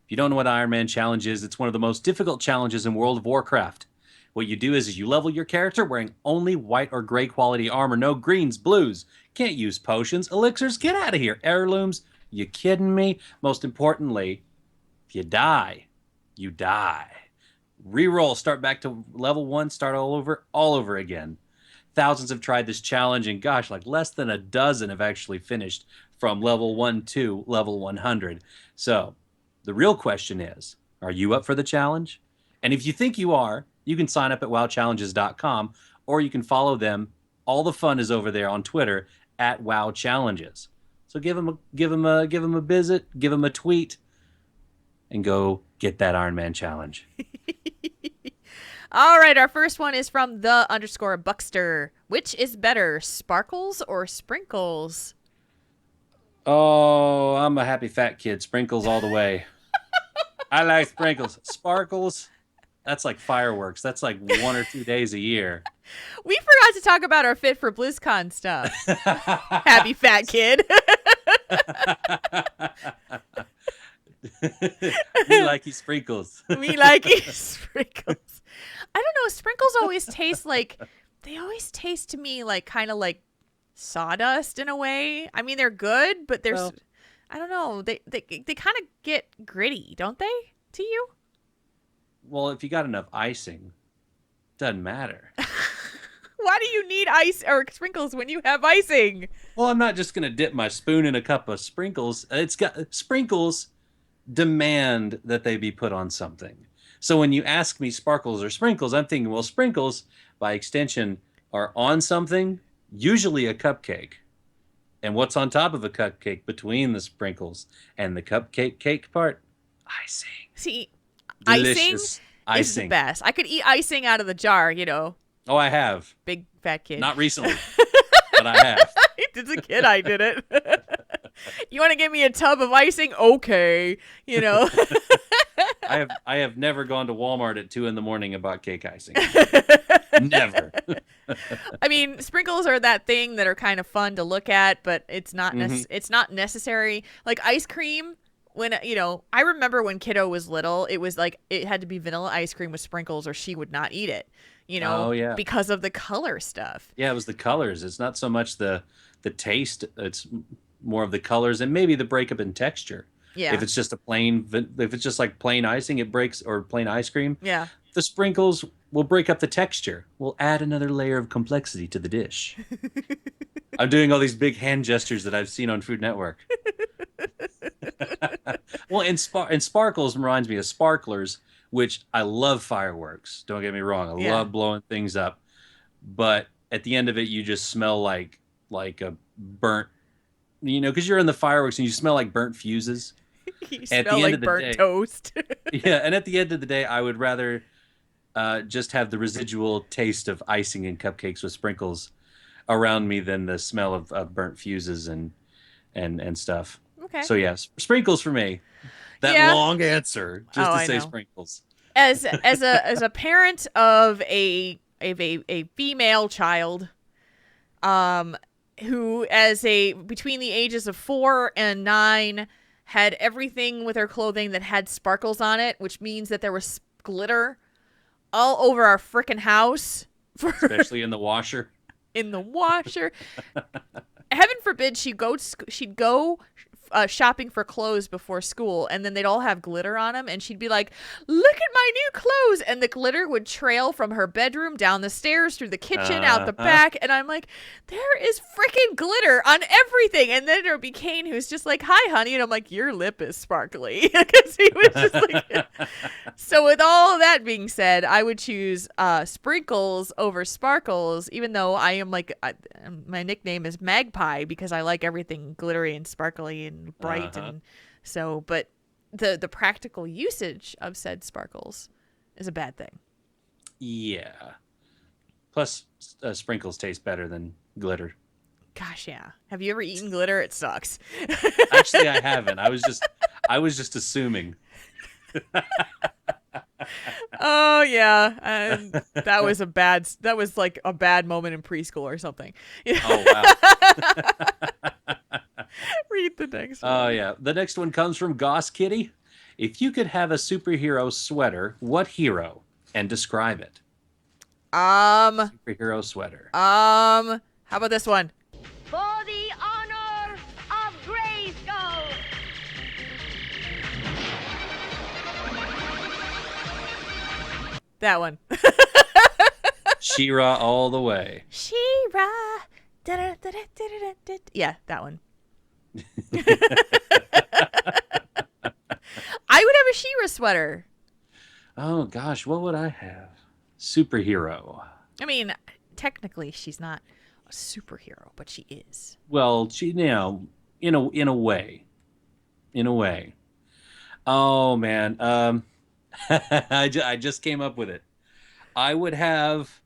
If you don't know what Iron Man Challenge is, it's one of the most difficult challenges in World of Warcraft. What you do is you level your character wearing only white or gray quality armor, no greens, blues. Can't use potions, elixirs, get out of here. Heirlooms, you kidding me? Most importantly, if you die, you die. Reroll, start back to level 1, start all over again. Thousands have tried this challenge, and gosh, like less than a dozen have actually finished from level 1 to level 100. So, the real question is, are you up for the challenge? And if you think you are, you can sign up at wowchallenges.com, or you can follow them. All the fun is over there on Twitter at wowchallenges. So give them a visit, give them a tweet, and go get that Iron Man challenge. All right, our first one is from _Buckster. Which is better, sparkles or sprinkles? Oh, I'm a happy fat kid. Sprinkles all the way. I like sprinkles. Sparkles, that's like fireworks. That's like 1 or 2 days a year. We forgot to talk about our Fit for BlizzCon stuff. Happy fat kid. Me like his sprinkles. Me like sprinkles. I don't know. Sprinkles always taste like, they always taste to me like kind of like sawdust in a way. I mean, they're good, but they're, Well, I don't know. They kind of get gritty, don't they? To you? well, if you got enough icing, doesn't matter. Why do you need ice or sprinkles when you have icing? Well, I'm not just gonna dip my spoon in a cup of sprinkles. It's got sprinkles demand that they be put on something. So when you ask me sparkles or sprinkles, I'm thinking, well, sprinkles by extension are on something, usually a cupcake. And what's on top of a cupcake between the sprinkles and the cupcake cake part? Icing. See, Delicious icing is the best. I could eat icing out of the jar, you know. Oh, I have. Big fat kid. Not recently, but I have. As a kid, I did it. You want to give me a tub of icing? Okay, you know. I have never gone to Walmart at 2 a.m. and bought cake icing. Never. I mean, sprinkles are that thing that are kind of fun to look at, but it's not it's not necessary. Like ice cream, when I remember when kiddo was little, it was like it had to be vanilla ice cream with sprinkles or she would not eat it. Oh, yeah. Because of the color stuff. Yeah, it was the colors. It's not so much the taste. It's more of the colors and maybe the breakup in texture. Yeah. If it's just if it's just like plain icing, it breaks, or plain ice cream. Yeah. The sprinkles will break up the texture. We'll add another layer of complexity to the dish. I'm doing all these big hand gestures that I've seen on Food Network. Well, and sparkles reminds me of sparklers, which I love fireworks. Don't get me wrong. I love blowing things up. But at the end of it, you just smell like a burnt, because you're in the fireworks and you smell like burnt fuses. You smell like burnt toast. Yeah, and at the end of the day, I would rather just have the residual taste of icing and cupcakes with sprinkles around me than the smell of burnt fuses and stuff. Okay. So yes, sprinkles for me. That long answer just to say sprinkles. As a parent of a female child, who between the ages of 4 and 9 had everything with her clothing that had sparkles on it, which means that there was glitter all over our frickin' house. Especially in the washer. in the washer. Heaven forbid she'd go shopping for clothes before school, and then they'd all have glitter on them, and she'd be like, look at my new clothes, and the glitter would trail from her bedroom down the stairs through the kitchen out the back, and I'm like, there is freaking glitter on everything. And then there'd be Kane, who's just like, hi honey, and I'm like, your lip is sparkly, because he was just like So with all of that being said, I would choose Sprinkles over Sparkles, even though I am like my nickname is Magpie because I like everything glittery and sparkly and bright. And so, but the practical usage of said Sparkles is a bad thing. Yeah. Plus, Sprinkles taste better than glitter. Gosh, yeah. Have you ever eaten glitter? It sucks. Actually, I haven't. I was just assuming. Oh yeah, and that was like a bad moment in preschool or something. Oh wow. Read the next one. Oh yeah. The next one comes from Goss Kitty. If you could have a superhero sweater, what hero? And describe it. Superhero sweater. How about this one? For the honor of Grayskull. That one. She-Ra all the way. She-Ra. Yeah, that one. I would have a She-Ra sweater. Oh gosh, what would I have? Superhero. I mean, technically she's not a superhero, but she is. Well, in a way. Oh man, I just came up with it. I would have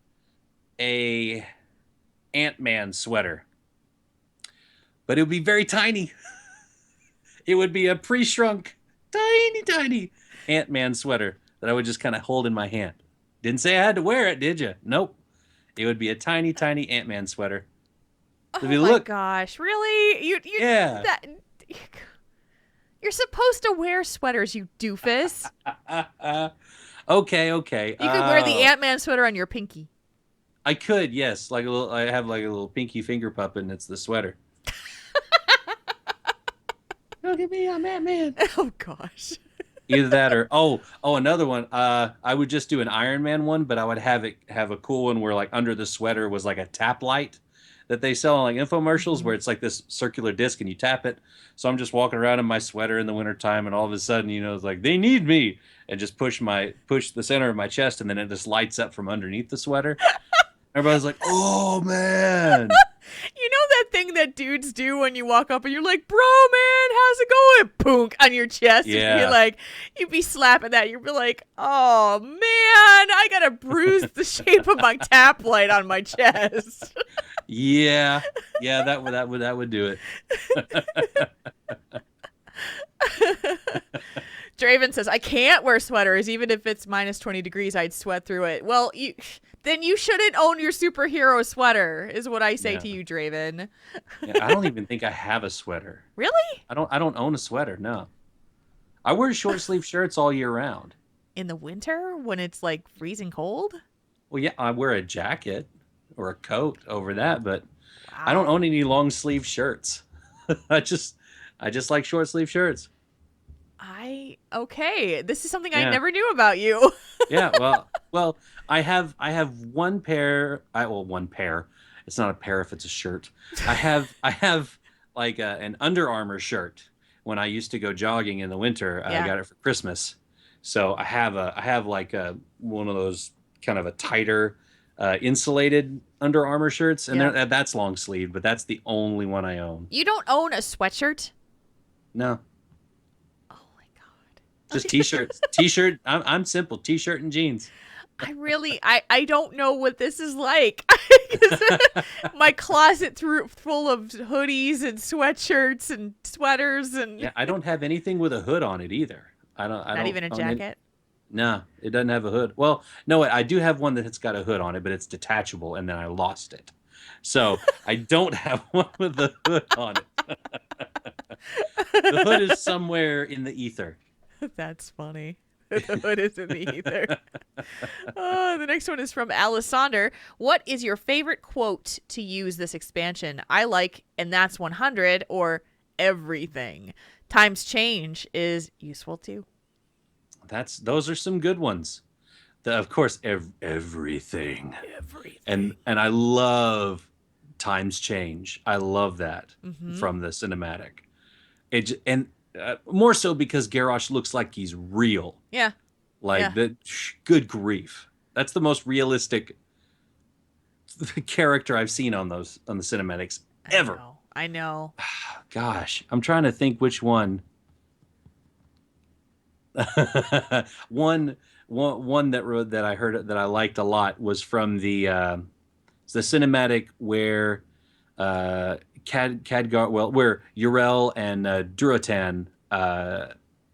a Ant-Man sweater, but it would be very tiny. It would be a pre-shrunk, tiny Ant-Man sweater that I would just kind of hold in my hand. Didn't say I had to wear it, did you? Nope. It would be a tiny Ant-Man sweater. Oh my gosh, really? Yeah. You're supposed to wear sweaters, you doofus. Okay. You could wear the Ant-Man sweater on your pinky. I could, yes. I have like a little pinky finger puppet, and it's the sweater. Look at me, I'm Ant-Man. Oh gosh. Either that or another one. I would just do an Iron Man one, but I would have a cool one where like under the sweater was like a tap light that they sell on like infomercials where it's like this circular disc and you tap it. So I'm just walking around in my sweater in the wintertime, and all of a sudden, it's like they need me, and just push the center of my chest, and then it just lights up from underneath the sweater. Everybody's like, oh man. You know that thing that dudes do when you walk up and you're like, bro, man, how's it going? Poonk on your chest. Yeah. And you're like, you'd be slapping that. You'd be like, oh, man, I got to bruise the shape of my tap light on my chest. Yeah, that would do it. Draven says, I can't wear sweaters. Even if it's minus 20 degrees, I'd sweat through it. Well, then you shouldn't own your superhero sweater, is what I say to you, Draven. Yeah, I don't even think I have a sweater. Really? I don't own a sweater, no. I wear short sleeve shirts all year round. In the winter when it's like freezing cold? Well, yeah, I wear a jacket or a coat over that, but Wow. I don't own any long sleeve shirts. I just like short sleeve shirts. Okay. This is something I Yeah. never knew about you. Yeah, well, I have one pair. One pair. It's not a pair if it's a shirt. I have like an Under Armour shirt. When I used to go jogging in the winter, Yeah. I got it for Christmas. So I have like one of those kind of a tighter insulated Under Armour shirts, and Yeah. that's long sleeve, but that's the only one I own. You don't own a sweatshirt? No, Oh my god. just t-shirts. T-shirt. I'm simple. T-shirt and jeans. I don't know what this is like. My closet full of hoodies and sweatshirts and sweaters and Yeah, I don't have anything with a hood on it either. I not don't even a own any- jacket. No, it doesn't have a hood. Well, no, I do have one that's got a hood on it, but it's detachable, and then I lost it. So I don't have one with the hood on it. The hood is somewhere in the ether. That's funny. The hood isn't me either. The next one is from Alisander. What is your favorite quote to use this expansion? I like, and that's 100, or everything. Times change is useful too. Those are some good ones. Of course, everything. And I love times change. I love that from the cinematic. More so because Garrosh looks like he's real. Yeah. Like good grief. That's the most realistic character I've seen on the cinematics ever. I know. Gosh, I'm trying to think which one. one that I heard that I liked a lot was from the cinematic where where Yrel and Duratan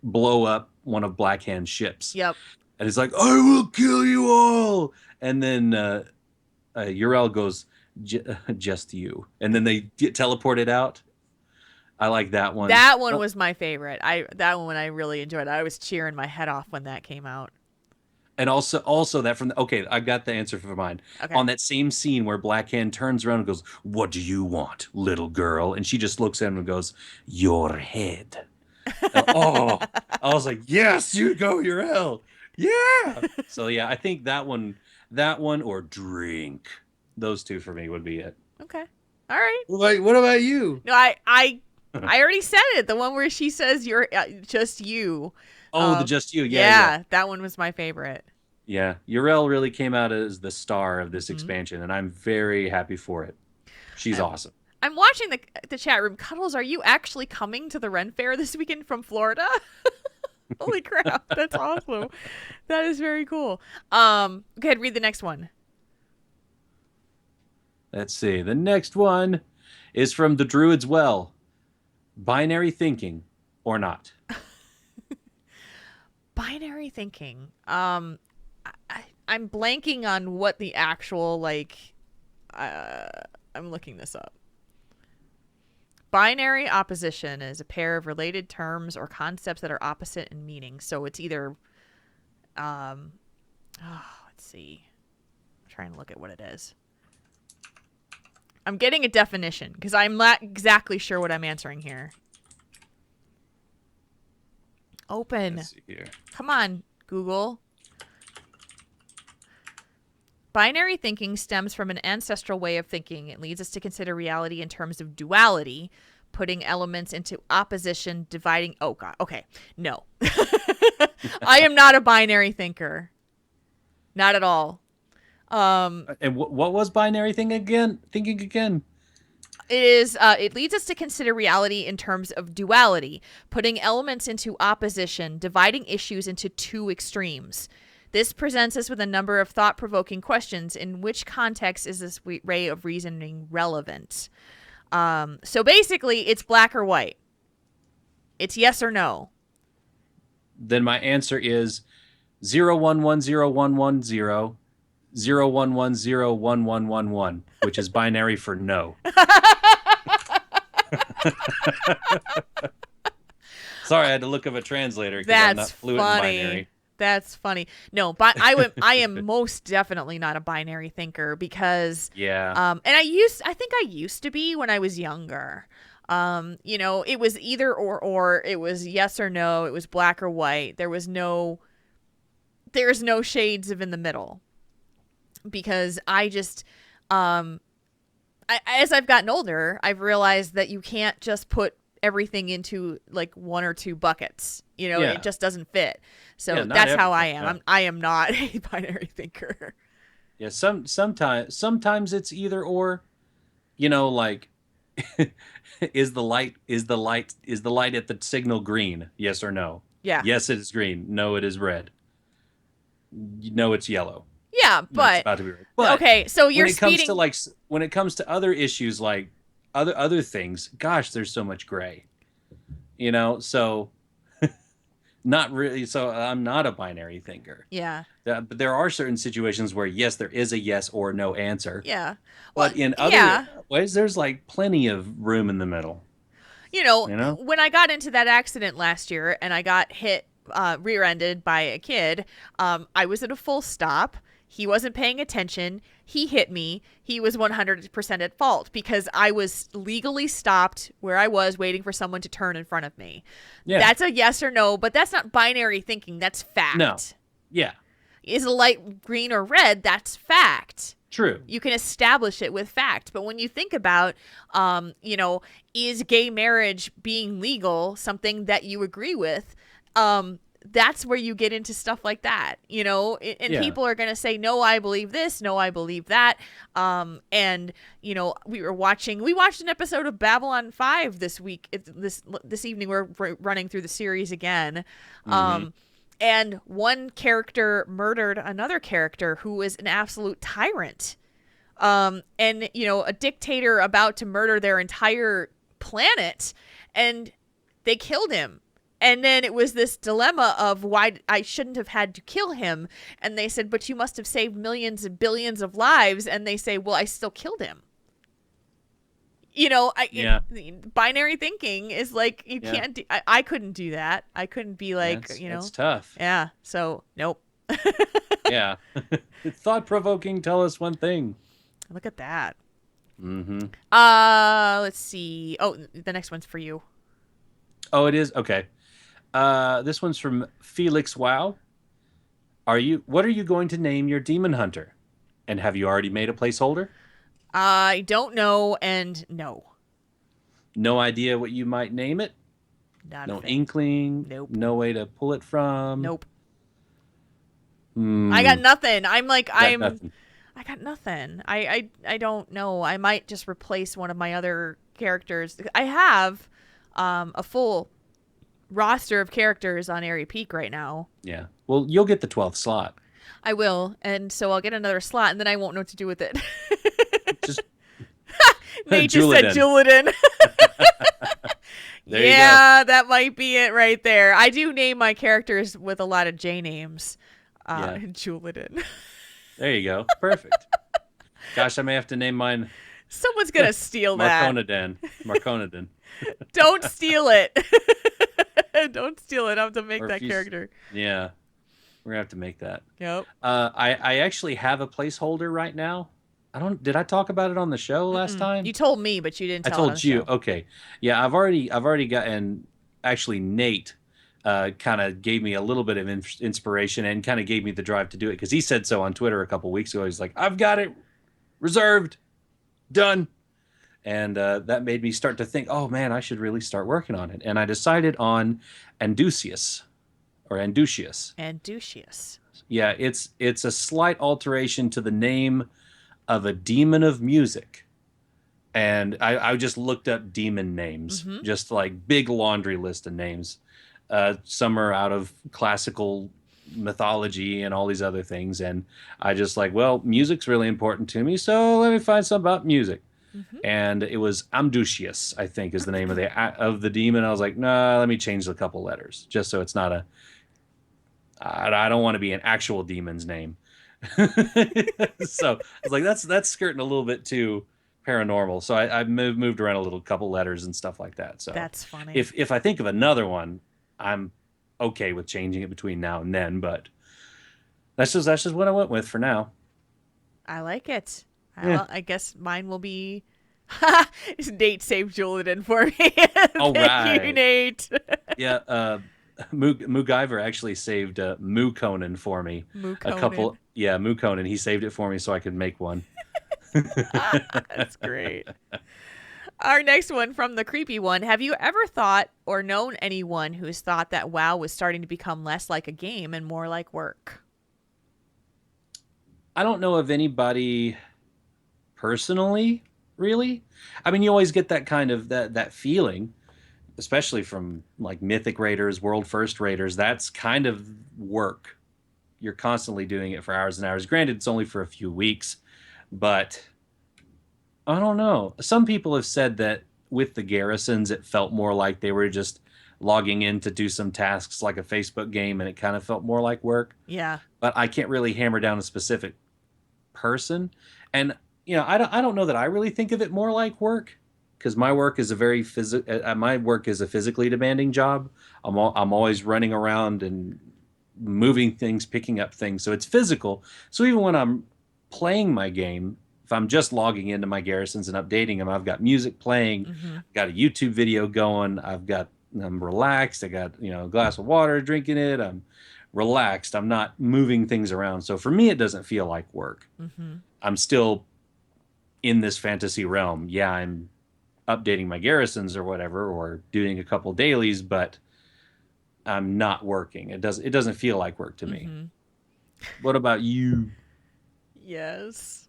blow up one of Blackhand's ships. Yep. And he's like, "I will kill you all," and then Yrel goes, "Just you," and then they get teleported out. I like that one. That one was my favorite. That one I really enjoyed. I was cheering my head off when that came out. And also that from I got the answer for mine. Okay. On that same scene where Blackhand turns around and goes, "What do you want, little girl?" And she just looks at him and goes, "Your head." I was like, "Yes, you go, Yrel." Yeah. So yeah, I think that one or drink. Those two for me would be it. Okay. All right. What about you? No, I already said it. The one where she says you're just you. Oh, the just you. Yeah. That one was my favorite. Yeah. Yrel really came out as the star of this expansion, and I'm very happy for it. She's awesome. I'm watching the chat room. Cuddles, are you actually coming to the Ren Fair this weekend from Florida? Holy crap. That's awesome. That is very cool. Go ahead, read the next one. Let's see. The next one is from the Druid's Well. Binary thinking or not? Binary thinking. I'm blanking on what the actual, I'm looking this up. Binary opposition is a pair of related terms or concepts that are opposite in meaning. So it's either, let's see. I'm trying to look at what it is. I'm getting a definition because I'm not exactly sure what I'm answering here. Open. Let's see here. Come on, Google. Binary thinking stems from an ancestral way of thinking. It leads us to consider reality in terms of duality, putting elements into opposition, dividing. Oh, God. Okay. No. I am not a binary thinker. Not at all. And what was binary thinking again? It is. It leads us to consider reality in terms of duality, putting elements into opposition, dividing issues into two extremes. This presents us with a number of thought-provoking questions. In which context is this way of reasoning relevant? So basically, it's black or white. It's yes or no. Then my answer is 0110110 0110111, which is binary for no. Sorry, I had to look up a translator because I'm not fluent in binary. That's funny. No, but I am most definitely not a binary thinker because and I think I used to be when I was younger. It was either or, it was yes or no, it was black or white. There's no shades of in the middle. Because I just as I've gotten older, I've realized that you can't just put everything into like one or two buckets. It just doesn't fit. So that's how I am. I am not a binary thinker. Yeah, sometimes it's either or. Like is the light at the signal green? Yes or no? Yeah. Yes, it is green. No, it is red. No, it's yellow. Yeah, but it's about to be red. But okay, so you're speeding. When it comes to other issues like other things, gosh, there's so much gray. So not really. So I'm not a binary thinker. Yeah. But there are certain situations where yes, there is a yes or no answer. Yeah. But in other ways, there's like plenty of room in the middle. When I got into that accident last year and I got hit rear-ended by a kid. I was at a full stop. He wasn't paying attention. He hit me. He was 100% at fault because I was legally stopped where I was waiting for someone to turn in front of me. Yeah. That's a yes or no, but that's not binary thinking. That's fact. No. Yeah. Is a light green or red? That's fact. True. You can establish it with fact. But when you think about, is gay marriage being legal something that you agree with? That's where you get into stuff like that, and people are going to say, no, I believe this. No, I believe that. And, we watched an episode of Babylon 5 this week. This evening, we're running through the series again. And one character murdered another character who was an absolute tyrant. And, a dictator about to murder their entire planet, and they killed him. And then it was this dilemma of why I shouldn't have had to kill him. And they said, but you must have saved millions and billions of lives. And they say, well, I still killed him. Binary thinking is like, you can't do, I couldn't do that. I couldn't be like, it's tough. Yeah. So, nope. Yeah. It's thought-provoking. Tell us one thing. Look at that. Mm-hmm. Let's see. Oh, the next one's for you. Oh, it is? Okay. This one's from Felix Wow. What are you going to name your demon hunter? And have you already made a placeholder? I don't know, and no. No idea what you might name it? No inkling? Nope. No way to pull it from? Nope. I got nothing. Nothing. I got nothing. I don't know. I might just replace one of my other characters. I have a full roster of characters on Airy Peak right now. Yeah. Well, you'll get the 12th slot. I will, and so I'll get another slot, and then I won't know what to do with it. Just Nate just said Julian. Yeah, that might be it right there. I do name my characters with a lot of J names. Julian. There you go. Perfect. Gosh, I may have to name mine. Someone's gonna steal that. Marconin. Don't steal it. Don't steal it. I have to make that character. Yeah. We're gonna have to make that. Yep. I actually have a placeholder right now. Did I talk about it on the show last time? You told me, but you didn't tell I told on the you. show. Okay. Yeah, I've already gotten, actually Nate kind of gave me a little bit of inspiration and kind of gave me the drive to do it because he said so on Twitter a couple weeks ago. He's like, I've got it reserved, done. And that made me start to think, oh man, I should really start working on it. And I decided on Andusius. Yeah, it's a slight alteration to the name of a demon of music. And I just looked up demon names, just like big laundry list of names. Some are out of classical mythology and all these other things. And I just like, well, music's really important to me, so let me find something about music. And it was Amdusius, I think, is the name of the demon. I was like, nah, let me change a couple letters just so it's not I don't want to be an actual demon's name. So I was like, that's skirting a little bit too paranormal. So I moved around a couple letters and stuff like that. So that's funny. If I think of another one, I'm okay with changing it between now and then. But that's just what I went with for now. I like it. Yeah. I guess mine will be. Nate saved Julian for me. All Thank you, Nate. Yeah. MacGyver actually saved Marconin for me. Marconin. He saved it for me so I could make one. That's great. Our next one from the creepy one. Have you ever thought or known anyone who's thought that WoW was starting to become less like a game and more like work? I don't know of anybody personally, really. I mean, you always get that kind of that feeling, especially from like Mythic Raiders, World First Raiders. That's kind of work. You're constantly doing it for hours and hours. Granted, it's only for a few weeks, but I don't know. Some people have said that with the garrisons, it felt more like they were just logging in to do some tasks like a Facebook game, and it kind of felt more like work. Yeah. But I can't really hammer down a specific person. And, I don't know that I really think of it more like work, because my work is a very my work is a physically demanding job. I'm always running around and moving things, picking up things, so it's physical. So even when I'm playing my game, if I'm just logging into my garrisons and updating them, I've got music playing, I've got a YouTube video going, I'm relaxed, I got a glass of water, drinking it, I'm relaxed, I'm not moving things around. So for me, it doesn't feel like work. I'm still in this fantasy realm. Yeah, I'm updating my garrisons or whatever, or doing a couple dailies, but I'm not working. It doesn't feel like work to me. What about you? Yes.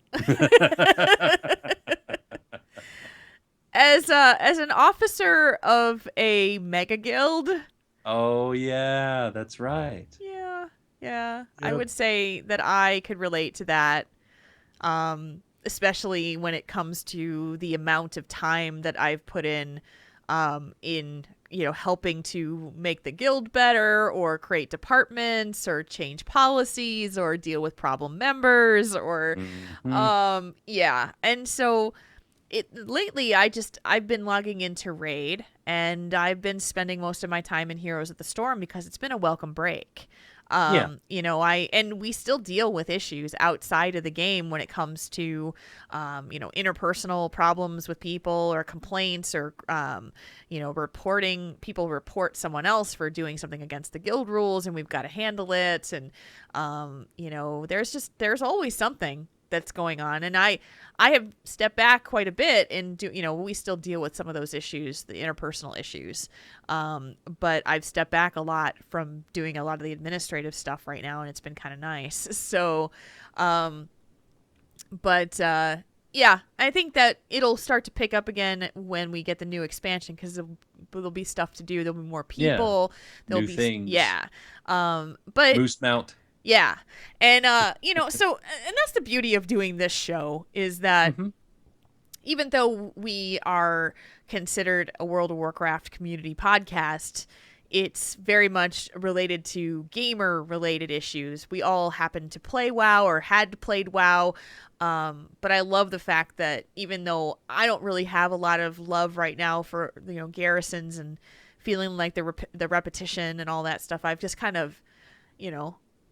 As an officer of a mega guild. Oh yeah, that's right. Yeah. I Yep. would say that I could relate to that. Especially when it comes to the amount of time that I've put in helping to make the guild better, or create departments, or change policies, or deal with problem members, or yeah. And so lately I've been logging into Raid, and I've been spending most of my time in Heroes of the Storm because it's been a welcome break. We still deal with issues outside of the game when it comes to, interpersonal problems with people, or complaints, or, people report someone else for doing something against the guild rules, and we've got to handle it. And, there's always something that's going on. And I have stepped back quite a bit, and we still deal with some of those issues, the interpersonal issues. But I've stepped back a lot from doing a lot of the administrative stuff right now, and it's been kind of nice. So, yeah, I think that it'll start to pick up again when we get the new expansion, because there'll be stuff to do. There'll be more people. There'll New be things. Yeah. But Moose Mount. yeah. And, and that's the beauty of doing this show, is that even though we are considered a World of Warcraft community podcast, it's very much related to gamer-related issues. We all happen to play WoW, or had played WoW, but I love the fact that even though I don't really have a lot of love right now for garrisons and feeling like the repetition and all that stuff, I've just kind of,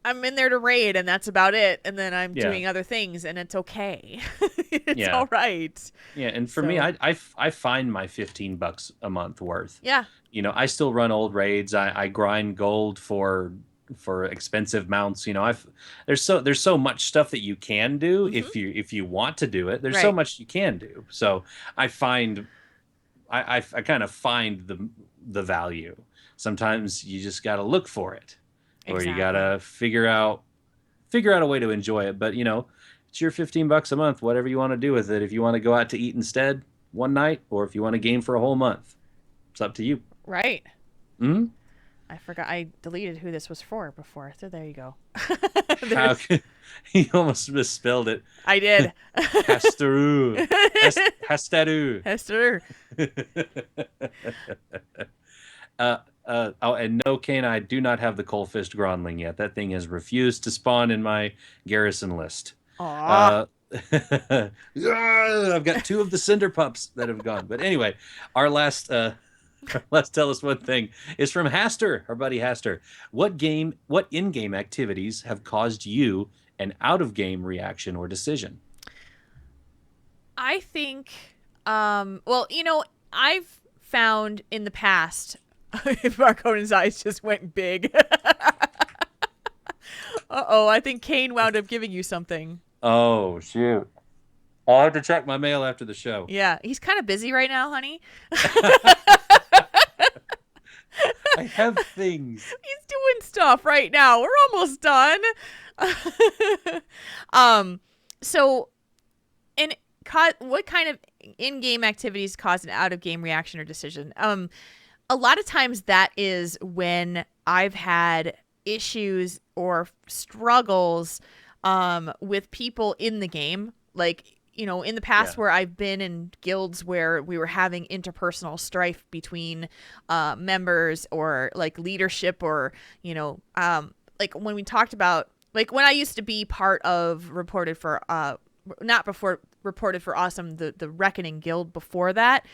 I'm in there to raid, and that's about it. And then I'm doing other things, and it's okay. It's all right. Yeah, and for me, I find my $15 a month worth. Yeah. I still run old raids. I grind gold for expensive mounts. There's so much stuff that you can do if you want to do it. There's so much you can do. So I kind of find the value. Sometimes you just got to look for it. Or you gotta figure out a way to enjoy it. But it's your $15 a month. Whatever you want to do with it. If you want to go out to eat instead one night, or if you want to game for a whole month, it's up to you. Right. Hmm. I forgot. I deleted who this was for before. So there you go. You almost misspelled it. I did. Hasteru. Hester. And no, Kane, I do not have the Coalfist Gronling yet. That thing has refused to spawn in my garrison list. Aww. I've got 2 of the Cinder Pups that have gone. But anyway, our last Tell Us One Thing is from Haster, our buddy Haster. What in-game activities have caused you an out-of-game reaction or decision? I think, I've found in the past, if Marconin's eyes just went big. Uh-oh, I think Kane wound up giving you something. Oh, shoot. I'll have to check my mail after the show. Yeah, he's kind of busy right now, honey. I have things. He's doing stuff right now. We're almost done. What kind of in-game activities cause an out-of-game reaction or decision? A lot of times that is when I've had issues or struggles with people in the game. Like, in the past where I've been in guilds where we were having interpersonal strife between members, or like leadership, or, like when we talked about, like when I used to be part of Reported for, not before reported for Awesome, the Reckoning Guild before that,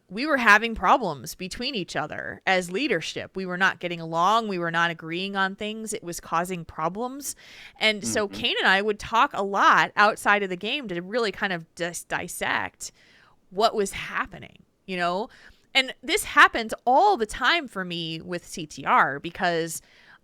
we were having problems between each other as leadership. We were not getting along. We were not agreeing on things. It was causing problems. And so Kane and I would talk a lot outside of the game to really kind of just dissect what was happening, you know? And this happens all the time for me with CTR because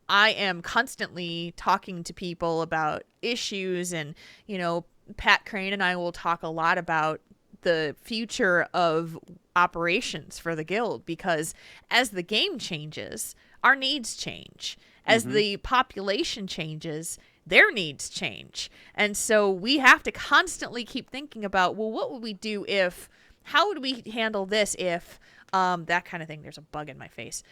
I am constantly talking to people about issues, and, you know, Pat Crane and I will talk a lot about the future of operations for the guild, because as the game changes, our needs change. As the population changes, their needs change. And so we have to constantly keep thinking about, well, what would we do if, how would we handle this if, that kind of thing. There's a bug in my face.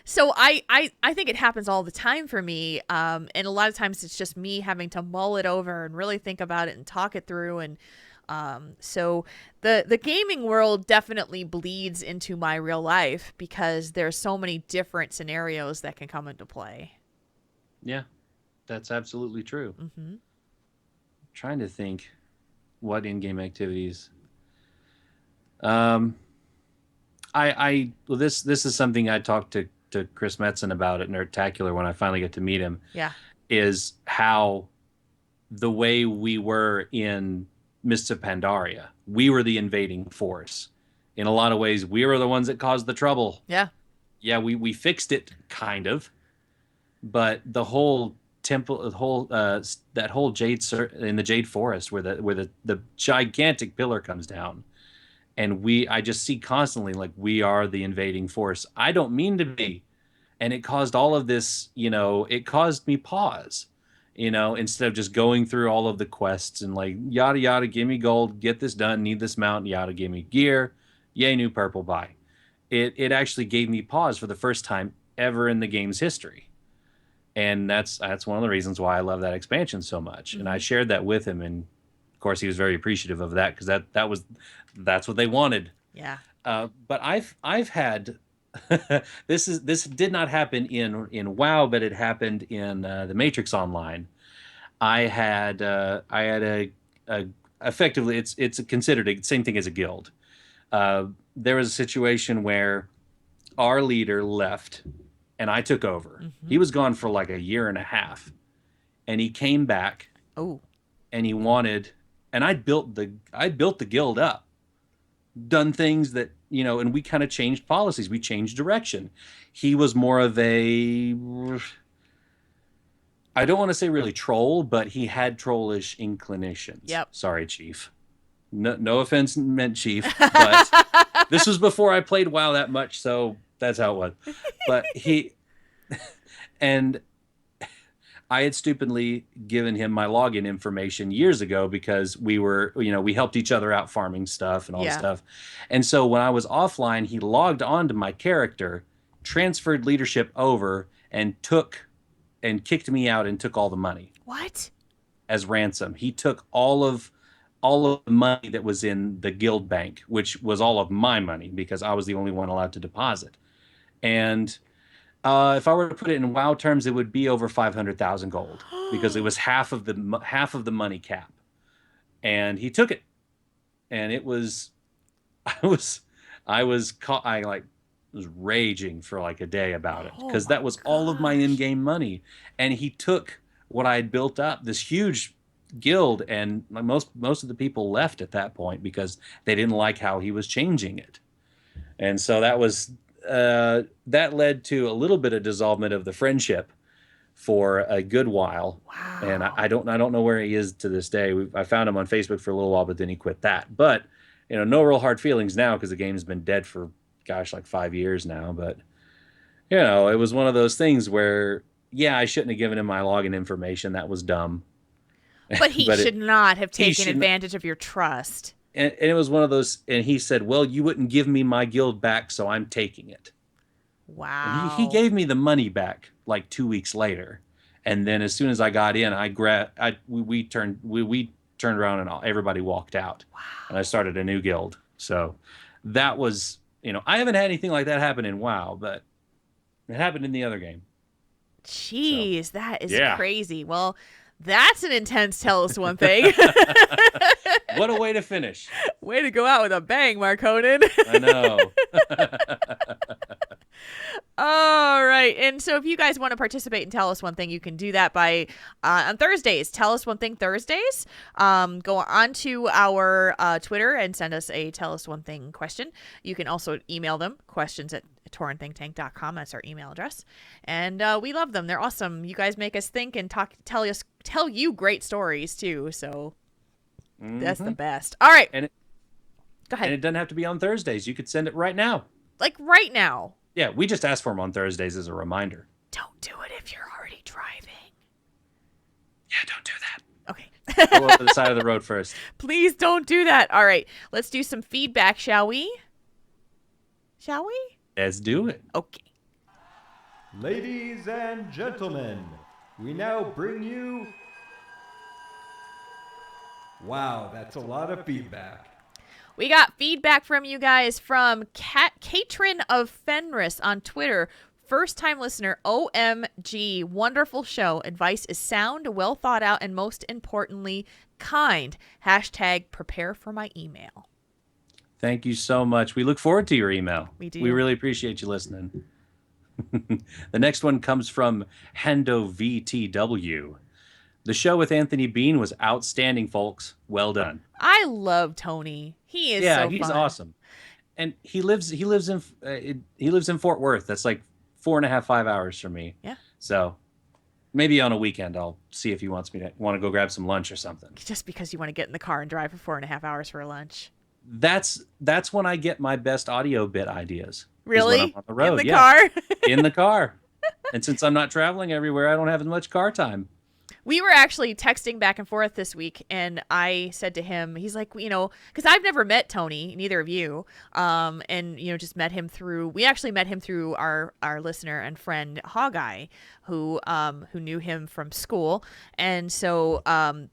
So I think it happens all the time for me. And a lot of times it's just me having to mull it over and really think about it and talk it through. And so the gaming world definitely bleeds into my real life because there's so many different scenarios that can come into play. Yeah, that's absolutely true. Mm-hmm. Trying to think what in-game activities. Well, this is something I talked to Chris Metzen about at Nerdtacular when I finally get to meet him. Yeah. Is how the way we were in Mists of Pandaria, we were the invading force. In a lot of ways, we were the ones that caused the trouble. Yeah. Yeah, we fixed it kind of, but the whole temple, that whole in the Jade Forest where the gigantic pillar comes down. And I just see constantly like we are the invading force. I don't mean to be. And it caused all of this, you know, it caused me pause, you know, instead of just going through all of the quests and like, yada, yada, give me gold, get this done, need this mount, yada, give me gear, yay, new purple, buy. It actually gave me pause for the first time ever in the game's history. And that's one of the reasons why I love that expansion so much. And I shared that with him, and of course he was very appreciative of that because that's what they wanted. Yeah. But I've had this did not happen in WoW, but it happened in the Matrix Online. I had a effectively it's considered the same thing as a guild. There was a situation where our leader left and I took over. He was gone for like a year and a half, and he came back. Oh. And he wanted, and I built the guild up, done things that, you know, and we kind of changed policies. We changed direction. He was more of a, I don't want to say really troll, but he had trollish inclinations. Yep. Sorry, Chief. No offense meant, Chief, but this was before I played WoW that much, so that's how it was. But and I had stupidly given him my login information years ago because we were, you know, we helped each other out farming stuff and all this stuff. And so when I was offline, he logged on to my character, transferred leadership over, and kicked me out and took all the money. What? As ransom. He took all of the money that was in the guild bank, which was all of my money because I was the only one allowed to deposit. And if I were to put it in WoW terms, it would be over 500,000 gold because it was half of the money cap. And he took it, and it was, I was raging for like a day about it because that was all of my in-game money, and he took what I had built up, this huge guild, and most of the people left at that point because they didn't like how he was changing it. And so that was that led to a little bit of dissolvement of the friendship for a good while. Wow. And I don't know where he is to this day. I found him on Facebook for a little while, but then he quit that. But, you know, no real hard feelings now because the game's been dead for, gosh, like 5 years now. But, you know, it was one of those things where, yeah, I shouldn't have given him my login information. That was dumb. But he should not have taken advantage of your trust. And it was one of those, and he said, well, you wouldn't give me my guild back, so I'm taking it. Wow. And he gave me the money back like 2 weeks later. And then as soon as I got in, we turned around and everybody walked out. Wow. And I started a new guild. So that was, you know, I haven't had anything like that happen in WoW, but it happened in the other game. Jeez, that is crazy. Well, That's an intense tell us one thing. What a way to finish. Way to go out with a bang, Marconin. I know. All right. And so if you guys want to participate and tell us one thing, you can do that by on Thursdays. Tell us one thing Thursdays. Go on to our Twitter and send us a tell us one thing question. You can also email them, questions@tauren.thinktank.com. That's our email address. And we love them. They're awesome. You guys make us think and tell you great stories too. So that's the best. All right. Go ahead. And it doesn't have to be on Thursdays. You could send it right now. Like right now. Yeah, we just asked for them on Thursdays as a reminder. Don't do it if you're already driving. Yeah, don't do that. Okay. Pull over to the side of the road first. Please don't do that. All right. Let's do some feedback, shall we? Shall we? Let's do it. Okay. Ladies and gentlemen, we now bring you... Wow, that's a lot of feedback. We got feedback from you guys from Katrin of Fenris on Twitter. First time listener, OMG, wonderful show. Advice is sound, well thought out, and most importantly, kind. # prepare for my email. Thank you so much. We look forward to your email. We do. We really appreciate you listening. The next one comes from Hendo VTW. The show with Anthony Bean was outstanding, folks. Well done. I love Tony. He is so he's fun. awesome. And he lives in Fort Worth. That's like 4.5, 5 hours from me. Yeah. So maybe on a weekend I'll see if he want to go grab some lunch or something. Just because you want to get in the car and drive for 4.5 hours for lunch. That's when I get my best audio bit ideas. Really? When I'm on the road. In the car? In the car. And since I'm not traveling everywhere, I don't have as much car time. We were actually texting back and forth this week, and I said to him, he's like, because I've never met Tony, neither of you, and, just met him we actually met him through our listener and friend, Hawkeye, who knew him from school, and so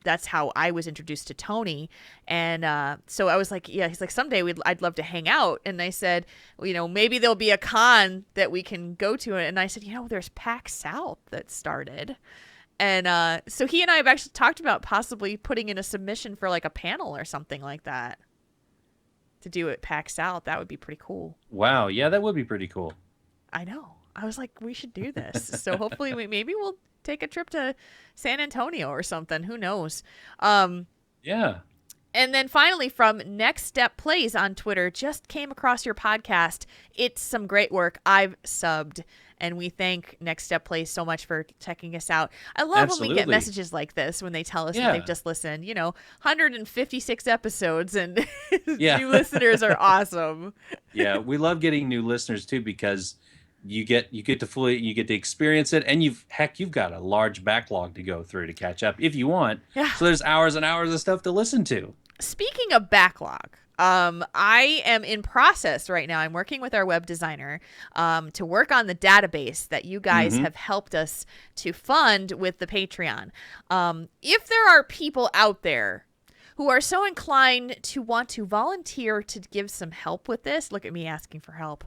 that's how I was introduced to Tony, and so I was like, yeah, he's like, someday I'd love to hang out, and I said, maybe there'll be a con that we can go to, and I said, there's PAX South that started. And so he and I have actually talked about possibly putting in a submission for like a panel or something like that to do at PAX South. That would be pretty cool. Wow. Yeah, that would be pretty cool. I know. I was like, we should do this. So hopefully maybe we'll take a trip to San Antonio or something. Who knows? Yeah. And then finally from Next Step Plays on Twitter, just came across your podcast. It's some great work. I've subbed. And we thank Next Step Plays so much for checking us out. I love when we get messages like this when they tell us that they've just listened. 156 episodes and new listeners are awesome. Yeah, we love getting new listeners too because you get to experience it, and you've got a large backlog to go through to catch up if you want. Yeah. So there's hours and hours of stuff to listen to. Speaking of backlog, I am in process right now. I'm working with our web designer to work on the database that you guys have helped us to fund with the Patreon. If there are people out there who are so inclined to want to volunteer to give some help with this, look at me asking for help.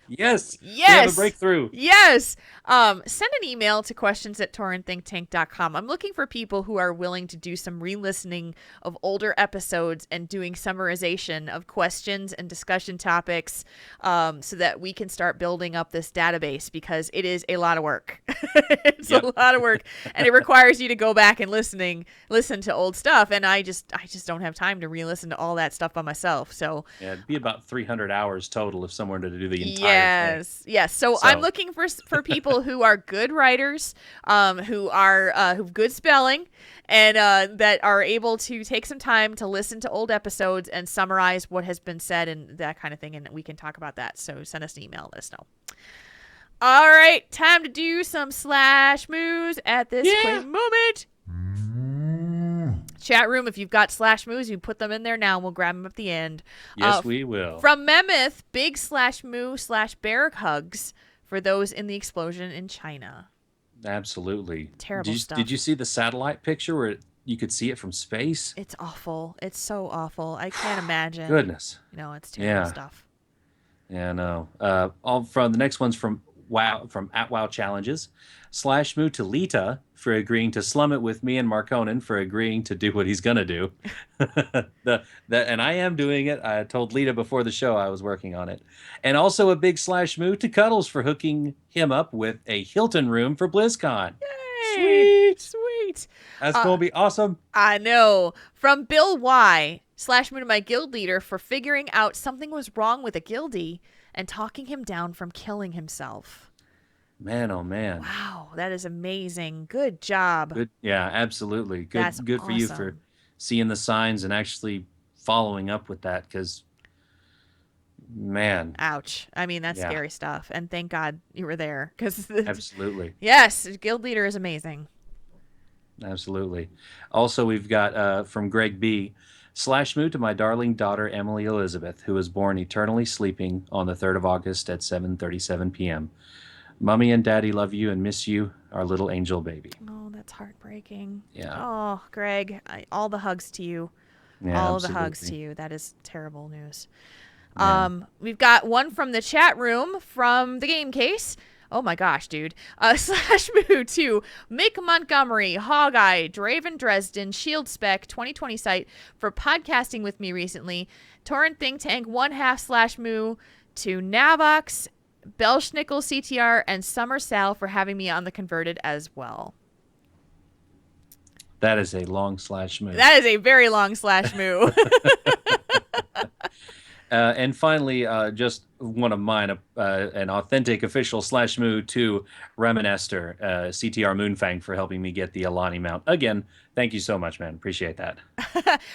Yes. We have a breakthrough. Yes. Send an email to questions@tauren.thinktank.com. I'm looking for people who are willing to do some re-listening of older episodes and doing summarization of questions and discussion topics so that we can start building up this database because it is a lot of work. It's a lot of work, and it requires you to go back and listen to old stuff, and I just don't have time to re-listen to all that stuff by myself. So yeah, it'd be about 300 hours total if someone to do the entire thing. Yes. So I'm looking for people who are good writers, who have good spelling, and that are able to take some time to listen to old episodes and summarize what has been said and that kind of thing, and we can talk about that. So send us an email, let us know. All right, time to do some slash moves at this quick moment. Chat room, if you've got slash moves, you put them in there now, and we'll grab them at the end. Yes, we will. From Memeth, big slash moo slash bear hugs for those in the explosion in China. Absolutely. Terrible stuff. Did you see the satellite picture where you could see it from space? It's awful. It's so awful. I can't imagine. Goodness. No, it's terrible stuff. Yeah, no. All from the next one's from @WoW Challenges. Slash moo to Lita for agreeing to slum it with me and Marconin for agreeing to do what he's gonna do. And I am doing it. I told Lita before the show I was working on it. And also a big slash moo to Cuddles for hooking him up with a Hilton room for BlizzCon. Yay! Sweet. That's gonna be awesome. I know. From Bill Y. Slash moo to my guild leader for figuring out something was wrong with a guildie and talking him down from killing himself. Man, oh man. Wow, that is amazing. Good job. Good. Yeah, absolutely. Good. That's good for you for awesome. seeing the signs and actually following up with that. Because, man, Ouch. I mean, that's Yeah. scary stuff. And thank God you were there. Because absolutely, yes, guild leader is amazing. absolutely. Also, we've got from Greg B. Slash moo to my darling daughter Emily Elizabeth, who was born eternally sleeping on the 3rd of August at 7:37 p.m. Mommy and Daddy love you and miss you, our little angel baby. Oh, that's heartbreaking. Yeah. Oh, Greg, all the hugs to you. Yeah, all absolutely. the hugs to you. That is terrible news. Man. We've got one from the chat room from the game case. Oh my gosh, dude. Slash moo to Mick Montgomery, Hogeye, Draven Dresden, Shield Spec, 2020 site for podcasting with me recently. Tauren Think Tank, 1/2 slash moo to Navox, Belschnickel CTR, and Summer Sal for having me on the Converted as well. That is a long slash moo. That is a very long slash moo. And finally, just one of mine, an authentic official slash moo to Reminester, CTR Moonfang, for helping me get the Alani mount. Again, thank you so much, man. Appreciate that.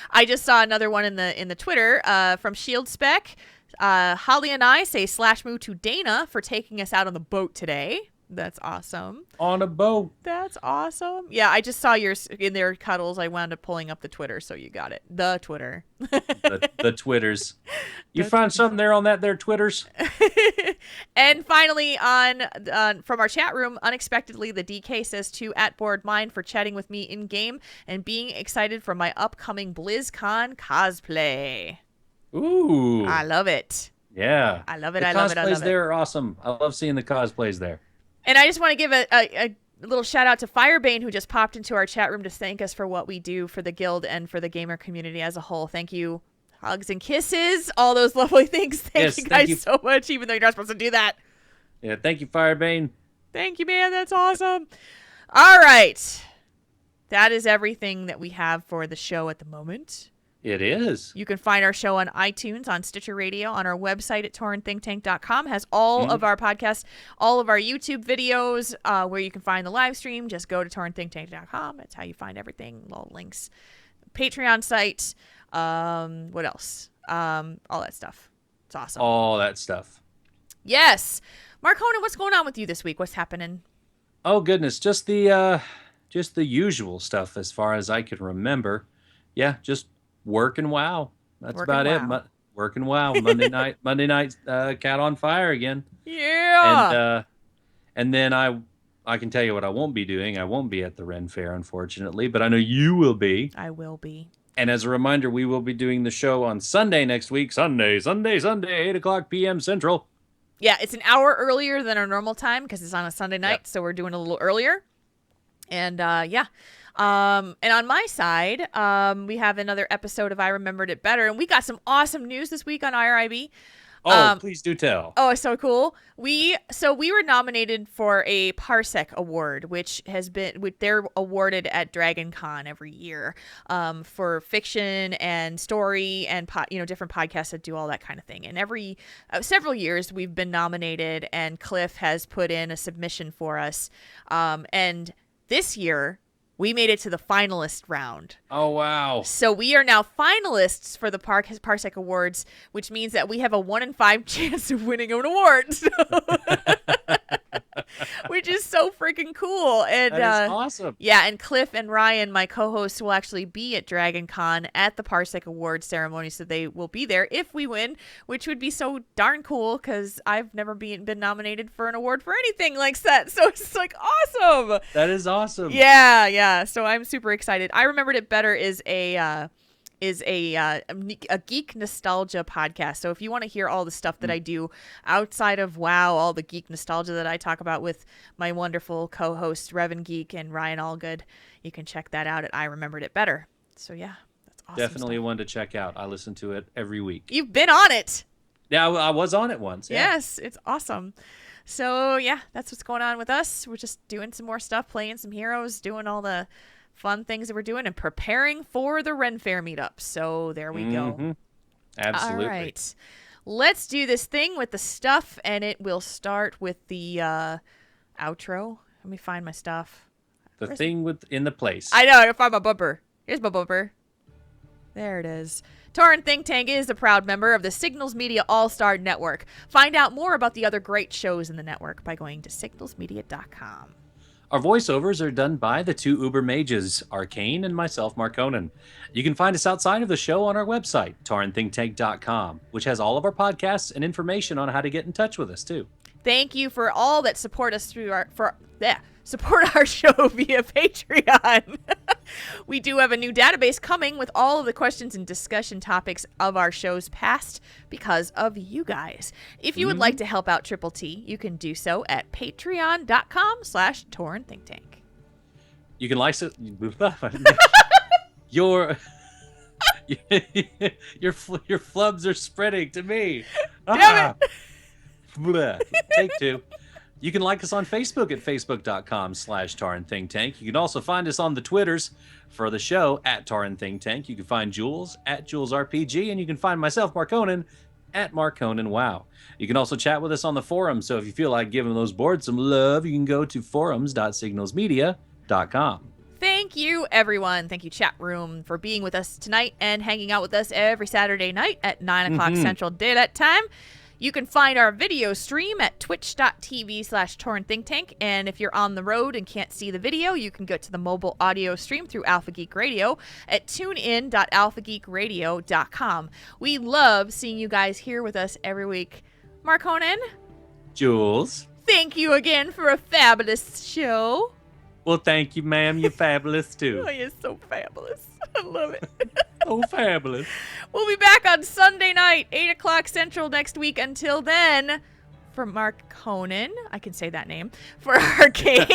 I just saw another one in the Twitter from Shield Spec. Holly and I say slash moo to Dana for taking us out on the boat today. That's awesome. On a boat. That's awesome. Yeah, I just saw yours in there, Cuddles. I wound up pulling up the Twitter, so you got it. The Twitter. the Twitters. You find something there on that there Twitters? And finally, on from our chat room, unexpectedly, the DK says to @BoardMine for chatting with me in game and being excited for my upcoming BlizzCon cosplay. Ooh. I love it. Yeah. I love it. The I love it. I cosplays love it. there are awesome. I love seeing the cosplays there. And I just want to give a little shout out to Firebane, who just popped into our chat room to thank us for what we do for the guild and for the gamer community as a whole. Thank you. Hugs and kisses. All those lovely things. Thank you guys so much, even though you're not supposed to do that. Yeah, thank you, Firebane. Thank you, man. That's awesome. All right. That is everything that we have for the show at the moment. It is. You can find our show on iTunes, on Stitcher Radio, on our website at torrenthinktank.com. Has all of our podcasts, all of our YouTube videos, where you can find the live stream. Just go to torrenthinktank.com. That's how you find everything. All links. Patreon site. What else? All that stuff. It's awesome. All that stuff. Yes. Marconin, what's going on with you this week? What's happening? Oh goodness, just the usual stuff as far as I can remember. Yeah, just work and WoW. That's Work about and it. WoW. Work and WoW. Monday night, Cat on Fire again. Yeah. And then I can tell you what I won't be doing. I won't be at the Ren Fair, unfortunately, but I know you will be. I will be. And as a reminder, we will be doing the show on Sunday next week. Sunday, 8 o'clock p.m. Central. Yeah, it's an hour earlier than our normal time because it's on a Sunday night, so we're doing a little earlier. And yeah. And on my side, we have another episode of I Remembered It Better, and we got some awesome news this week on IRIB. Please do tell. Oh, it's so cool. We were nominated for a Parsec Award, which they're awarded at Dragon Con every year, for fiction and story and different podcasts that do all that kind of thing. And every several years we've been nominated, and Cliff has put in a submission for us. And this year we made it to the finalist round. Oh, wow. So we are now finalists for the Parsec Awards, which means that we have a 1 in 5 chance of winning an award. So which is so freaking cool. And that is awesome. Yeah, and Cliff and Ryan, my co-hosts, will actually be at Dragon Con at the Parsec Awards ceremony, so they will be there if we win, which would be so darn cool because I've never been nominated for an award for anything like that. So it's like awesome. That is awesome. Yeah. So I'm super excited. I Remembered It Better is a is a geek nostalgia podcast. So if you want to hear all the stuff that I do outside of WoW, all the geek nostalgia that I talk about with my wonderful co-hosts Revan Geek and Ryan Allgood, you can check that out at I Remembered It Better. So yeah, that's awesome. Definitely one to check out. I listen to it every week. You've been on it. Yeah, I was on it once. Yeah. Yes, it's awesome. So yeah, that's what's going on with us. We're just doing some more stuff, playing some heroes, doing all the fun things that we're doing, and preparing for the Ren Fair meetup. So there we go. Absolutely. All right. Let's do this thing with the stuff, and it will start with the outro. Let me find my stuff. The thing in the place. I know. I can find my bumper. Here's my bumper. There it is. Tauren Think Tank is a proud member of the Signals Media All-Star Network. Find out more about the other great shows in the network by going to signalsmedia.com. Our voiceovers are done by the two Uber mages, Arcane and myself, Marconin. You can find us outside of the show on our website, taurenThinkTank.com, which has all of our podcasts and information on how to get in touch with us, too. Thank you for all that support us through support our show via Patreon. We do have a new database coming with all of the questions and discussion topics of our shows past because of you guys. If you would like to help out Triple T, you can do so at patreon.com/TaurenThinkTank. You can license your flubs are spreading to me. Damn it. Blah. Take two. You can like us on Facebook at facebook.com/TaurenThinkTank. You can also find us on the Twitters for the show at TaurenThinkTank. You can find Jules at JulesRPG, and you can find myself, Marconin, at MarconinWow. You can also chat with us on the forum, so if you feel like giving those boards some love, you can go to forums.signalsmedia.com. Thank you, everyone. Thank you, chat room, for being with us tonight and hanging out with us every Saturday night at 9 o'clock Central Daylight Time. You can find our video stream at twitch.tv/TaurenThinkTank. And if you're on the road and can't see the video, you can go to the mobile audio stream through Alpha Geek Radio at tunein.alphageekradio.com. We love seeing you guys here with us every week. Marconin, Jules. thank you again for a fabulous show. Well, thank you, ma'am. You're fabulous, too. Oh, you're so fabulous. I love it. So fabulous. We'll be back on Sunday night, 8 o'clock Central next week. Until then, for Marconin, I can say that name, for Arcane.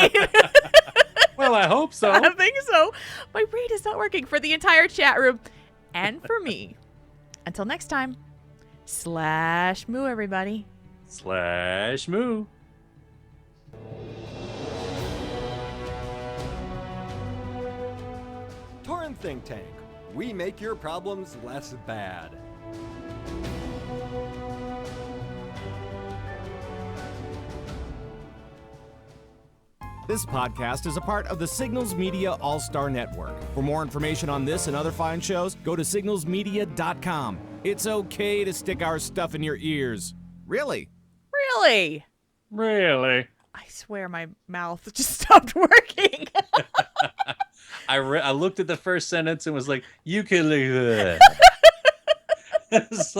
Well, I hope so. I think so. My brain is not working. For the entire chat room and for me. Until next time, /moo, everybody. /moo. Tauren Think Tank. We make your problems less bad. This podcast is a part of the Signals Media All-Star Network. For more information on this and other fine shows, go to signalsmedia.com. It's okay to stick our stuff in your ears. Really? Really? Really? I swear my mouth just stopped working. I looked at the first sentence and was like, you can leave. It's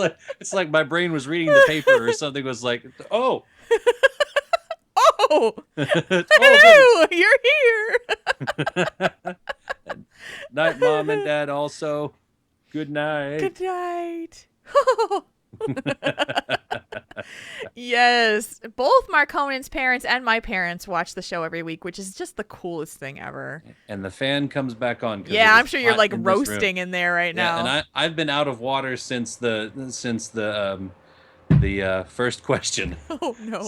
like my brain was reading the paper or something was like, oh. Oh. Hello, you're here. Night, Mom and Dad also. Good night. Good night. Yes, both Marconin's parents and my parents watch the show every week, which is just the coolest thing ever. And the fan comes back on. Yeah, I'm sure you're like roasting in there right now. And I've been out of water since the first question. Oh no!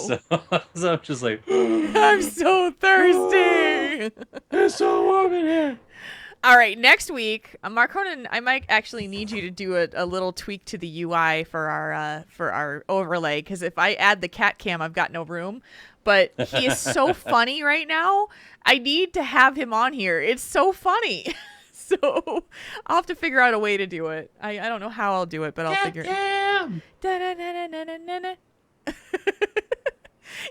So I'm just like, I'm so thirsty. It's so warm in here. All right, next week, Marconin, I might actually need you to do a little tweak to the UI for our overlay, because if I add the cat cam, I've got no room. But he is so funny right now. I need to have him on here. It's so funny. So I'll have to figure out a way to do it. I don't know how I'll do it, but I'll figure it.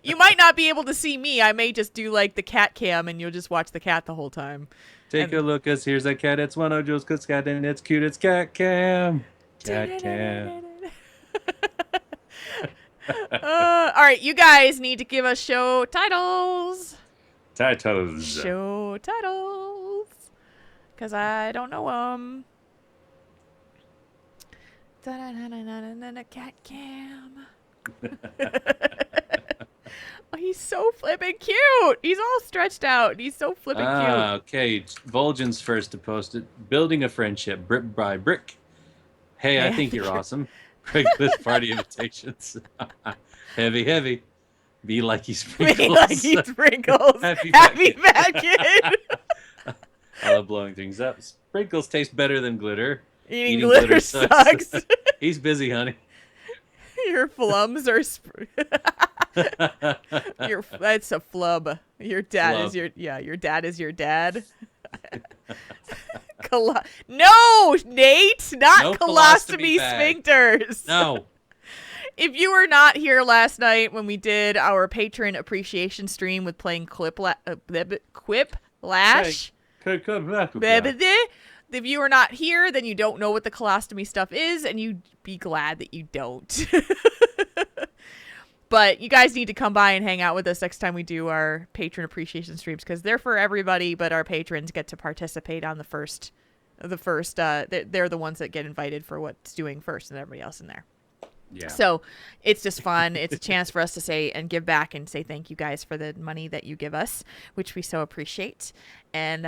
You might not be able to see me. I may just do like the cat cam, and you'll just watch the cat the whole time. Take a look, cause here's a cat. It's one of Jules' cat, and it's cute. It's cat cam. Cat cam. All right, you guys need to give us show titles. Show titles. Because I don't know them. Cat cam. Oh, he's so flippin' cute. He's all stretched out. He's so flippin' cute. Okay. Vol'jin's first to post it. Building a friendship, brick by brick. Hey, I think you're awesome. Craigslist party invitations. Heavy. Be like he sprinkles. Me like he sprinkles. Happy fat kid. I love blowing things up. Sprinkles taste better than glitter. Eating glitter sucks. He's busy, honey. Your flums are. That's a flub. Your dad is your. Yeah, your dad is your dad. No, Nate, not No colostomy colostomy bag. sphincters. No. If you were not here last night when we did our patron appreciation stream with playing Quiplash, if you are not here, then you don't know what the colostomy stuff is, and you'd be glad that you don't. But you guys need to come by and hang out with us next time we do our patron appreciation streams, because they're for everybody, but our patrons get to participate on the first. They're the ones that get invited for what's doing first, and everybody else in there. Yeah. So it's just fun. It's a chance for us to say and give back and say thank you guys for the money that you give us, which we so appreciate. And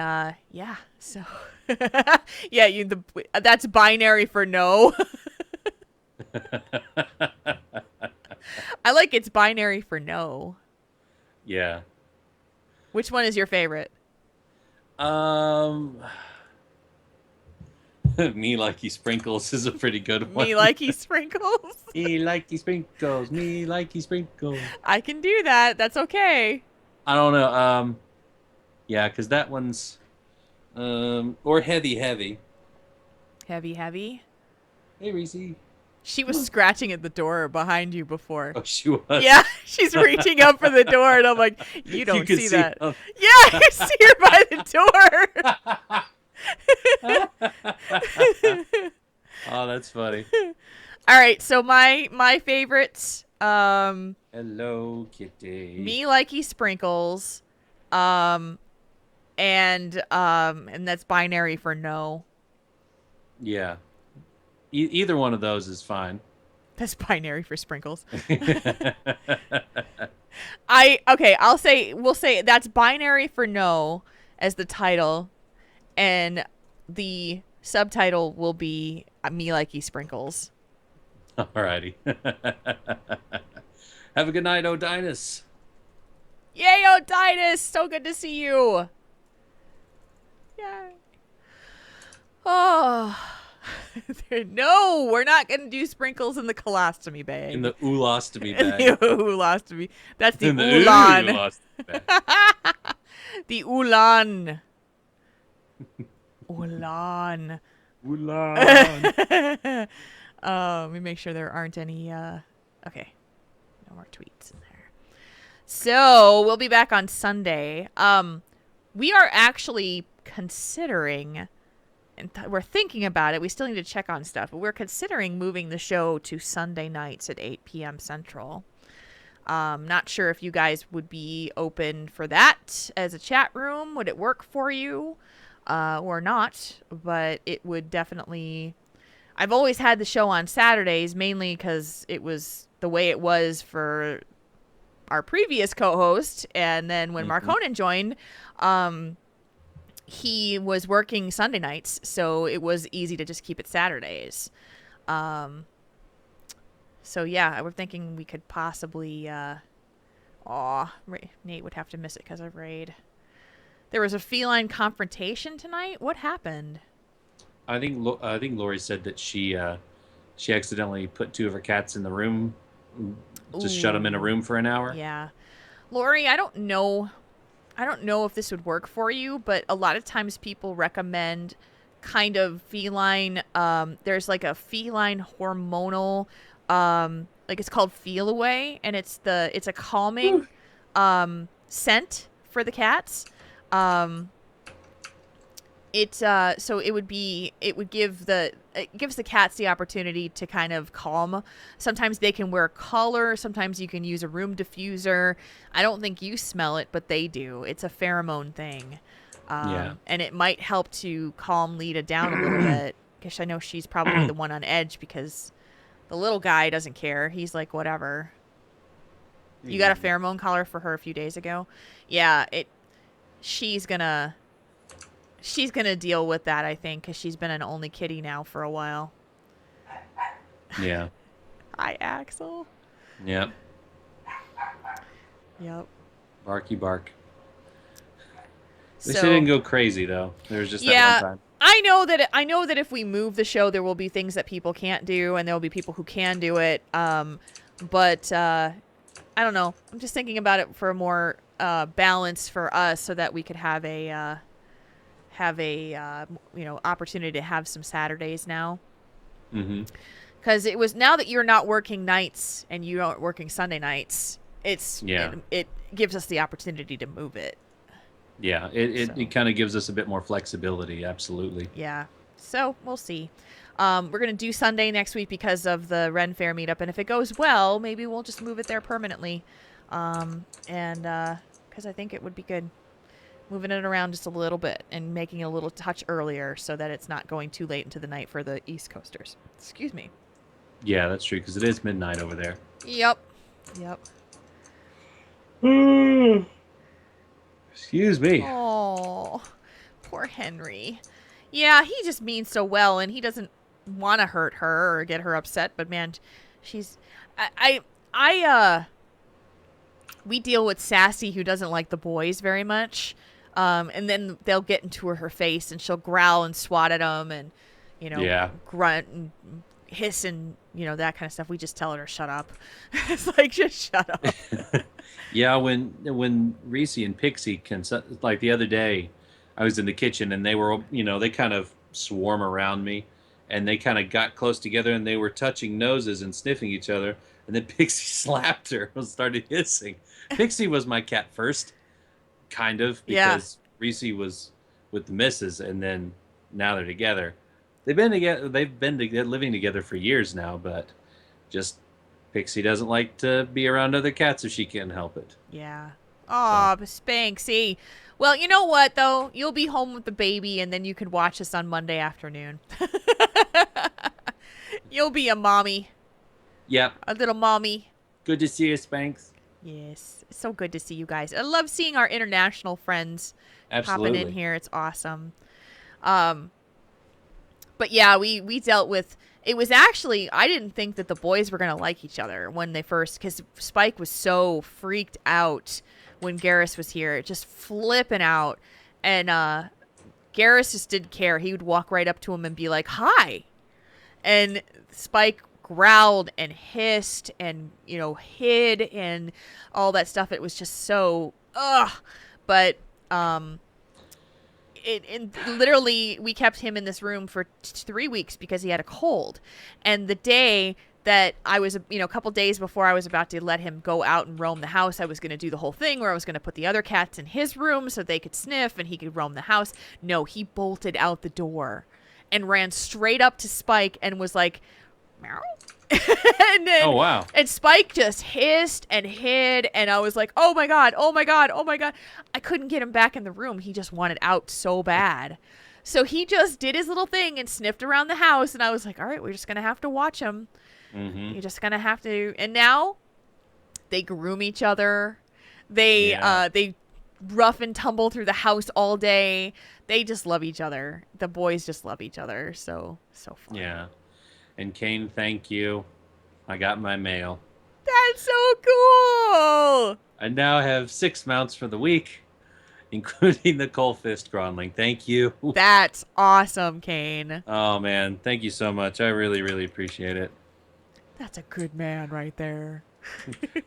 yeah, so yeah, that's binary for no. I like it's binary for no. Yeah. Which one is your favorite? Me like he sprinkles is a pretty good one. Me like he sprinkles. Me like he sprinkles. Me like he sprinkles. I can do that. That's okay. I don't know. Yeah, because that one's or heavy. Heavy. Hey, Reese. She was scratching at the door behind you before. Oh, she was. Yeah, she's reaching up for the door, and I'm like, you don't can see that. Them. Yeah, I see her by the door. Oh, that's funny. All right, so my favorites. Hello, kitty. Me like he sprinkles, and that's binary for no. Yeah. Either one of those is fine. That's binary for sprinkles. We'll say that's binary for no as the title, and the subtitle will be me like he sprinkles. Alrighty. Have a good night, Odinus. Yay, Odinus! So good to see you. Yay. Oh. No, we're not going to do sprinkles in the colostomy bag. In the oolostomy bag. The oolostomy. That's the In the oolan. oolostomy bag. The oolan. Oolan. Oolan. Let me make sure there aren't any. Okay. No more tweets in there. So we'll be back on Sunday. We are actually considering... and we're thinking about it. We still need to check on stuff, but we're considering moving the show to Sunday nights at 8 p.m. Central. Not sure if you guys would be open for that as a chat room. Would it work for you or not? But it would definitely... I've always had the show on Saturdays, mainly because it was the way it was for our previous co-host. And then when Marconin joined... he was working Sunday nights, so it was easy to just keep it Saturdays. So yeah, we're thinking we could possibly, Nate would have to miss it because of Raid. There was a feline confrontation tonight. What happened? I think Lori said that she accidentally put two of her cats in the room, just shut them in a room for an hour. Yeah. Lori, I don't know if this would work for you, but a lot of times people recommend kind of feline, there's like a feline hormonal, like it's called Feel Away, and it's a calming scent for the cats. So it gives the cats the opportunity to kind of calm. Sometimes they can wear a collar. Sometimes you can use a room diffuser. I don't think you smell it, but they do. It's a pheromone thing. And it might help to calm Lita down a little bit because I know she's probably the one on edge because the little guy doesn't care. He's like, whatever. You got a pheromone collar for her a few days ago. Yeah, she's gonna deal with that, I think, because she's been an only kitty now for a while. Yeah. Hi, Axel. Yep. Yep. Barky bark. At least So, they didn't go crazy though. There was just that yeah, one time. I know that if we move the show, there will be things that people can't do, and there will be people who can do it. But I don't know. I'm just thinking about it for a more balance for us, so that we could have a opportunity to have some Saturdays now. Mm-hmm. Because it was, now that you're not working nights and you aren't working Sunday nights, it gives us the opportunity to move it. Yeah, it kind of gives us a bit more flexibility. Absolutely. Yeah. So we'll see. We're going to do Sunday next week because of the Ren Fair meetup. And if it goes well, maybe we'll just move it there permanently. And because I think it would be good moving it around just a little bit and making it a little touch earlier so that it's not going too late into the night for the East Coasters. Excuse me. Yeah, that's true, because it is midnight over there. Yep. Excuse me. Oh, poor Henry. Yeah, he just means so well, and he doesn't want to hurt her or get her upset. But man, we deal with Sassy, who doesn't like the boys very much. And then they'll get into her face, and she'll growl and swat at them, and grunt and hiss and that kind of stuff. We just tell her to shut up. It's like, just shut up. Yeah, when Reese and Pixie like the other day, I was in the kitchen and they were, they kind of swarm around me, and they kind of got close together and they were touching noses and sniffing each other, and then Pixie slapped her and started hissing. Pixie was my cat first, kind of, because Reese was with the missus, and then now they're together. They've been together. Living together for years now, but just Pixie doesn't like to be around other cats if she can't help it. Yeah. Aw, Spanksy. Well, you know what, though? You'll be home with the baby, and then you can watch us on Monday afternoon. You'll be a mommy. Yep. A little mommy. Good to see you, Spanks. Yes. It's so good to see you guys. I love seeing our international friends popping in here. It's awesome. But yeah, we dealt with... It was actually... I didn't think that the boys were going to like each other when they first... Because Spike was so freaked out when Garrus was here. Just flipping out. And Garrus just didn't care. He would walk right up to him and be like, hi. And Spike growled and hissed and, hid and all that stuff. It was just so... Ugh. But... literally, we kept him in this room for 3 weeks because he had a cold. And the day that I was, a couple days before I was about to let him go out and roam the house, I was going to do the whole thing where I was going to put the other cats in his room so they could sniff and he could roam the house. No, he bolted out the door and ran straight up to Spike and was like, meow. And then, oh, wow. And Spike just hissed and hid, and I was like, oh my god. I couldn't get him back in the room. He just wanted out so bad. So he just did his little thing and sniffed around the house, and I was like, all right, we're just going to have to watch him. Mm-hmm. You're just going to have to. And now they groom each other. They rough and tumble through the house all day. They just love each other. The boys just love each other. So fun. Yeah. And Kane, thank you. I got my mail. That's so cool. I now have 6 mounts for the week, including the Coal Fist Gronling. Thank you. That's awesome, Kane. Oh, man. Thank you so much. I really, really appreciate it. That's a good man right there.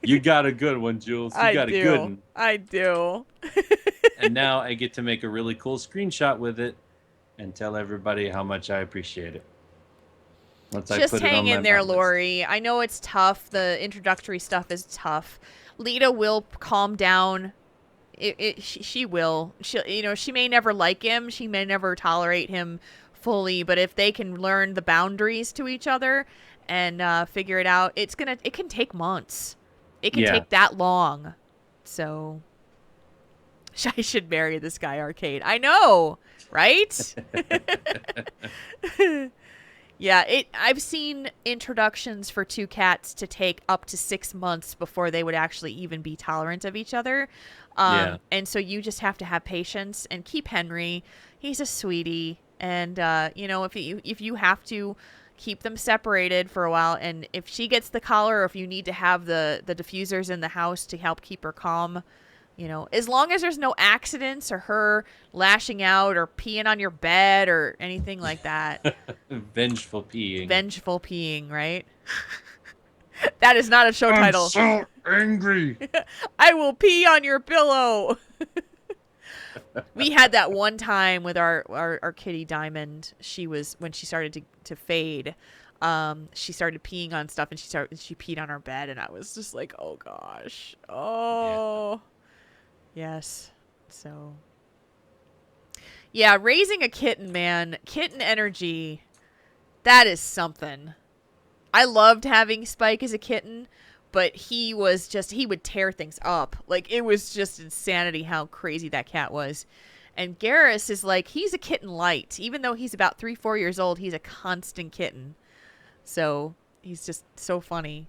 You got a good one, Jules. You got a good one. I do. And now I get to make a really cool screenshot with it and tell everybody how much I appreciate it. Just hang in there, Lori. I know it's tough. The introductory stuff is tough. Lita will calm down. She will. She may never like him. She may never tolerate him fully. But if they can learn the boundaries to each other and figure it out, it can take months. It can take that long. So I should marry this guy, Arcade. I know, right? Yeah, I've seen introductions for two cats to take up to 6 months before they would actually even be tolerant of each other. Yeah. And so you just have to have patience and keep Henry. He's a sweetie. And, if you have to keep them separated for a while, and if she gets the collar, or if you need to have the diffusers in the house to help keep her calm, as long as there's no accidents or her lashing out or peeing on your bed or anything like that. Vengeful peeing. Vengeful peeing, right? That is not a show title. I'm so angry. I will pee on your pillow. We had that one time with our kitty Diamond. When she started to fade, she started peeing on stuff, and she peed on our bed, and I was just like, oh gosh. Oh. Yes. So. Yeah, raising a kitten, man. Kitten energy. That is something. I loved having Spike as a kitten, but he would tear things up. Like, it was just insanity how crazy that cat was. And Garrus is like, he's a kitten light. Even though he's about 3-4 years old, he's a constant kitten. So he's just so funny.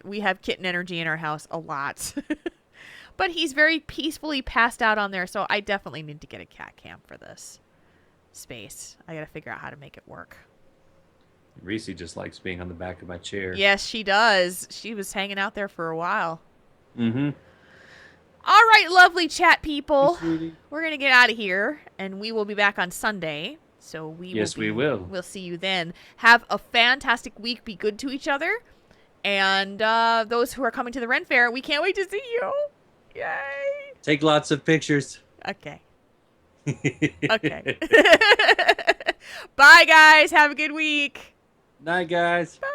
We have kitten energy in our house a lot. But he's very peacefully passed out on there, so I definitely need to get a cat cam for this space. I gotta figure out how to make it work. Reese just likes being on the back of my chair. Yes, she does. She was hanging out there for a while. Mm-hmm. All right, lovely chat people. Hey, sweetie. We're going to get out of here, and we will be back on Sunday. So we will. We'll see you then. Have a fantastic week. Be good to each other. And those who are coming to the Ren Fair, we can't wait to see you. Yay. Take lots of pictures. Okay. Okay. Bye, guys. Have a good week. Night, guys. Bye.